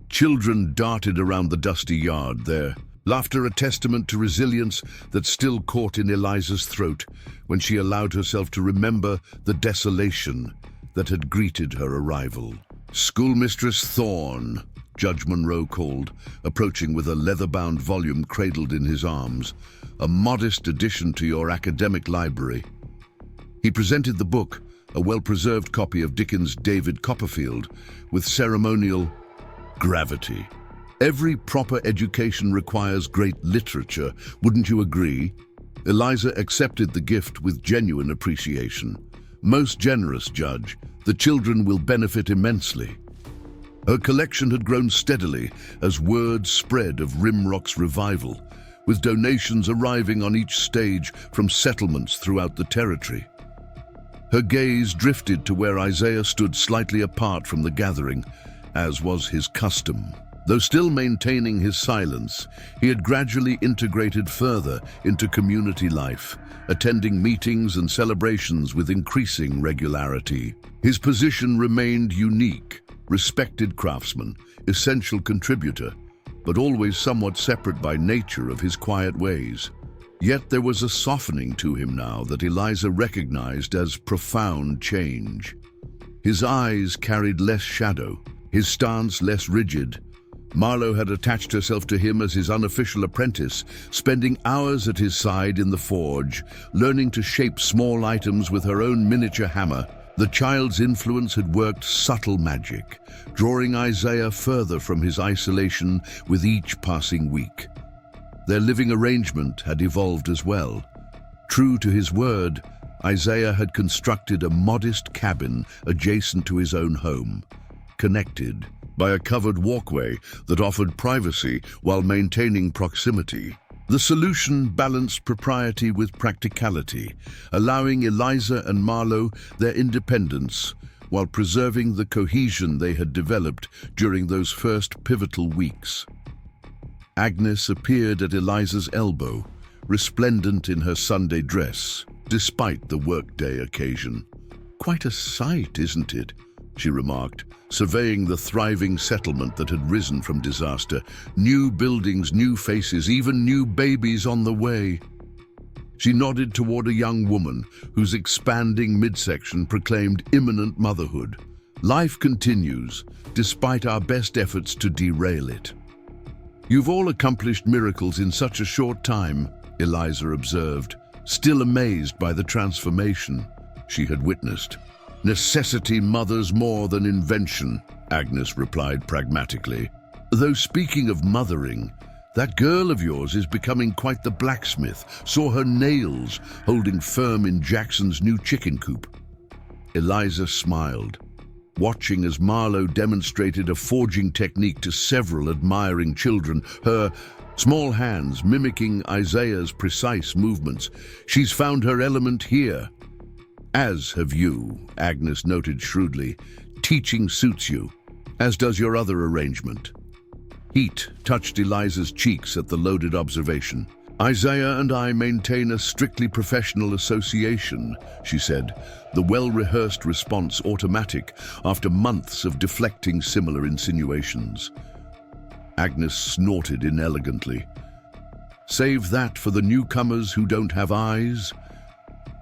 Children darted around the dusty yard, their laughter a testament to resilience that still caught in Eliza's throat when she allowed herself to remember the desolation that had greeted her arrival. "Schoolmistress Thorne," Judge Monroe called, approaching with a leather-bound volume cradled in his arms, "a modest addition to your academic library." He presented the book, a well-preserved copy of Dickens' David Copperfield, with ceremonial gravity. Every proper education requires great literature, wouldn't you agree? Eliza accepted the gift with genuine appreciation. "Most generous, Judge. The children will benefit immensely." Her collection had grown steadily as word spread of Rimrock's revival, with donations arriving on each stage from settlements throughout the territory. Her gaze drifted to where Isaiah stood slightly apart from the gathering, as was his custom. Though still maintaining his silence, he had gradually integrated further into community life, attending meetings and celebrations with increasing regularity. His position remained unique, respected craftsman, essential contributor, but always somewhat separate by nature of his quiet ways. Yet there was a softening to him now that Eliza recognized as profound change. His eyes carried less shadow, his stance less rigid. Marlowe had attached herself to him as his unofficial apprentice, spending hours at his side in the forge, learning to shape small items with her own miniature hammer. The child's influence had worked subtle magic, drawing Isaiah further from his isolation with each passing week. Their living arrangement had evolved as well. True to his word, Isaiah had constructed a modest cabin adjacent to his own home, connected by a covered walkway that offered privacy while maintaining proximity. The solution balanced propriety with practicality, allowing Eliza and Marlowe their independence while preserving the cohesion they had developed during those first pivotal weeks. Agnes appeared at Eliza's elbow, resplendent in her Sunday dress, despite the workday occasion. "Quite a sight, isn't it?" she remarked, surveying the thriving settlement that had risen from disaster. New buildings, new faces, even new babies on the way. She nodded toward a young woman whose expanding midsection proclaimed imminent motherhood. "Life continues, despite our best efforts to derail it." "You've all accomplished miracles in such a short time," Eliza observed, still amazed by the transformation she had witnessed. "Necessity mothers more than invention," Agnes replied pragmatically. "Though speaking of mothering, that girl of yours is becoming quite the blacksmith. Saw her nails holding firm in Jackson's new chicken coop." Eliza smiled, watching as Marlowe demonstrated a forging technique to several admiring children. Her Small hands mimicking Isaiah's precise movements. She's found her element here. As have you, Agnes noted shrewdly. Teaching suits you, as does your other arrangement. Heat touched Eliza's cheeks at the loaded observation. Isaiah and I maintain a strictly professional association, she said, the well-rehearsed response automatic after months of deflecting similar insinuations. Agnes snorted inelegantly. Save that for the newcomers who don't have eyes.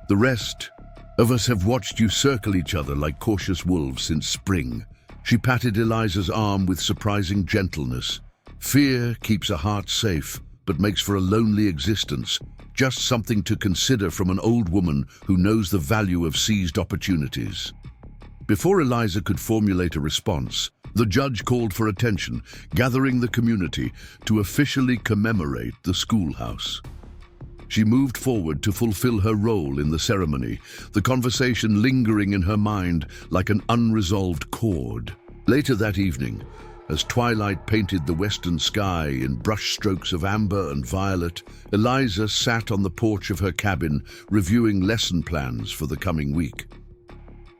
The rest of us have watched you circle each other like cautious wolves since spring. She patted Eliza's arm with surprising gentleness. Fear keeps a heart safe, but makes for a lonely existence. Just something to consider from an old woman who knows the value of seized opportunities. Before Eliza could formulate a response, the judge called for attention, gathering the community to officially commemorate the schoolhouse. She moved forward to fulfill her role in the ceremony, the conversation lingering in her mind like an unresolved chord. Later that evening, as twilight painted the western sky in brushstrokes of amber and violet, Eliza sat on the porch of her cabin, reviewing lesson plans for the coming week.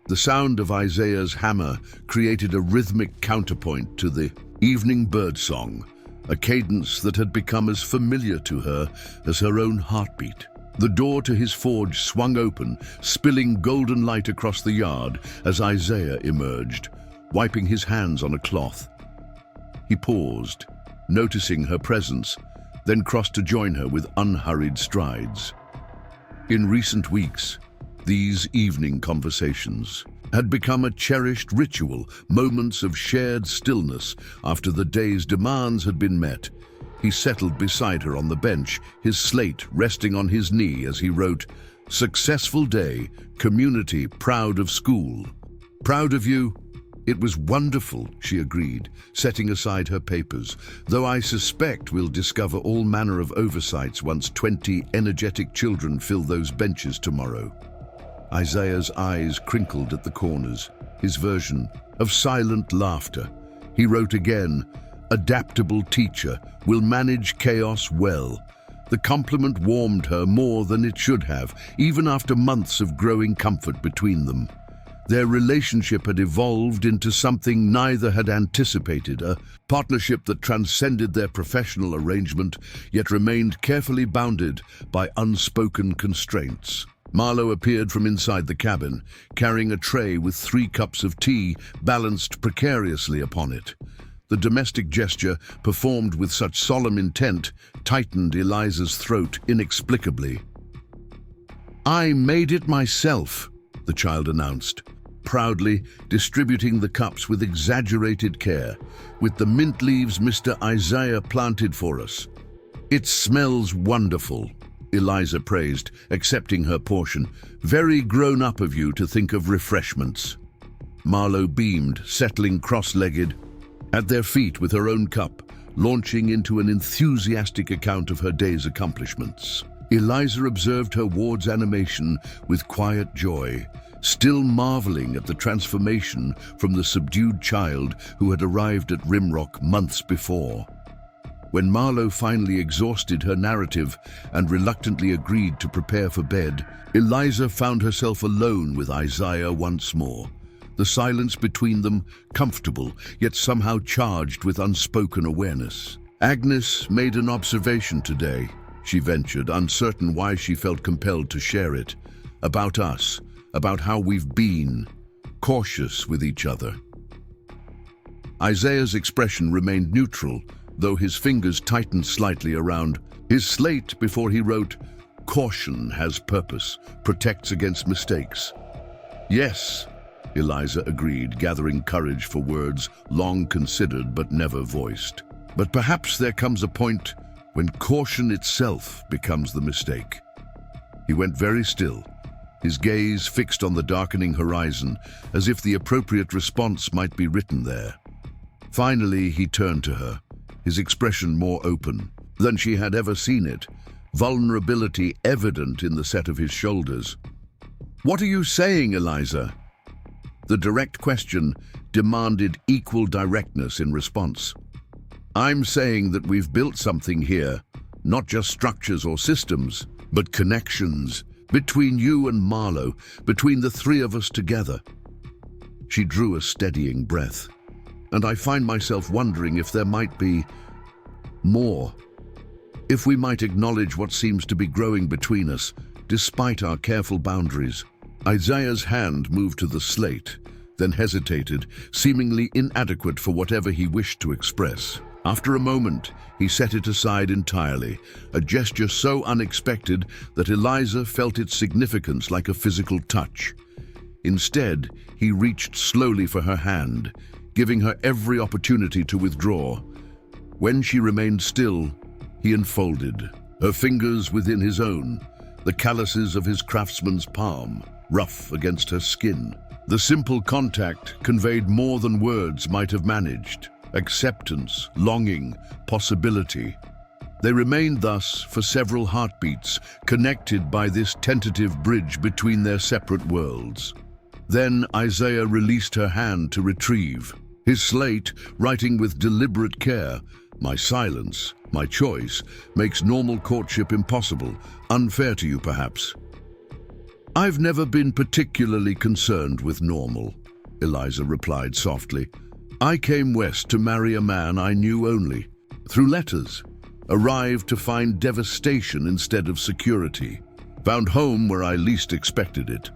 The sound of Isaiah's hammer created a rhythmic counterpoint to the evening birdsong, a cadence that had become as familiar to her as her own heartbeat. The door to his forge swung open, spilling golden light across the yard as Isaiah emerged, wiping his hands on a cloth. He paused, noticing her presence, then crossed to join her with unhurried strides. In recent weeks, these evening conversations had become a cherished ritual, moments of shared stillness after the day's demands had been met. He settled beside her on the bench, his slate resting on his knee as he wrote, "Successful day, community proud of school." "Proud of you?" "It was wonderful," she agreed, setting aside her papers, "though I suspect we'll discover all manner of oversights once 20 energetic children fill those benches tomorrow." Isaiah's eyes crinkled at the corners, his version of silent laughter. He wrote again, "Adaptable teacher, will manage chaos well." The compliment warmed her more than it should have, even after months of growing comfort between them. Their relationship had evolved into something neither had anticipated, a partnership that transcended their professional arrangement, yet remained carefully bounded by unspoken constraints. Marlowe appeared from inside the cabin, carrying a tray with 3 cups of tea balanced precariously upon it. The domestic gesture, performed with such solemn intent, tightened Eliza's throat inexplicably. "I made it myself," the child announced, proudly distributing the cups with exaggerated care, "with the mint leaves Mr. Isaiah planted for us." "It smells wonderful," Eliza praised, accepting her portion. "Very grown-up of you to think of refreshments." Marlowe beamed, settling cross-legged at their feet with her own cup, launching into an enthusiastic account of her day's accomplishments. Eliza observed her ward's animation with quiet joy, still marveling at the transformation from the subdued child who had arrived at Rimrock months before. When Marlowe finally exhausted her narrative and reluctantly agreed to prepare for bed, Eliza found herself alone with Isaiah once more. The silence between them, comfortable, yet somehow charged with unspoken awareness. "Agnes made an observation today," she ventured, uncertain why she felt compelled to share it. "About us, about how we've been cautious with each other." Isaiah's expression remained neutral, though his fingers tightened slightly around his slate before he wrote, "Caution has purpose, protects against mistakes." "Yes," Eliza agreed, gathering courage for words long considered but never voiced. "But perhaps there comes a point when caution itself becomes the mistake." He went very still, his gaze fixed on the darkening horizon, as if the appropriate response might be written there. Finally, he turned to her, his expression more open than she had ever seen it, vulnerability evident in the set of his shoulders. "What are you saying, Eliza?" The direct question demanded equal directness in response. I'm saying that we've built something here, not just structures or systems, but connections between you and Marlowe, between the three of us together." She drew a steadying breath, and I find myself wondering if there might be more. If we might acknowledge what seems to be growing between us, despite our careful boundaries. Isaiah's hand moved to the slate, then hesitated, seemingly inadequate for whatever he wished to express. After a moment, he set it aside entirely, a gesture so unexpected that Eliza felt its significance like a physical touch. Instead, he reached slowly for her hand, giving her every opportunity to withdraw. When she remained still, he unfolded, her fingers within his own, the calluses of his craftsman's palm, rough against her skin. The simple contact conveyed more than words might have managed. Acceptance, longing, possibility. They remained thus for several heartbeats, connected by this tentative bridge between their separate worlds. Then Isaiah released her hand to retrieve. His slate, writing with deliberate care, "My silence, my choice, makes normal courtship impossible, unfair to you perhaps." "I've never been particularly concerned with normal," Eliza replied softly. "I came west to marry a man I knew only, through letters, arrived to find devastation instead of security, found home where I least expected it."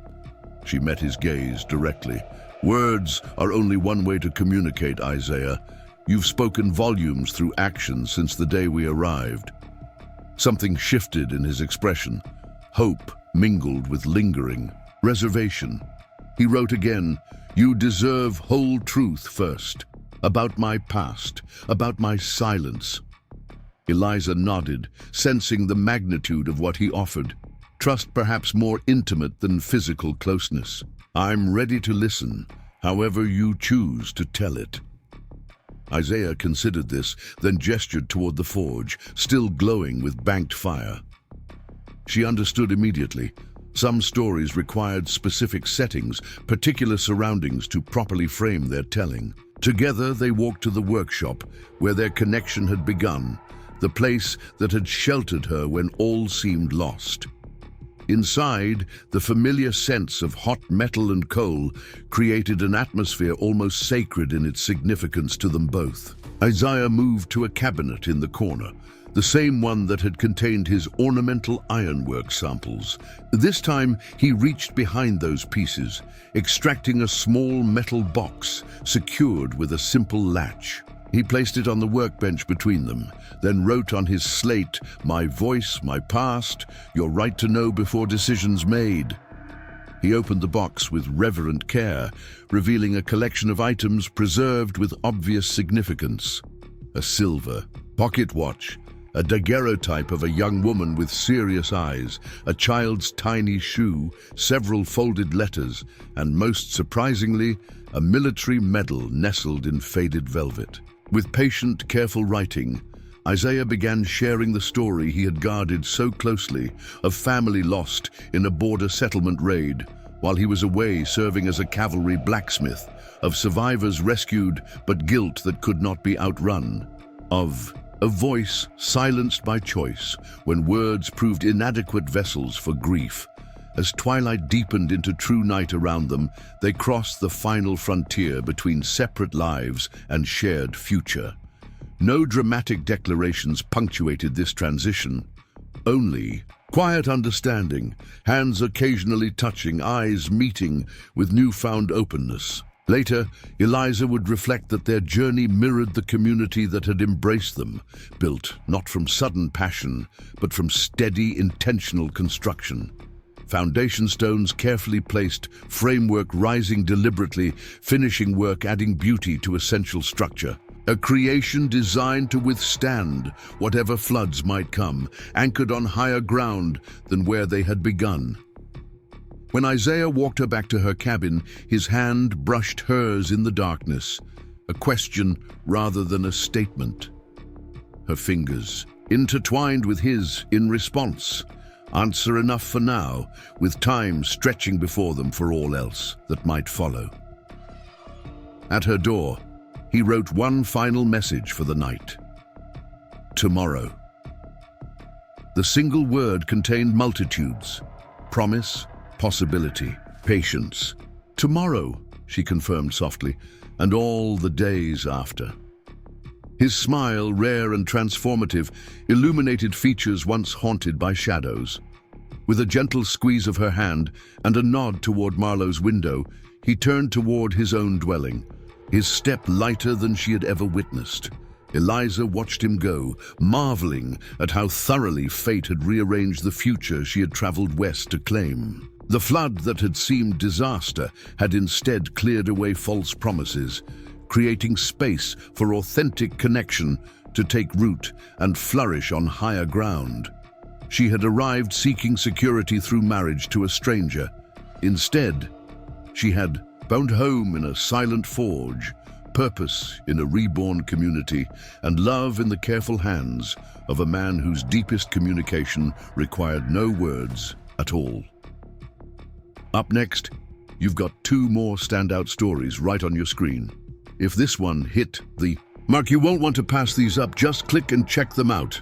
She met his gaze directly. "Words are only one way to communicate, Isaiah. You've spoken volumes through action since the day we arrived." Something shifted in his expression. Hope mingled with lingering reservation. He wrote again, "You deserve whole truth first, about my past, about my silence." Eliza nodded, sensing the magnitude of what he offered. Trust perhaps more intimate than physical closeness. "I'm ready to listen, however you choose to tell it." Isaiah considered this, then gestured toward the forge, still glowing with banked fire. She understood immediately. Some stories required specific settings, particular surroundings to properly frame their telling. Together they walked to the workshop, where their connection had begun, the place that had sheltered her when all seemed lost. Inside, the familiar sense of hot metal and coal created an atmosphere almost sacred in its significance to them both. Isaiah moved to a cabinet in the corner, the same one that had contained his ornamental ironwork samples. This time, he reached behind those pieces, extracting a small metal box secured with a simple latch. He placed it on the workbench between them, then wrote on his slate, "My voice, my past, your right to know before decisions made." He opened the box with reverent care, revealing a collection of items preserved with obvious significance. A silver pocket watch, a daguerreotype of a young woman with serious eyes, a child's tiny shoe, several folded letters, and most surprisingly, a military medal nestled in faded velvet. With patient, careful writing, Isaiah began sharing the story he had guarded so closely of family lost in a border settlement raid while he was away serving as a cavalry blacksmith, of survivors rescued but guilt that could not be outrun, of a voice silenced by choice when words proved inadequate vessels for grief. As twilight deepened into true night around them, they crossed the final frontier between separate lives and shared future. No dramatic declarations punctuated this transition. Only quiet understanding, hands occasionally touching, eyes meeting with newfound openness. Later, Eliza would reflect that their journey mirrored the community that had embraced them, built not from sudden passion, but from steady, intentional construction. Foundation stones carefully placed, framework rising deliberately, finishing work adding beauty to essential structure. A creation designed to withstand whatever floods might come, anchored on higher ground than where they had begun. When Isaiah walked her back to her cabin, his hand brushed hers in the darkness, a question rather than a statement. Her fingers intertwined with his in response. Answer enough for now, with time stretching before them for all else that might follow. At her door, he wrote one final message for the night. tomorrow. The single word contained multitudes: promise, possibility, patience. Tomorrow, she confirmed softly, and all the days after. His smile, rare and transformative, illuminated features once haunted by shadows. With a gentle squeeze of her hand and a nod toward Marlowe's window, he turned toward his own dwelling, his step lighter than she had ever witnessed. Eliza watched him go, marveling at how thoroughly fate had rearranged the future she had traveled west to claim. The flood that had seemed disaster had instead cleared away false promises, creating space for authentic connection to take root and flourish on higher ground. She had arrived seeking security through marriage to a stranger. Instead, she had found home in a silent forge, purpose in a reborn community, and love in the careful hands of a man whose deepest communication required no words at all. Up next, you've got 2 more standout stories right on your screen. If this one hit the mark, you won't want to pass these up. Just click and check them out.